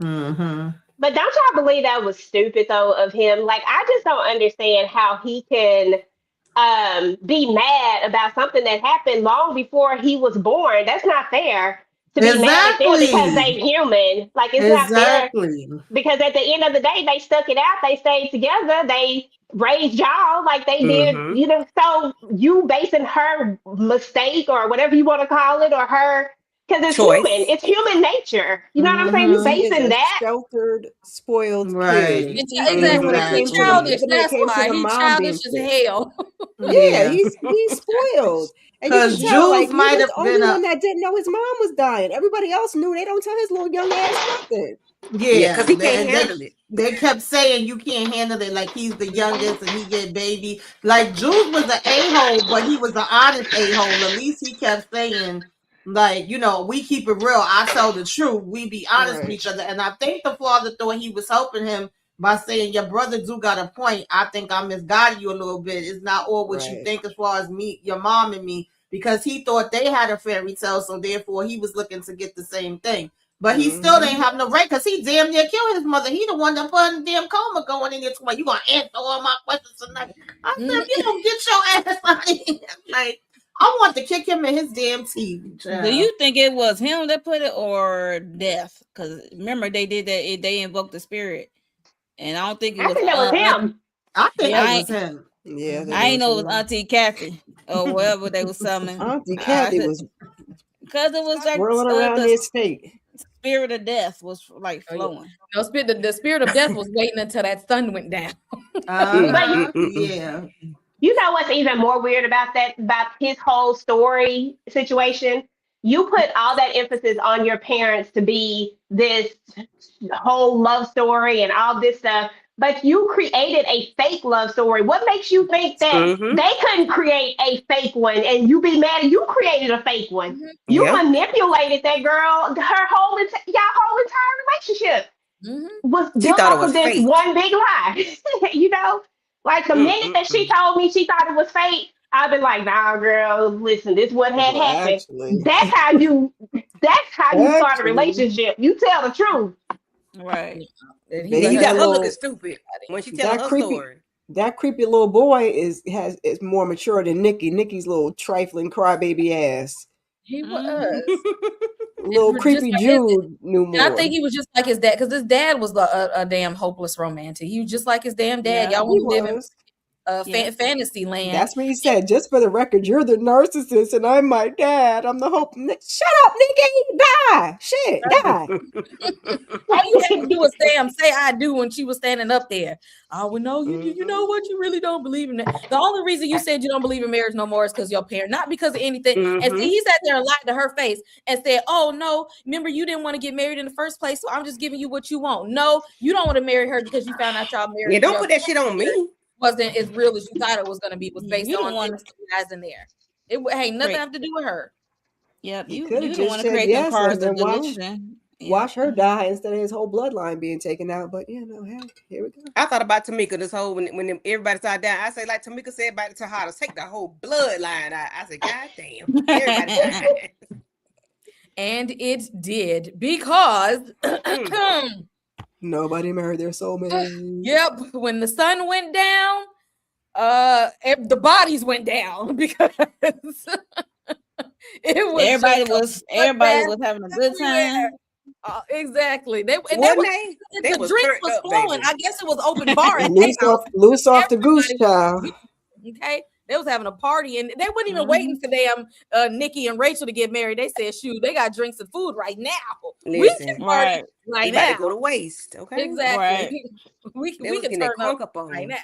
Mm-hmm. But don't y'all believe that was stupid though of him? Like I just don't understand how he can be mad about something that happened long before he was born. That's not fair to be mad at them because they human. Like it's not fair Exactly. because at the end of the day they stuck it out. They stayed together. They raised y'all like they did, Mhm. you know. So you basing her mistake or whatever you want to call it or her because it's Choice. human. It's human nature. You know what I'm saying? You Mhm. He is basing a that. sheltered, spoiled Right. kid. Exactly. Even when it came He's to the- childish. even when it That's came to why the he's mom being childish as sick. hell. Yeah, he's spoiled. And you can 'Cause tell, Jules like, he might was have the only been a- one that didn't know his mom was dying. Everybody else knew. They don't tell his little young ass nothing. Yeah, 'cause he can't they- handle it. They kept saying you can't handle it, like he's the youngest and he get baby. Like Jules was an a-hole, but he was an honest a-hole. At least he kept saying, like, you know, we keep it real. I tell the truth. We be honest with Right. each other. And I think the father thought he was helping him by saying, your brother do got a point. I think I misguided you a little bit. It's not all what you Right. think as far as me, your mom and me, because he thought they had a fairy tale, so therefore he was looking to get the same thing. But he still Mhm. ain't have no right because he damn near killed his mother. He the one that put in the damn coma going in there. Like, you gonna answer all my questions tonight? I said, if you don't get your ass out of here, like, I want to kick him in his damn teeth. Do you think it was him that put it or death? Because remember they did that. They invoked the spirit, and I don't think it I was. think that was him. I think Yeah, it was him. Yeah, I ain't know it was Auntie Kathy or whatever they was summoning. Auntie Kathy was because it was like whirling around the his state. spirit of death was like Oh, yeah. flowing. No, the spirit of death was waiting until that sun went down. Yeah. You know what's even more weird about that, about his whole story situation? You put all that emphasis on your parents to be this whole love story and all this stuff, but you created a fake love story. What makes you think that Mhm. they couldn't create a fake one and you be mad and you created a fake one? You Yeah. manipulated that girl, her whole y'all whole entire relationship was She built thought it off was of this fake. one big lie. You know? Like the minute that she told me she thought it was fake, I've been like, nah, girl, listen, this what had Well, happened. actually. That's how you start a Actually. relationship. You tell the truth. Right. And Then And you that got her little- looking stupid when she telling that her creepy- story. That creepy little boy is more mature than Nikki. Nikki's little trifling crybaby ass. He was. Little Just creepy like Jude knew more. I think he was just like his dad because his dad was a damn hopeless romantic. He was just like his damn dad. Yeah, Y'all he want to live in was. fantasy land. That's what he said. Just for the record, you're the narcissist and I'm my dad. I'm the hope. Shut up, Nikki. Die. Shit, die. All you had to do was say I do when she was standing up there. Oh, well, no, you know what? You really don't believe in that. The only reason you said you don't believe in marriage no more is because your parent, not because of anything. And see, he sat there and lied to her face and said, oh, no, remember you didn't want to get married in the first place, so I'm just giving you what you want. No, you don't want to marry her because you found out y'all married. Yeah, don't put that shit on me. Wasn't as real as you thought it was going to be. It was based You don't on wanna- guys in there. It ain't nothing Right. have to do with her. Yep. He You coulda don't just want to said create yes them cars and of then delusion. Watch her die instead of his whole bloodline being taken out. But you know, hell, here we go. I thought about Tamika this whole when everybody started dying. I say like Tamika said about the Tejadas, take the whole bloodline out. I said, God damn, everybody died. And it did because Nobody married their soulmate. yep, when the sun went down, the bodies went down because It was Everybody just was having a good everywhere. time. Exactly. They The was drinks turned was up, flowing. baby. I guess it was open bar at Loose their house. off the goose, Everybody child. was okay. They was having a party and they weren't even waiting for damn Nikki and Rachel to get married. They said, shoot, they got drinks and food right now. We Listen, can party Right. we right about to now. go to waste. Okay. Exactly. Right. We They was can getting their turn up crunk up on right you. now.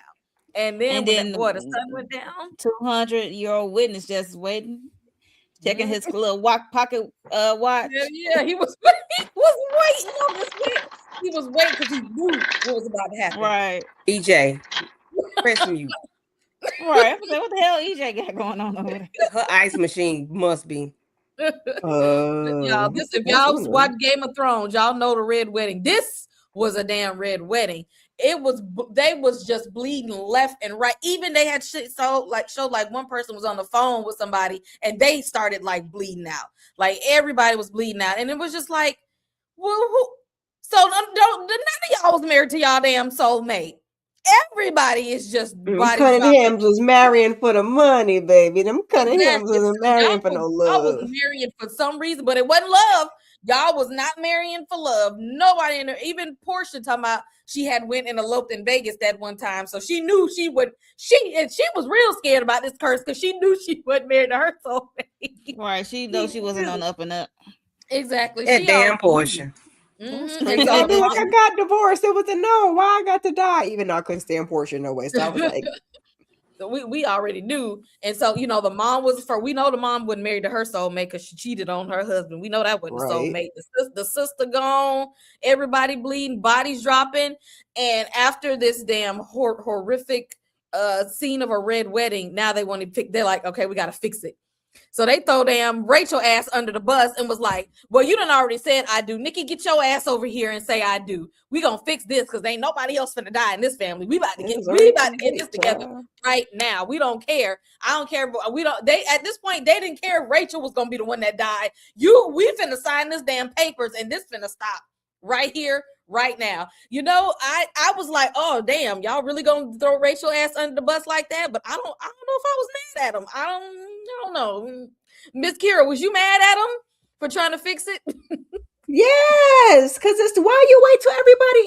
And then And when then the sun went down. 200-year-old witness just waiting, checking his little pocket watch. Yeah, he was waiting on this witness. He was waiting because he knew what was about to happen. Right. EJ, press mute. Right. I was like, what the hell EJ got going on over there? Her ice machine must be. Y'all, if y'all watch Game of Thrones, y'all know the red wedding. This was a damn red wedding. They was just bleeding left and right. Even they had showed like one person was on the phone with somebody and they started like bleeding out. Like everybody was bleeding out, and it was just like, well, so none of y'all was married to y'all damn soulmate. Everybody is just Cunninghams was marrying for the money, baby. Them Cunninghams wasn't marrying for no love. Y'all was marrying for some reason, but it wasn't love. Y'all was not marrying for love. Nobody in there, even Portia talking about she had went and eloped in Vegas that one time. So she knew she would, she was real scared about this curse because she knew she wasn't married to her soulmate. Right. She know she wasn't on up and up. Exactly. That damn Portia. Mm-hmm. I'd be like, I got divorced. It was a no. Why I got to die? Even though I couldn't stand Portia no way. So I was like, so we already knew. And so, you know, the mom we know the mom wasn't married to her soulmate because she cheated on her husband. We know that wasn't Right. soulmate. The sister gone, everybody bleeding, bodies dropping. And after this damn horrific scene of a red wedding, now they want to pick, they're like, okay, we got to fix it. So they throw damn Rachel ass under the bus and was like, well, you done already said I do. Nikki, get your ass over here and say I do. We gonna fix this because ain't nobody else finna die in this family. We about to get this together right now. We don't care. I don't care. They at this point, they didn't care if Rachel was gonna be the one that died. We finna sign this damn papers and this finna stop right here, right now. You know, I was like, oh damn, y'all really gonna throw Rachel ass under the bus like that? But I don't know if I was mad at him. I don't know. Miss Kira, was you mad at him for trying to fix it? yes, because it's why you wait till everybody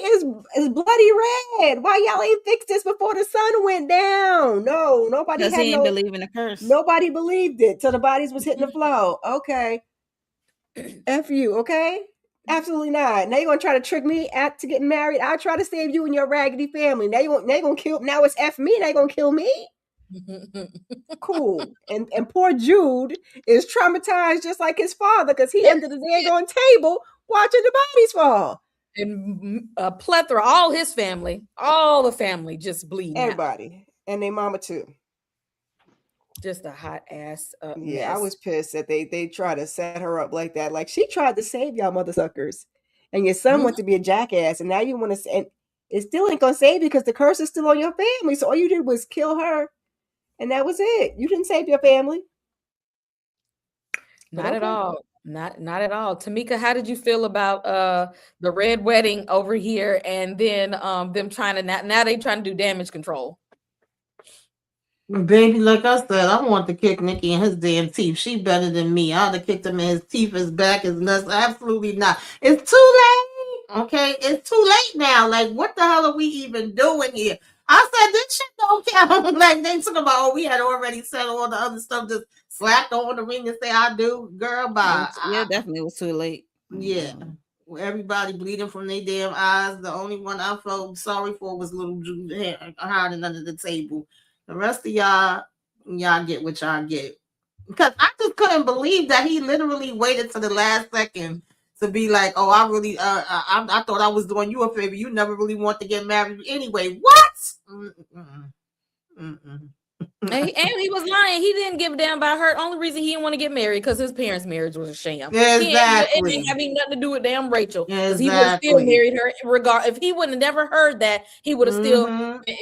is bloody red. Why y'all ain't fixed this before the sun went down? No, nobody Because he didn't believe in the curse. Nobody believed it till the bodies was hitting the floor. Okay. F you, okay? Absolutely not. Now you're gonna try to trick me to getting married. I'll try to save you and your raggedy family. Now you're gonna kill. Now it's F me. Now you're gonna kill me. Cool. And poor Jude is traumatized just like his father because he under the daggone table watching the bodies fall. And a plethora, all his family, all the family just bleeding. Everybody. And their mama too. Just a hot ass yeah, mess. I was pissed that they try to set her up like that. Like she tried to save y'all mother suckers. And your son went to be a jackass. And now you want to, and it still ain't gonna save you because the curse is still on your family. So all you did was kill her. And that was it. You didn't save your family. Not at all. Not at all. Tamika, how did you feel about the red wedding over here and then them trying to now they trying to do damage control? Baby, like I said, I want to kick Nikki in his damn teeth. She better than me. I'd have kicked him in his teeth, his back, his nuts. Absolutely not. It's too late. Okay, it's too late now. Like, what the hell are we even doing here? I said this shit don't count. Like they talking about, oh, we had already said all the other stuff. Just slapped on the ring and say I do, girl. Bye. Yeah, definitely was too late. Yeah, everybody bleeding from their damn eyes. The only one I felt sorry for was little Jude hiding under the table. The rest of y'all get what y'all get. Because I just couldn't believe that he literally waited to the last second to be like, oh, I really, I thought I was doing you a favor. You never really want to get married anyway. What? And he was lying. He didn't give a damn about her. Only reason he didn't want to get married because his parents' marriage was a sham. Exactly. It didn't have nothing to do with damn Rachel. Because Exactly. he would have still married her. If he wouldn't have never heard that, he would have still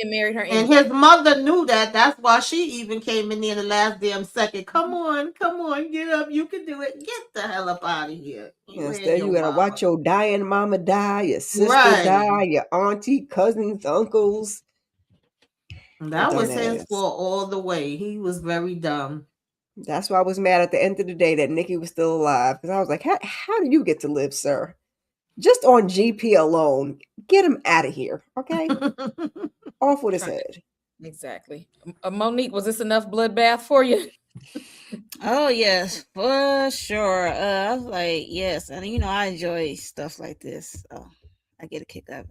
married her. And his mother knew that. That's why she even came in there the last damn second. Come on, get up. You can do it. Get the hell up out of here. Instead, you gotta watch your dying mama die, your sister die, your auntie, cousins, uncles. That was his fault all the way. He was very dumb. That's why I was mad at the end of the day that Nikki was still alive, because I was like, how do you get to live, sir? Just on GP alone, get him out of here, okay? Off with his head. Exactly. Monique, was this enough bloodbath for you? Oh yes, for sure. I was like, yes, and I enjoy stuff like this. So I get a kick out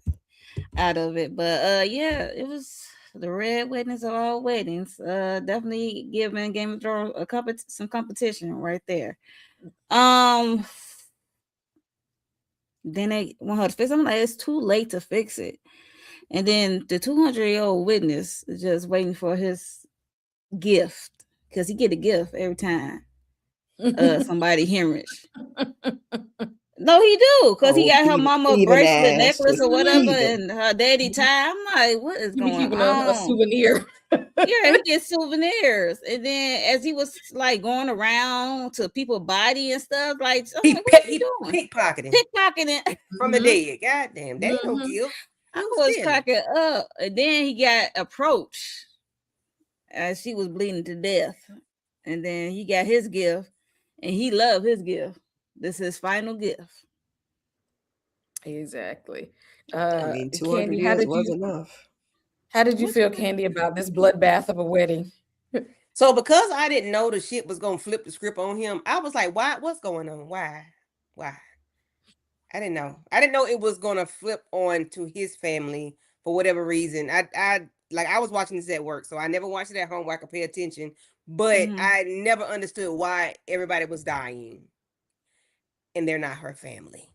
of it. But yeah, it was the red weddings of all weddings. Definitely giving Game of Thrones some competition right there. Then they want her to fix it. I'm like, it's too late to fix it. And then the 200-year-old witness is just waiting for his gift, because he get a gift every time somebody hemorrhage. No, he do, because he got her mama bracelet, necklace, or whatever, and her daddy tie. I'm like, what is going on? A souvenir. Yeah, he gets souvenirs. And then as he was like going around to people's body and stuff, like, he doing? Pickpocketing from the dead. Goddamn, that ain't no gift. I was cracking up. And then he got approached as she was bleeding to death. And then he got his gift, and he loved his gift. This is his final gift. Exactly. I mean, 200 Candy, years was enough. How did you feel, Candy, about this bloodbath of a wedding? So because I didn't know the shit was gonna flip the script on him, I was like, why? What's going on? Why? I didn't know. I didn't know it was gonna flip on to his family for whatever reason. I was watching this at work, so I never watched it at home where I could pay attention. But I never understood why everybody was dying, and they're not her family.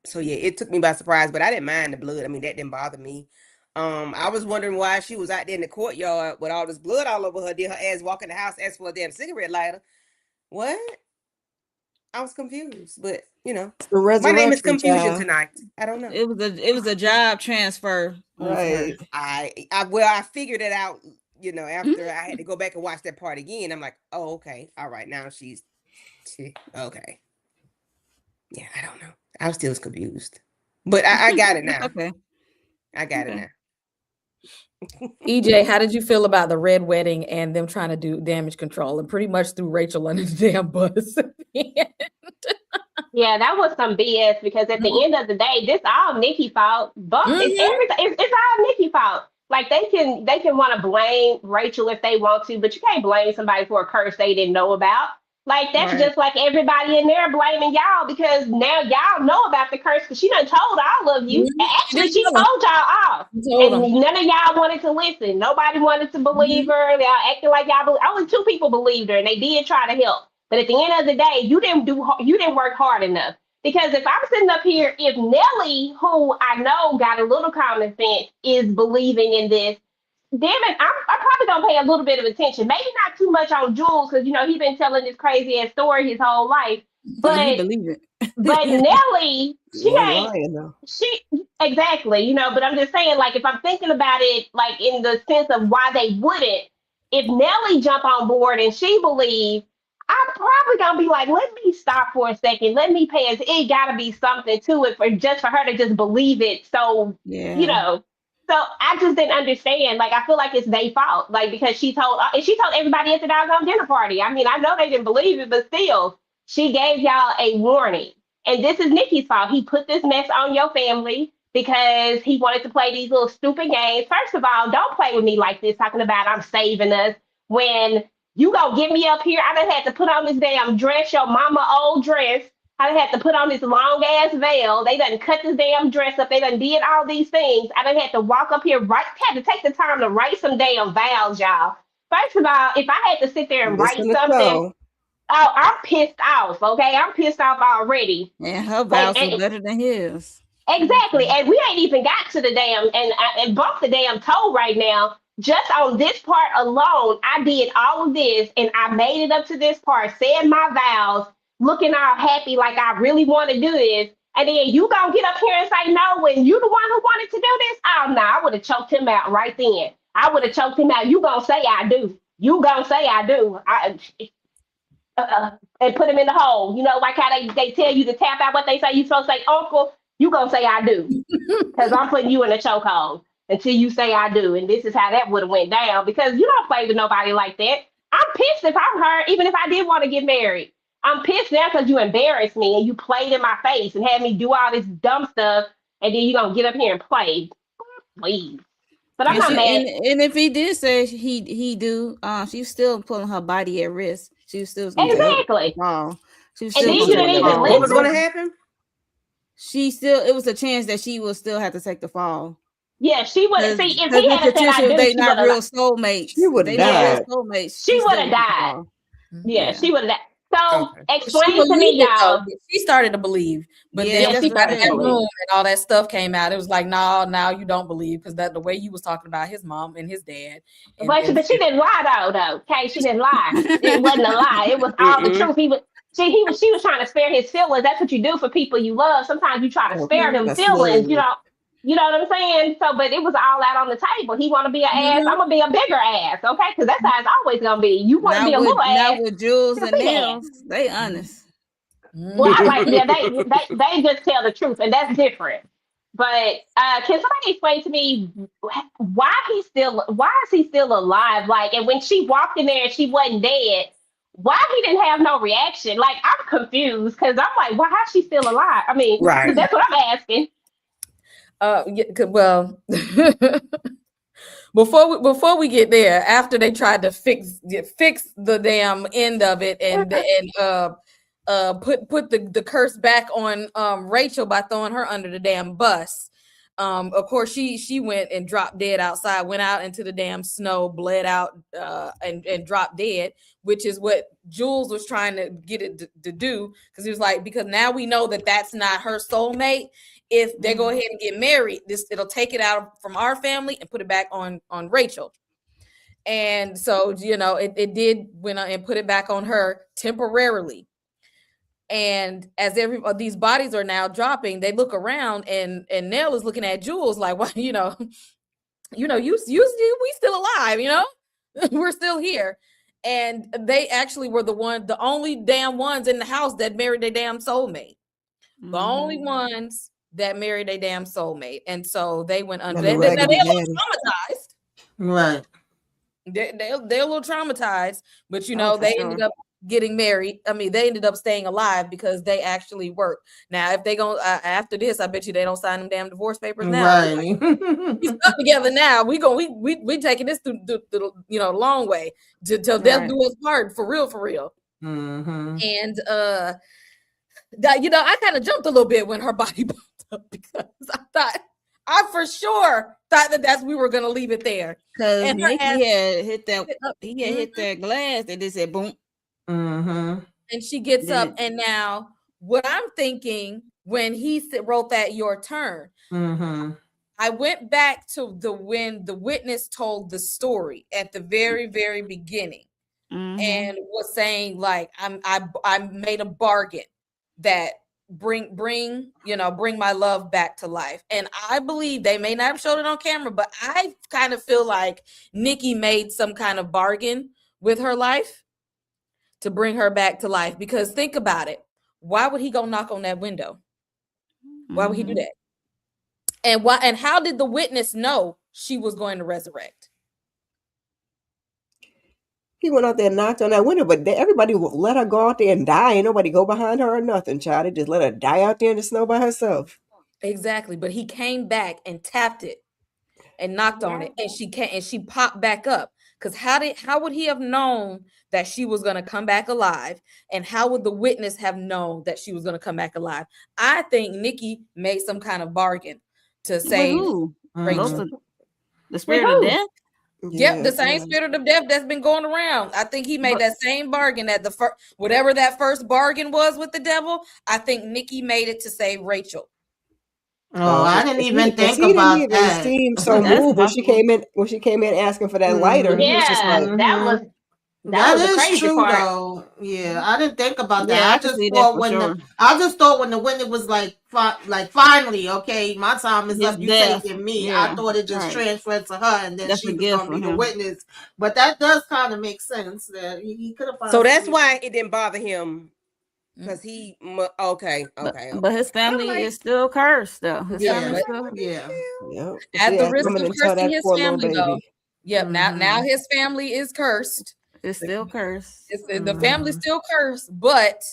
So yeah, it took me by surprise, but I didn't mind the blood. I mean, that didn't bother me. I was wondering why she was out there in the courtyard with all this blood all over her. Did her ass walk in the house, ask for a damn cigarette lighter? What? I was confused, but my name is confusion tonight. I don't know. It was a job transfer. Right. I figured it out, after I had to go back and watch that part again. I'm like, oh, okay. All right. Now she's okay. Yeah, I don't know. I was still confused, but I got it now. Okay. I got it now. EJ, how did you feel about the red wedding and them trying to do damage control and pretty much threw Rachel under the damn bus? Yeah, that was some BS, because at the end of the day, this all Nikki's fault. But it's all Nikki's fault. Like, they can want to blame Rachel if they want to, but you can't blame somebody for a curse they didn't know about. Like, that's just like everybody in there blaming y'all, because now y'all know about the curse, because she done told all of you. Actually, she told y'all all. And none of y'all wanted to listen. Nobody wanted to believe her. Y'all acting like y'all only 2 people believed her, and they did try to help. But at the end of the day, you didn't work hard enough. Because if I'm sitting up here, if Nelly, who I know got a little common sense, is believing in this, damn it, I'm probably gonna pay a little bit of attention. Maybe not too much on Jules, because he's been telling this crazy ass story his whole life. But believe it. But Nelly, she exactly, but I'm just saying, like, if I'm thinking about it, like, in the sense of why they wouldn't, if Nelly jump on board and she believes, I'm probably gonna be like, let me stop for a second. Let me pay it. It gotta be something to it for her to just believe it. So So I just didn't understand. Like, I feel like it's their fault. Like, because she told everybody at the doggone dinner party. I mean, I know they didn't believe it, but still, she gave y'all a warning. And this is Nikki's fault. He put this mess on your family because he wanted to play these little stupid games. First of all, don't play with me like this, talking about I'm saving us, when you gonna get me up here. I done had to put on this damn dress, your mama old dress. I done had to put on this long ass veil. They done cut this damn dress up. They done did all these things. I done had to walk up here, had to take the time to write some damn vows, y'all. First of all, if I had to sit there and write something, I'm pissed off. Okay, I'm pissed off already. And her vows are better than his. Exactly, and we ain't even got to the damn and bumped the damn toe right now. Just on this part alone, I did all of this, and I made it up to this part, said my vows, looking all happy like I really want to do this, and then you gonna get up here and say no when you the one who wanted to do this? Oh no, I would have choked him out right then. I would have choked him out. You gonna say I do. You gonna say I do. And put him in the hole. You know, like how they tell you to tap out what they say. You supposed to say, uncle, you gonna say I do. Because I'm putting you in a chokehold until you say I do. And this is how that would have went down, because you don't play with nobody like that. I'm pissed if I'm her, even if I did want to get married. I'm pissed now because you embarrassed me and you played in my face and had me do all this dumb stuff, and then you're gonna get up here and play. Please. But I'm And not she, mad. and if he did say he do, she's still putting her body at risk. She was still gonna Exactly. She was And still then gonna you didn't take the even fall. What was listen. going to happen? It was a chance that she will still have to take the fall. Yeah, she would have. See, if Because he had said I do, they she not would real have. soulmates. She would They have not real died. soulmates. She would still have would take the died. fall. Yeah, she would have died. So Okay. She explain to me, believed it though. y'all. She started to believe, but Yeah, then Yeah, when she she got in started to that believe. room and all that stuff came out, it was like, no, now you don't believe because that the way you was talking about his mom and his dad. But she didn't lie though. Okay, she didn't lie. It wasn't a lie. It was all the truth. She was trying to spare his feelings. That's what you do for people you love. Sometimes you try to spare them That's feelings. love. You know what I'm saying? So, but it was all out on the table. He want to be an ass. I'm gonna be a bigger ass. Okay, because that's how it's always gonna be. You want to be a little ass. with Jules be a and big Nails, ass. they honest. Well, I like they just tell the truth, and that's different. But can somebody explain to me why is he still alive? Like, and when she walked in there and she wasn't dead, why he didn't have no reaction? Like, I'm confused because I'm like, why is she still alive? I mean, Right. that's what I'm asking. Well, before we get there, after they tried to fix the damn end of it and put the curse back on Rachel by throwing her under the damn bus. Of course, she went and dropped dead outside, went out into the damn snow, bled out, and dropped dead, which is what Jules was trying to get it to do, because he was like, because now we know that that's not her soulmate. If they go ahead and get married, it'll take it out from our family and put it back on Rachel. And so, it did went on and put it back on her temporarily. And as these bodies are now dropping, they look around and Nell is looking at Jules like, well, we still alive, we're still here. And they actually were the only damn ones in the house that married their damn soulmate. The only ones that married a damn soulmate. And so they went under. They're a little traumatized. Right. They're a little traumatized, but they ended up getting married. I mean, they ended up staying alive because they actually worked. Now, if they go after this, I bet you they don't sign them damn divorce papers now. Right. We stuck together now. We taking this through the long way till death do us part, for real. Mm-hmm. And I kind of jumped a little bit when her body popped up because I for sure thought that we were gonna leave it there. Because Nicky had hit that glass and they said boom. Mm-hmm. And she gets up, and now what I'm thinking when he wrote that your turn, I went back to when the witness told the story at the very, very beginning, and was saying like I made a bargain that bring my love back to life. And I believe they may not have showed it on camera, but I kind of feel like Nikki made some kind of bargain with her life to bring her back to life. Because think about it, why would he go knock on that window? Why would he do that? And how did the witness know she was going to resurrect? He went out there and knocked on that window, but everybody let her go out there and die. Ain't nobody go behind her or nothing, child. They just let her die out there in the snow by herself. Exactly. But he came back and tapped it and knocked on it, and she popped back up. Because how would he have known that she was going to come back alive? And how would the witness have known that she was going to come back alive? I think Nikki made some kind of bargain to save Rachel. The spirit of death? Yep, the same spirit of death that's been going around. I think he made that same bargain at whatever that first bargain was with the devil. I think Nikki made it to save Rachel. Oh, I didn't even think about that. He didn't even seem so moved when she came in asking for that lighter. Yeah, that was the crazy true part. though. Yeah, I didn't think about that. Yeah, I just thought when it was like finally, okay, my time is up. You taking me. Yeah, I thought it just transferred to her, and then that's she was going to be the witness. But that does kind of make sense that he could have. So that's why it didn't bother him. Because he okay. But his family is still cursed though. His family still, At the risk of cursing his family though. Yep. Now his family is cursed. It's still cursed. The family's still cursed, but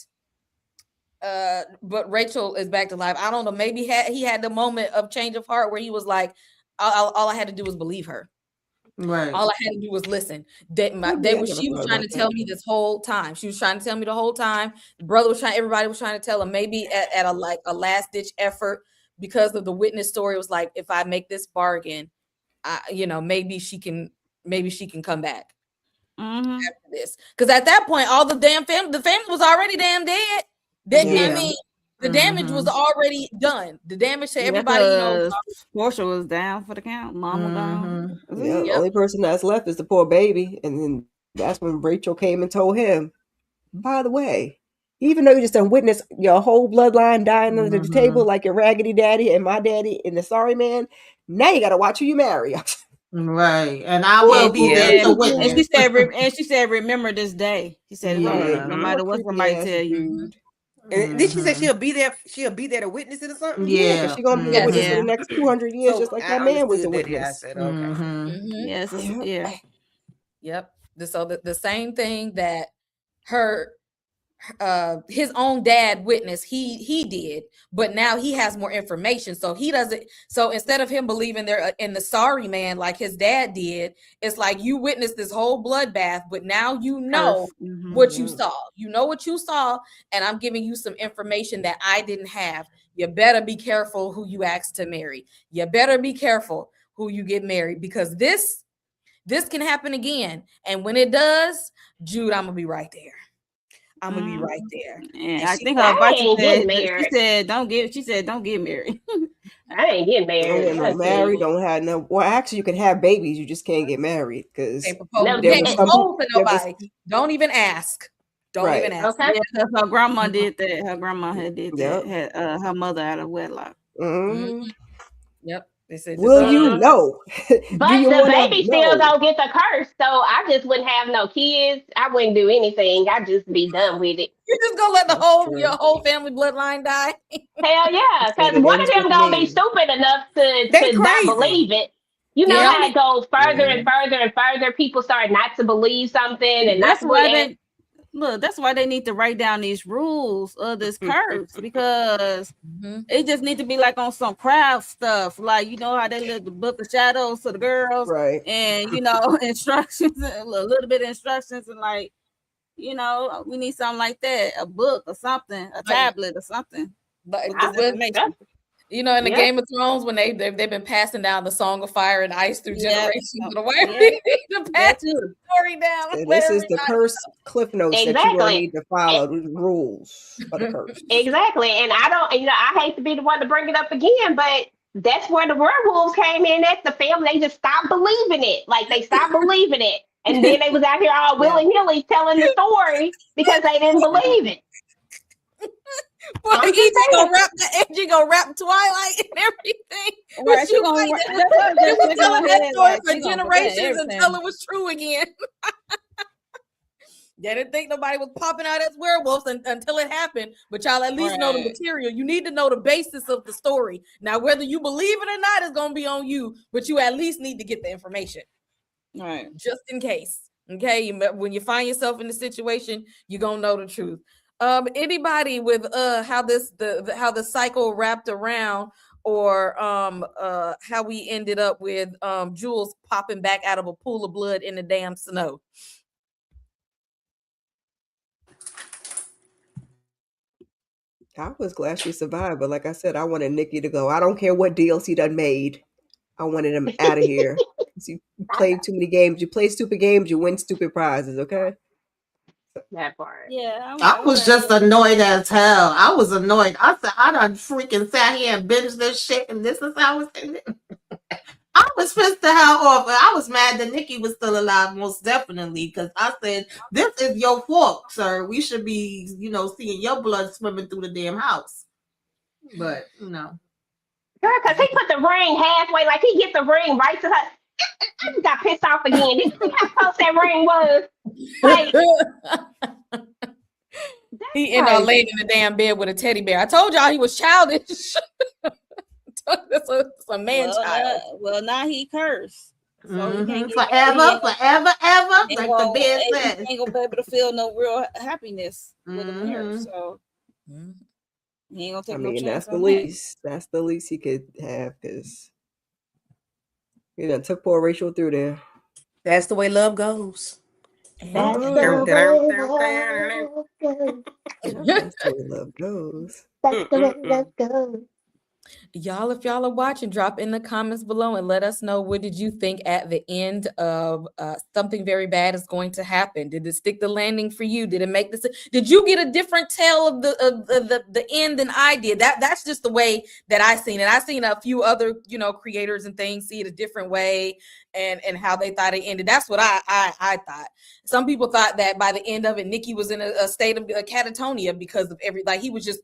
Rachel is back to life. I don't know. Maybe he had the moment of change of heart where he was like, all I had to do was believe her. Right. All I had to do was listen. She was trying to tell me this whole time. She was trying to tell me the whole time. The brother was trying. Everybody was trying to tell him. Maybe at a last ditch effort because of the witness story. It was like, if I make this bargain, maybe she can come back after this. Because at that point, all the family was already damn dead. I mean, the damage was already done. The damage to everybody. Portia was down for the count. Mama gone. Yeah, the only person that's left is the poor baby. And then that's when Rachel came and told him, by the way, even though you just done witnessed your whole bloodline dying under the table, like your raggedy daddy and my daddy and the sorry man, now you got to watch who you marry. Right. And I will be there to witness. And she said, remember this day. She said, no matter what somebody tell you. And did she say she'll be there? She'll be there to witness it or something? Yeah, she's gonna be a witness for the next 200 years, just like that man was a witness. I said, okay. Yes, yeah. Yep. So the same thing that his own dad witnessed, he did, but now he has more information, so he doesn't. So instead of him believing there in the sorry man like his dad did, it's like you witnessed this whole bloodbath, but now you know what you saw. You know what you saw, and I'm giving you some information that I didn't have. You better be careful who you ask to marry. You better be careful who you get married, because this can happen again, and when it does, Jude, I'm gonna be right there. I'm gonna be right there. And I think her advice said, don't get married. I ain't getting married. Don't get married. Don't have no. Well, actually, you can have babies. You just can't get married because don't even ask. Don't even ask. Okay. Yeah, her grandma did that. Her grandma did that. Had her mother out of wedlock. Yep. They said, will you know? But the baby still don't get the curse, so I just wouldn't have no kids. I wouldn't do anything. I'd just be done with it. You just gonna let your whole family bloodline die? Hell yeah, because one of them gonna be stupid enough to not believe it. You know how it goes further and further and further. People start not to believe something, and that's why that's why they need to write down these rules of this curse, because it just need to be like on some craft stuff, like you know how they live the book of shadows to the girls, right? And instructions, a little bit of instructions, and like we need something like that, a book or something, a tablet or something. But in the Game of Thrones, when they've been passing down the Song of Fire and Ice through generations of the way to pass the story down. And this is the curse cliff notes that you will need to follow the rules of the curse. Exactly. And I hate to be the one to bring it up again, but that's where the werewolves came in at. The family, they just stopped believing it. Like they stopped believing it. And then they was out here all willy-nilly telling the story because they didn't believe it. Boy, Angie gonna rap Twilight and everything. Right, she was telling that story for generations until it was true again. They didn't think nobody was popping out as werewolves until it happened. But y'all at least know the material. You need to know the basis of the story. Now, whether you believe it or not is gonna be on you, but you at least need to get the information. Right. Just in case. Okay. When you find yourself in the situation, you're gonna know the truth. Anybody with how the cycle wrapped around, or how we ended up with Jules popping back out of a pool of blood in the damn snow? I was glad she survived, but like I said, I wanted Nikki to go. I don't care what deals he done made. I wanted him out of here. You played too many games. You play stupid games, you win stupid prizes, okay? That part. Yeah. I was just annoyed as hell. I was annoyed. I said, I done freaking sat here and binged this shit, and this is how it's I was pissed the hell off. I was mad that Nikki was still alive, most definitely, because I said, this is your fault, sir. We should be, seeing your blood swimming through the damn house. But, Girl, because he put the ring halfway, like he get the ring right to her. I just got pissed off again. Did you see how close that ring was? Like, he ended up laying in the damn bed with a teddy bear. I told y'all he was childish. That's a man child. Well, now he cursed. So he can't get Forever, forever, ever, he like ain't the gonna, band he says. ain't gonna be able to feel no real happiness with a marriage. So he ain't gonna take no chance that's the on that. least. That's the least he could have, because he done took poor Rachel through there. That's the way love goes. That's the way love goes. That's the way love goes. Y'all, if y'all are watching, drop in the comments below and let us know, what did you think at the end of Something Very Bad Is Going to Happen? Did it stick the landing for you? Did it make this? Did you get a different tale of the end than I did? That's just the way that I seen it. I seen a few other creators and things see it a different way and how they thought it ended. That's what I thought. Some people thought that by the end of it, Nikki was in a state of catatonia because of he was just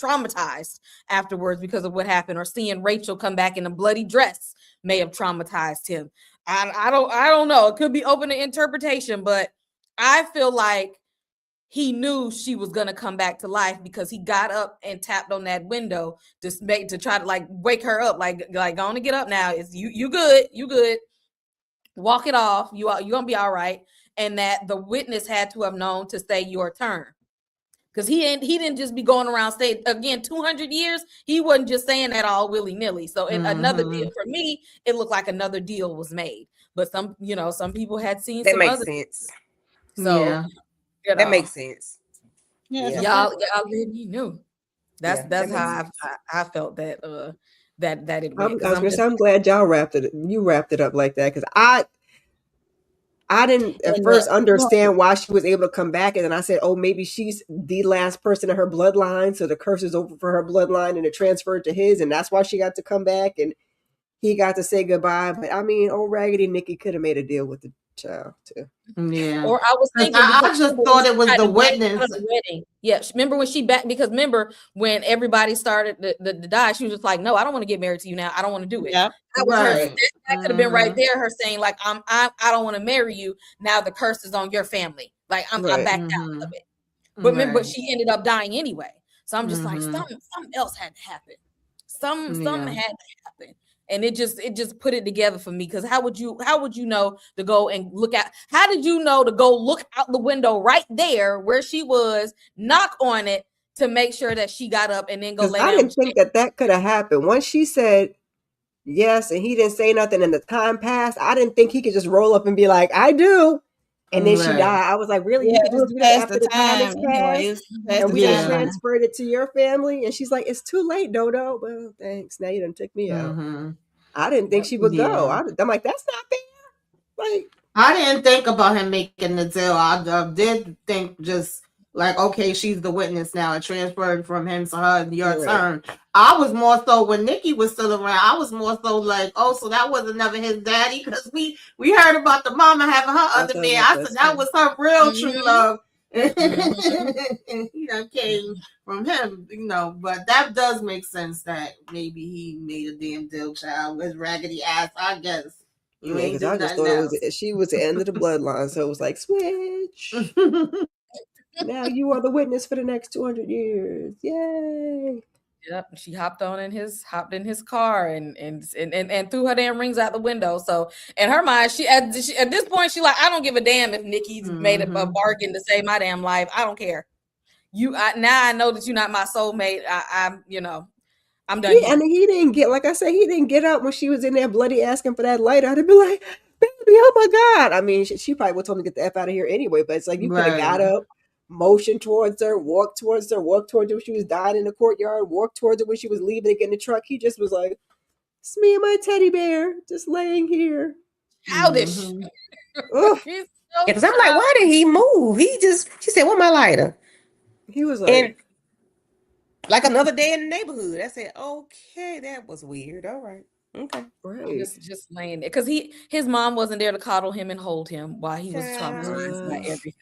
traumatized afterwards because of what happened, or seeing Rachel come back in a bloody dress may have traumatized him. I don't know. It could be open to interpretation, but I feel like he knew she was gonna come back to life because he got up and tapped on that window to try to wake her up, like gonna get up now. It's you good. Walk it off. You gonna be all right. And that the witness had to have known to say your turn. Because he didn't just be going around saying, again, 200 years, he wasn't just saying that all willy-nilly. So another deal, for me, it looked like another deal was made. But some people had seen that some makes other sense. So Yeah. That makes sense. Yeah. Y'all already knew. That's how I felt that it went. I'm glad y'all wrapped it up like that, because I didn't at first understand why she was able to come back, and then I said, oh, maybe she's the last person in her bloodline, so the curse is over for her bloodline and it transferred to his, and that's why she got to come back and he got to say goodbye. But I mean, old Raggedy Nikki could have made a deal with the child too. Yeah. Or I was thinking, I just thought it was the witness. Wedding. Yeah, remember when she back? Because remember when everybody started to die, she was just like, "No, I don't want to get married to you now. I don't want to do it." Yeah, that was her. That could have been right there. Her saying like, I don't want to marry you. Now the curse is on your family. Like I'm backed out of it. But remember, she ended up dying anyway. So I'm just like, something else had to happen. Something had to happen. And it just put it together for me, because how would you know to go and look at? How did you know to go look out the window right there where she was, knock on it to make sure that she got up and then go lay down? I didn't think that could have happened. Once she said yes and he didn't say nothing and the time passed, I didn't think he could just roll up and be like, I do. And then she died. I was like, really? You could just do that after the time has passed? And we done transferred it to your family? And she's like, it's too late, Dodo. Well, thanks. Now you done took me out. I didn't think she would go. I'm like, that's not fair. Like, I didn't think about him making the deal. I did think just like, okay, she's the witness now. It transferred from him to her, your turn. I was more so, when Nikki was still around, I was more so like, oh, so that wasn't never his daddy, because we heard about the mama having her other man. I said that was her real true love. And he done came from him, but that does make sense that maybe he made a damn deal, child, with raggedy ass, I guess. Because I just thought she was the end of the bloodline, so it was like, switch. Now you are the witness for the next 200 years. Yay! Yep, she hopped in his car and threw her damn rings out the window. So in her mind, she at this point, she like, I don't give a damn if Nikki's made a bargain to save my damn life. I don't care. Now I know that you're not my soulmate. I'm done. And he didn't get, like I said, he didn't get up when she was in there bloody asking for that light. I'd be like, baby, oh my God. I mean, she probably would have told me to get the F out of here anyway, but it's like, you could have got up, motioned towards her, walked towards her when she was dying in the courtyard, walked towards her when she was leaving to get in the truck. He just was like, it's me and my teddy bear just laying here. Childish. Because I'm like, why did he move? She said, what my lighter? He was like, like another day in the neighborhood. I said, okay, that was weird. All right. Okay. Right. Just laying there. Because his mom wasn't there to coddle him and hold him while he was traumatized by everything.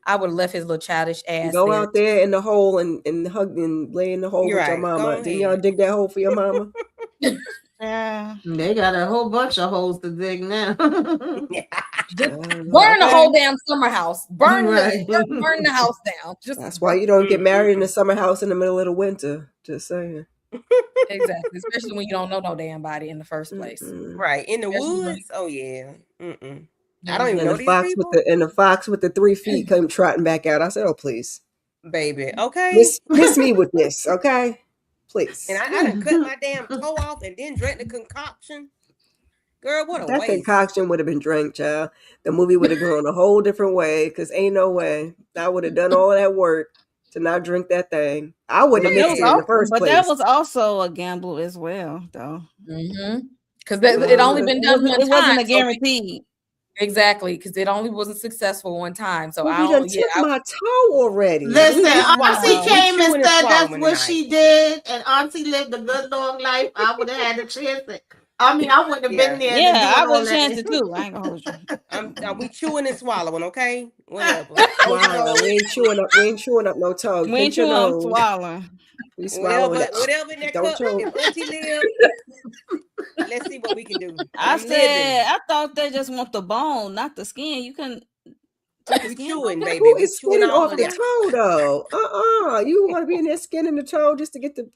I would have left his little childish ass. Go out there in the hole and hug and lay in the hole with your mama. Did y'all dig that hole for your mama? They got a whole bunch of holes to dig now. Burn the whole damn summer house. Burn the house down. That's why you don't get married in a summer house in the middle of the winter. Just saying. Exactly, especially when you don't know no damn body in the first place. Right. In the Especially when- woods? Oh yeah. I don't even And know the these fox people. with the fox with the 3 feet came trotting back out. I said, "Oh please, Baby. Okay. miss me with this, okay? Please." And I done cut my damn toe off and then drank the concoction. Girl, what a That waste. concoction would have been drank, child. The movie would have gone a whole different way. Cause ain't no way I would have done all that work to not drink that thing. I wouldn't have mixed it in the first But place. that was also a gamble as well, though. Because it only been done one time. It wasn't a so guarantee. Exactly, because it only wasn't successful one time. So Well, I we done don't. took my toe already. Listen, Wow. Auntie came and Chewing and said that's swallowing what tonight. she did, and Auntie lived a good long life. I would have had a chance. I mean, I wouldn't have been there. Yeah, I to do would all have chanced that. it too. I ain't gonna hold you. We chewing and swallowing, okay? Whatever. Wow, we ain't chewing up no toe. We ain't Pinch your chewing, I'm nose. swallowing. We swallowing it. Whatever in that Don't cup, choke. if Auntie live, let's see what we can do. I thought they just want the bone, not the skin. You can take the We skin. chewing, baby. Who We is chewing skinning all off of the that. toe though? You want to be in there skinning the toe just to get the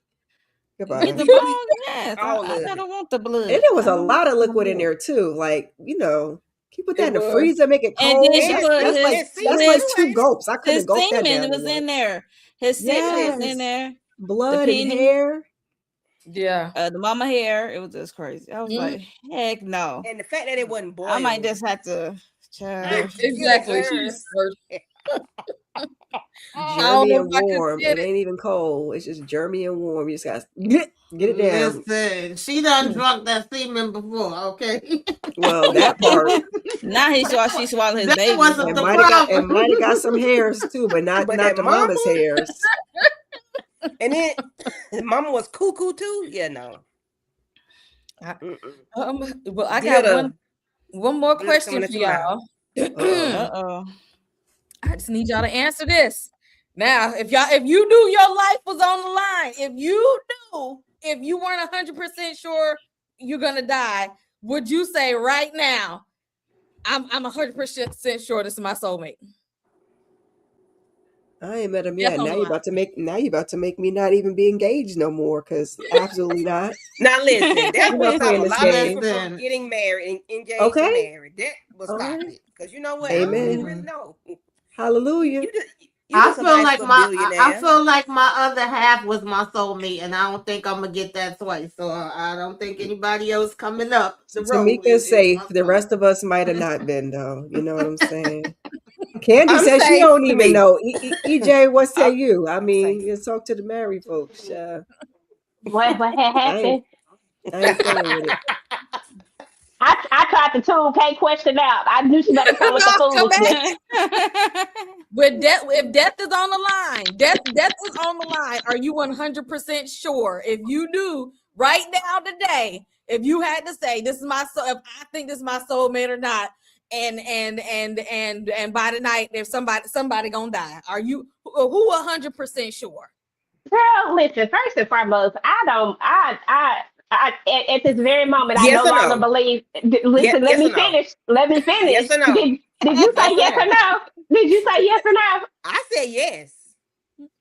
goodbye. Get the bone, yes. All I of don't want the blood. And there was I a don't lot of want the liquid in blood. there too. Like, you know, can you put that in the was. freezer, make it And cold? then she put That's like 2 gulps. I couldn't his gulp that semen down. was in there. His semen was in there. Blood The and penny. hair. Yeah. The mama hair. It was just crazy. I was like, heck no. And the fact that it wasn't boiled. I might just have to. Exactly. She's Germy and warm. It ain't even cold. It's just germy and warm. You just gotta get it down. Listen, she done drunk that semen before, okay? Well, that part. Now she swallowed his That baby. wasn't It the might have problem. got some hairs too, but not that the mama's mama? hairs. And then mama was cuckoo too? Yeah, no. Well, I got one more question for y'all. Uh-oh. I just need y'all to answer this. Now, if you knew your life was on the line, if you weren't 100% sure you're gonna die, would you say right now, I'm 100% sure this is my soulmate? I ain't met him yet. Yes, Now you about to make me not even be engaged no more, because absolutely not. Now listen, that was a lot of people Listen. from getting married and engaged Okay. and married. That was All stop right. it. Because you know what? I don't Amen. really know. Hallelujah. I feel like my other half was my soulmate, and I don't think I'm gonna get that twice. So I don't think anybody else coming up the road. Tamika's safe. The rest of us might have not been, though. You know what I'm saying? Candy I'm says she safe don't to even me. know. EJ, what say you? I mean, you talk to the married folks. What had happened? I ain't feeling with it. I tried the 2K question out. I knew she better come with the foolishness. If death is on the line, death is on the line. Are you 100% sure? If you do right now today, if you had to say this is my soul, if I think this is my soulmate or not, and by the night, if somebody gonna die, are you who 100% sure? Girl, listen. First and foremost, I at this very moment, I Yes no or no? longer believe. Listen, let Yes me or no? finish. Let me finish. Yes or no? Did you say Yes or yes or no? Did you say yes or no? I said yes.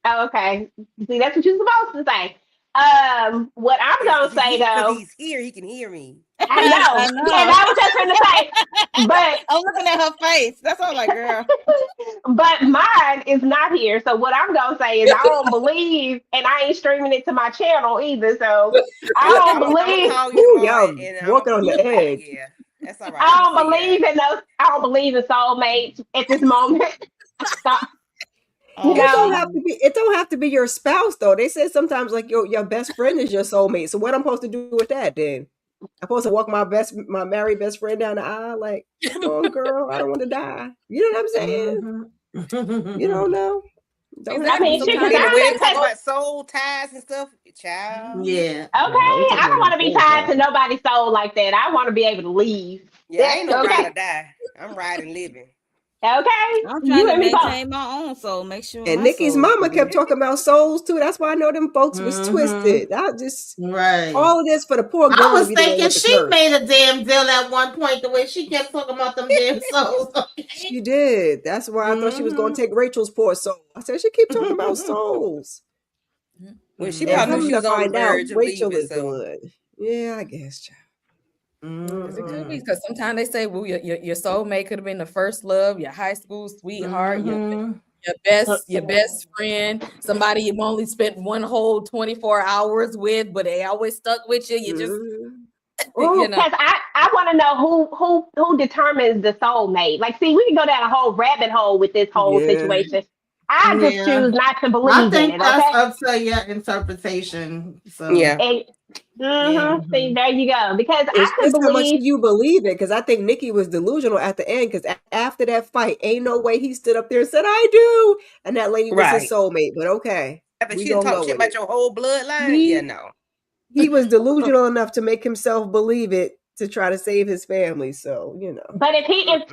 Oh, okay. See, that's what you're supposed to say. What I'm gonna say though, He's here, he can hear me. I know. And I was just trying to say, but I'm looking at her face. That's all, like, girl. but mine is not here. So what I'm gonna say is I don't believe, and I ain't streaming it to my channel either. So I don't believe. Ooh, y'all walking on the edge. Yeah, that's all right. I don't believe in those. I don't believe in soulmates at this moment. Stop. It don't have to be your spouse though. They said sometimes like your best friend is your soulmate. So what I'm supposed to do with that then? I'm supposed to walk my married best friend down the aisle like, come on, girl, I don't want to die. You know what I'm saying? You don't know. I mean, shit, 'cause the way they I talk about soul ties and stuff, child. Yeah. Okay, I don't want to be tied to nobody's soul like that. I want to be able to leave. Yeah, I ain't no okay. ride or die. I'm riding living. Okay. I'm trying to maintain my own soul, make sure. And my Nikki's soul mama is kept good. talking about souls too. That's why I know them folks was twisted. I just all of this for the poor girl. I was to be the one thinking with the she curse. made a damn deal at one point the way she kept talking about them damn souls. She did. That's why I thought she was going to take Rachel's poor soul. I said she keep talking about souls. When she And probably knew come she to was on the find out, verge of Rachel leaving. is the So one. Yeah, I guess, child. Because it could be, Mhm. because sometimes they say, well, your soulmate could have been the first love, your high school sweetheart, Mhm. your best friend, somebody you've only spent one whole 24 hours with, but they always stuck with you. You just, Mhm. you know. Because I want to know who determines the soulmate. Like, see, we can go down a whole rabbit hole with this whole Yeah. situation. I just Yeah. choose not to I believe in think it. that's Okay. up to your interpretation. So yeah. And, yeah. see, there you go. Because I It's could just how much believe. you believe it. Because I think Nikki was delusional at the end. Because after that fight, ain't no way he stood up there and said, "I do," and that lady was his Right. soulmate. But okay, After we she done gonna talk go shit with about it. your whole bloodline, yeah, He no. he was delusional enough to make himself believe it to try to save his family. So But if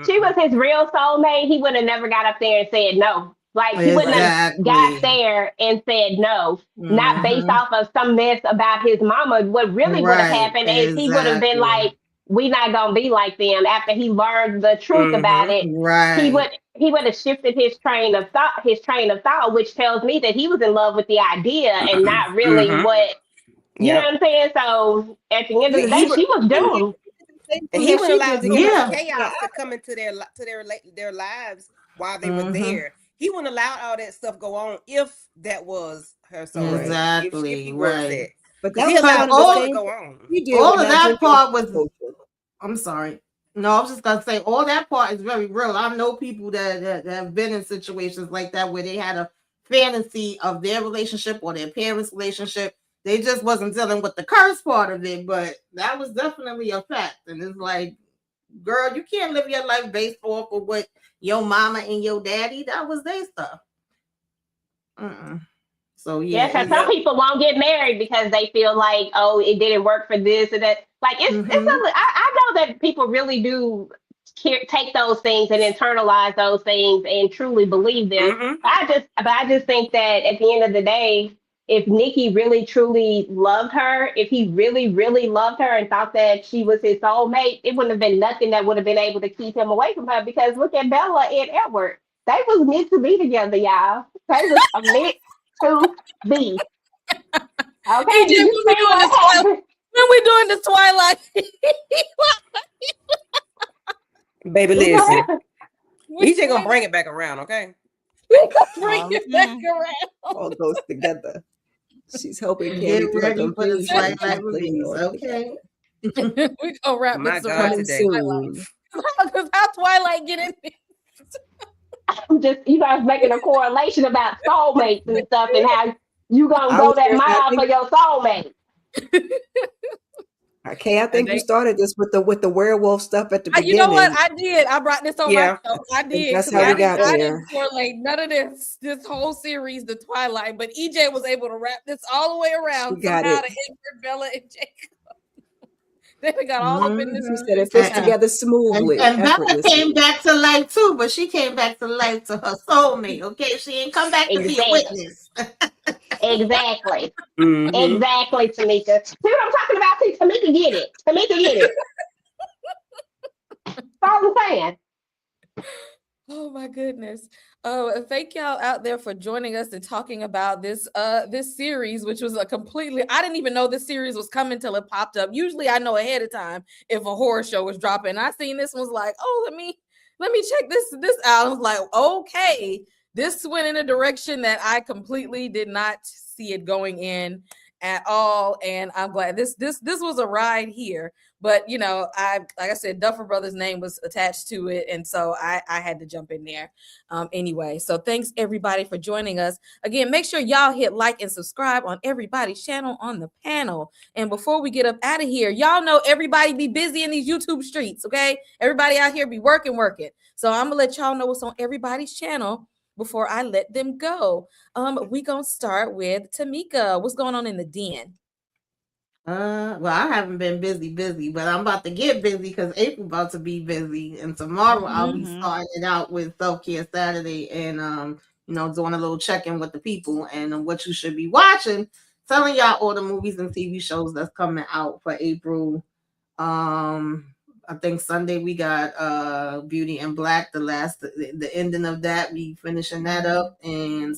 she was his real soulmate, he would have never got up there and said no. Like he wouldn't have got Exactly. there and said no, not based Mhm. off of some mess about his mama. What really would have Right. happened is he would have been Exactly. like, "We not gonna be like them." After he learned the truth about it, Right. he would have shifted his train of thought. His train of thought, which tells me that he was in love with the idea and not really what you know Yep. what I'm saying. So at the end of he the he day, would she was he doomed. did the same And thing he that wouldn't she allow did to so get much his Yeah. family chaos to out. come into their lives while they were Mhm. there. He wouldn't allow all that stuff go on if that was her soulmate. Right. If Exactly. he was that, Right. But because that he was Because allowed kind of the stuff to all same go thing on. he did all with of not that drinking part was potion. I'm sorry. No, I was just gonna say all that part is very real. I know people that have been in situations like that where they had a fantasy of their relationship or their parents' relationship. They just wasn't dealing with the curse part of it, but that was definitely a fact. And it's like, girl, you can't live your life based off of what your mama and your daddy, that was their stuff. So Yeah, yeah, because it's some people won't get married because they feel like, oh, it didn't work for this or that. Like I know that people really do take those things and internalize those things and truly believe them. But I just think that at the end of the day, if Nikki really truly loved her, if he really really loved her and thought that she was his soulmate, it wouldn't have been nothing that would have been able to keep him away from her. Because look at Bella and Edward; they was meant to be together, y'all. They was meant to be. Okay, EJ, did you see what happened? when we doing the Twilight? Baby, See what listen. happened? EJ gonna bring it back around, okay? We gonna bring it back around. All goes together. She's helping get Candy put her ready for the completion. She's Twilight putting it release. all Okay. together. We gonna wrap My this God, around Coming today. soon. because how Twilight get in there? I'm just you guys making a correlation about soulmates and stuff and how you gonna I go was that there. I mile for think your soulmate. okay. I think you started this with the werewolf stuff at the You know what? beginning. I did. I brought this on Yeah. myself. I did That's because how we got I there. didn't correlate none of this whole series, the Twilight. But EJ was able to wrap this all the way around She got somehow it. to Edward, Bella, and Jacob. They got all up in this. She said it fits together smoothly, And Bella came effortlessly. back to life too, but she came back to life to her soulmate. Okay, she ain't come back to be a Exactly. witness. Exactly. Mhm. Exactly, Tamika. See what I'm talking about? See, Tamika get it. Tamika get it. That's all I'm saying. Oh my goodness. Oh, and thank y'all out there for joining us and talking about this this series, which was a completely I didn't even know this series was coming till it popped up. Usually I know ahead of time if a horror show was dropping. I seen this one was like, oh, let me check this out. I was like, okay, this went in a direction that I completely did not see it going in at all. And I'm glad this was a ride here. But you know, like I said, Duffer Brothers' name was attached to it, and so I had to jump in there anyway. So thanks everybody for joining us again. Make sure y'all hit like and subscribe on everybody's channel on the panel. And before we get up out of here, y'all know everybody be busy in these YouTube streets. Okay, everybody out here be working. So I'm gonna let y'all know what's on everybody's channel before I let them go. We gonna start with Tamika. What's going on in the den? Well, I haven't been busy, but I'm about to get busy because April about to be busy, and tomorrow I'll be starting it out with Self Care Saturday, and doing a little check-in with the people and what you should be watching, telling y'all all the movies and TV shows that's coming out for April. I think Sunday we got Beauty and Black, the ending of that, we finishing that up, and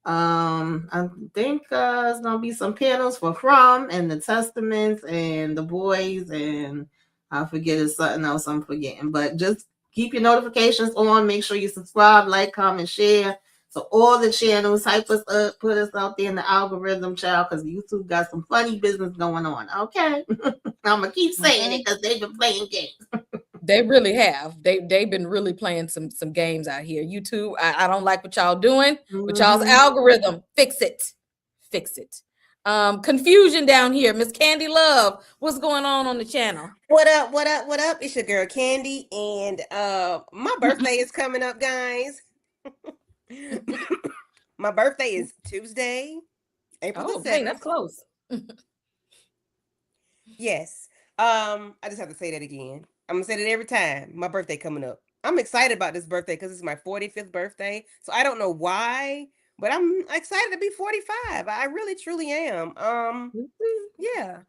I think it's gonna be some panels for From and the Testaments and the Boys, and I forget it's something else I'm forgetting. But just keep your notifications on. Make sure you subscribe, like, comment, share. So all the channels hype us up, put us out there in the algorithm, child, because YouTube got some funny business going on. Okay, I'm gonna keep saying it because they've been playing games. They really have. They've been really playing some games out here. YouTube, I don't like what y'all doing with y'all's algorithm. Fix it. Fix it. Confusion down here. Miss Candy Love, what's going on the channel? What up? What up? What up? It's your girl Candy, and my birthday is coming up, guys. My birthday is Tuesday, April the 7th. Dang, that's close. Yes. I just have to say that again. I'm gonna say that every time. My birthday coming up. I'm excited about this birthday because it's my 45th birthday. So I don't know why, but I'm excited to be 45. I really truly am. Yeah.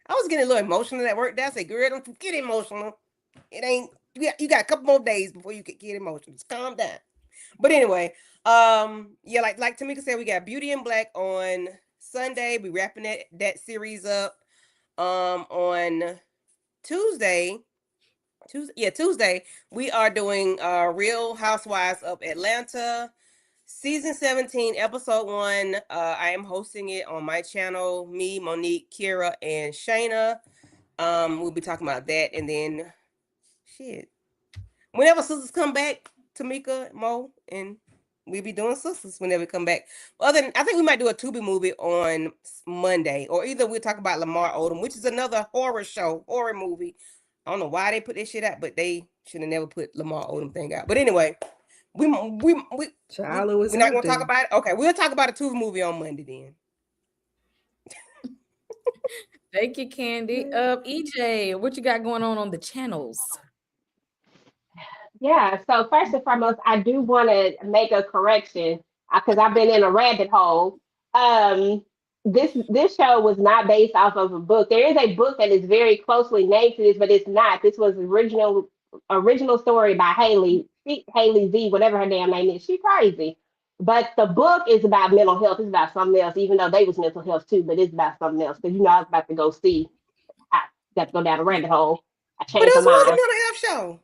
I was getting a little emotional at work. I said, girl, don't get emotional. It ain't you got a couple more days before you get emotional. Just calm down. But anyway, yeah, like Tamika said, we got Beauty in Black on Sunday. We wrapping that series up. On Tuesday, we are doing Real Housewives of Atlanta, season 17, episode 1. I am hosting it on my channel. Me, Monique, Kira, and Shayna. We'll be talking about that, and then whenever sisters come back, Tamika, Mo, and we'll be doing sisters whenever we come back. Other than, I think we might do a Tubi movie on Monday, or either we'll talk about Lamar Odom, which is another horror movie. I don't know why they put this shit out, but they should have never put Lamar Odom thing out. But anyway, we're not going to talk about it. Okay, we'll talk about a Tubi movie on Monday then. Thank you, Candy. EJ, what you got going on the channels? Yeah, so first and foremost, I do want to make a correction because I've been in a rabbit hole. This show was not based off of a book. There is a book that is very closely named to this, but it's not. This was original story by Haley Z, whatever her damn name is. She's crazy. But the book is about mental health. It's about something else, even though they was mental health too, but it's about something else. Because I was about to go see. I got to go down a rabbit hole. I changed my mind. But it was a mental health show.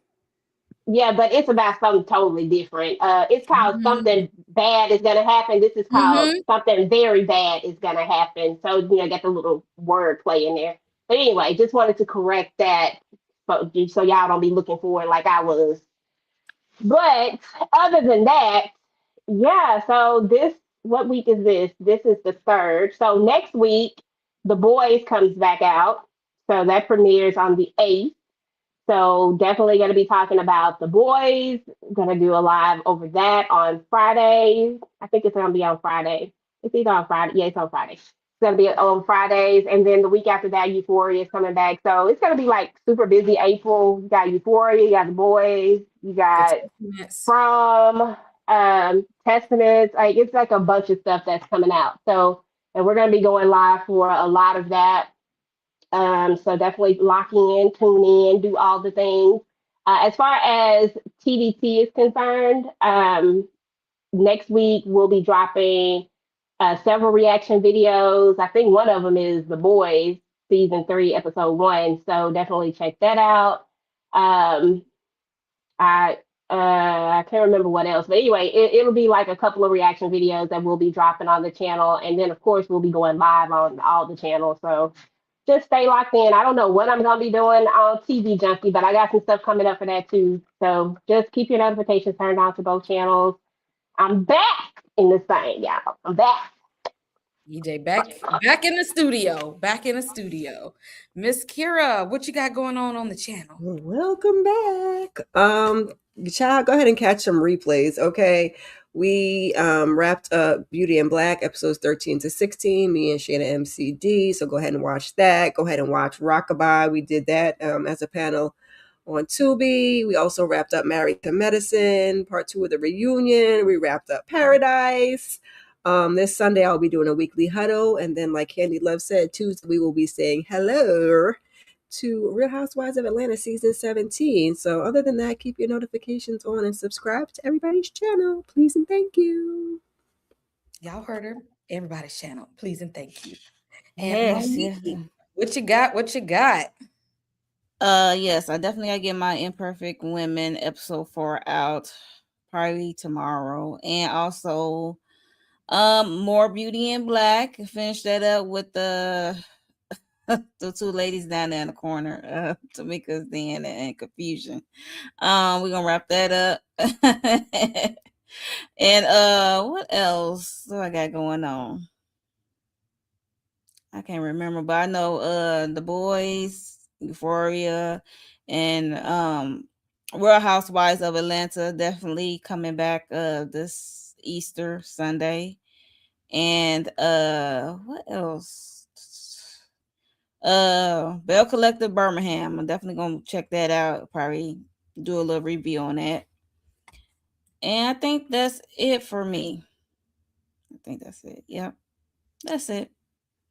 Yeah, but it's about something totally different. It's called Something Bad Is Gonna Happen. This is called Something Very Bad Is Gonna Happen. So, got the little word play in there. But anyway, just wanted to correct that so y'all don't be looking for it like I was. But other than that, yeah, so what week is this? This is the 3rd. So next week, The Boys comes back out. So that premieres on the 8th. So definitely going to be talking about The Boys. Going to do a live over that on Friday. I think it's going to be on Friday. It's either on Friday. Yeah, it's on Friday. It's going to be on Fridays. And then the week after that, Euphoria is coming back. So it's going to be like super busy April. You got Euphoria, you got The Boys, you got From, Testaments. Like it's like a bunch of stuff that's coming out. So, and we're going to be going live for a lot of that. So definitely lock in, tune in, do all the things. As far as TDT is concerned, next week we'll be dropping several reaction videos. I think one of them is The Boys, season 3, episode 1. So definitely check that out. I can't remember what else, but anyway, it'll be like a couple of reaction videos that we'll be dropping on the channel. And then of course we'll be going live on all the channels. So just stay locked in. I don't know what I'm going to be doing on TV Junkie, but I got some stuff coming up for that too. So just keep your notifications turned on to both channels. I'm back in this thing, y'all. I'm back. EJ, back in the studio. Back in the studio. Miss Kira, what you got going on the channel? Welcome back. Child, go ahead and catch some replays, okay? We wrapped up Beauty in Black episodes 13 to 16, me and Shayna MCD. So go ahead and watch that. Go ahead and watch Rockabye. We did that as a panel on Tubi. We also wrapped up Married to Medicine, part 2 of the reunion. We wrapped up Paradise. This Sunday, I'll be doing a weekly huddle. And then like Candy Love said, Tuesday, we will be saying hello to Real Housewives of Atlanta season 17. So other than that, keep your notifications on and subscribe to everybody's channel, please and thank you. Y'all heard her. Everybody's channel. Please and thank you. And Yes, Monique, yes. what you got? What you got? Yes, I definitely gotta get my Imperfect Women episode 4 out probably tomorrow. And also more Beauty in Black. Finish that up with the the two ladies down there in the corner, Tamika's Den and Confusion. We're gonna wrap that up. And what else do I got going on? I can't remember, but I know The Boys, Euphoria, and Real Housewives of Atlanta definitely coming back this Easter Sunday. And what else? Bell Collective Birmingham. I'm definitely gonna check that out. Probably do a little review on that. And I think that's it for me. I think that's it. Yep. That's it.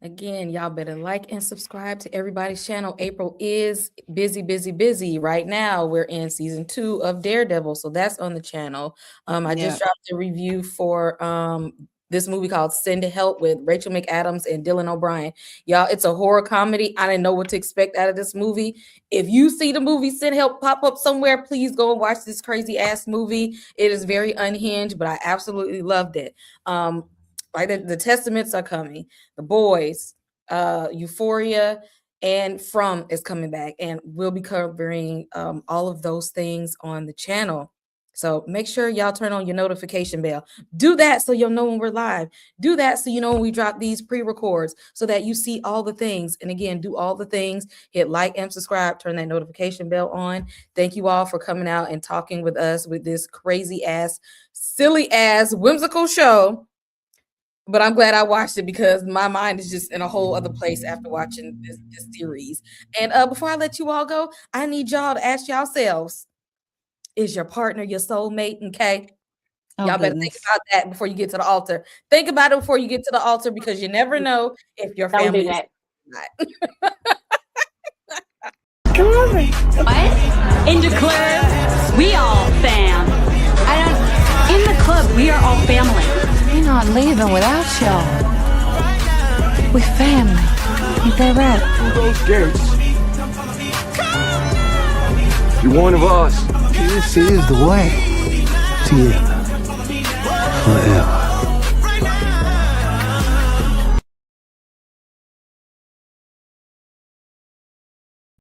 Again, y'all better like and subscribe to everybody's channel. April is busy right now. We're in season 2 of Daredevil, so that's on the channel. I just dropped a review for this movie called Send Help with Rachel McAdams and Dylan O'Brien. Y'all, it's a horror comedy. I didn't know what to expect out of this movie. If you see the movie Send Help pop up somewhere, please go and watch this crazy ass movie. It is very unhinged, but I absolutely loved it. Like the Testaments are coming. The Boys, Euphoria, and From is coming back, and we'll be covering all of those things on the channel. So make sure y'all turn on your notification bell. Do that so you'll know when we're live. Do that so you know when we drop these pre-records so that you see all the things. And again, do all the things. Hit like and subscribe. Turn that notification bell on. Thank you all for coming out and talking with us with this crazy ass, silly ass, whimsical show. But I'm glad I watched it because my mind is just in a whole other place after watching this series. And before I let you all go, I need y'all to ask yourselves, is your partner your soulmate? Okay. Y'all better think about that before you get to the altar. Think about it before you get to the altar because you never know if your family is not. Come over. What? In the club, we all fam. In the club, we are all family. We're not leaving without y'all. We family. Ain't that right? Through those gates. You're one of us. This is the way to forever.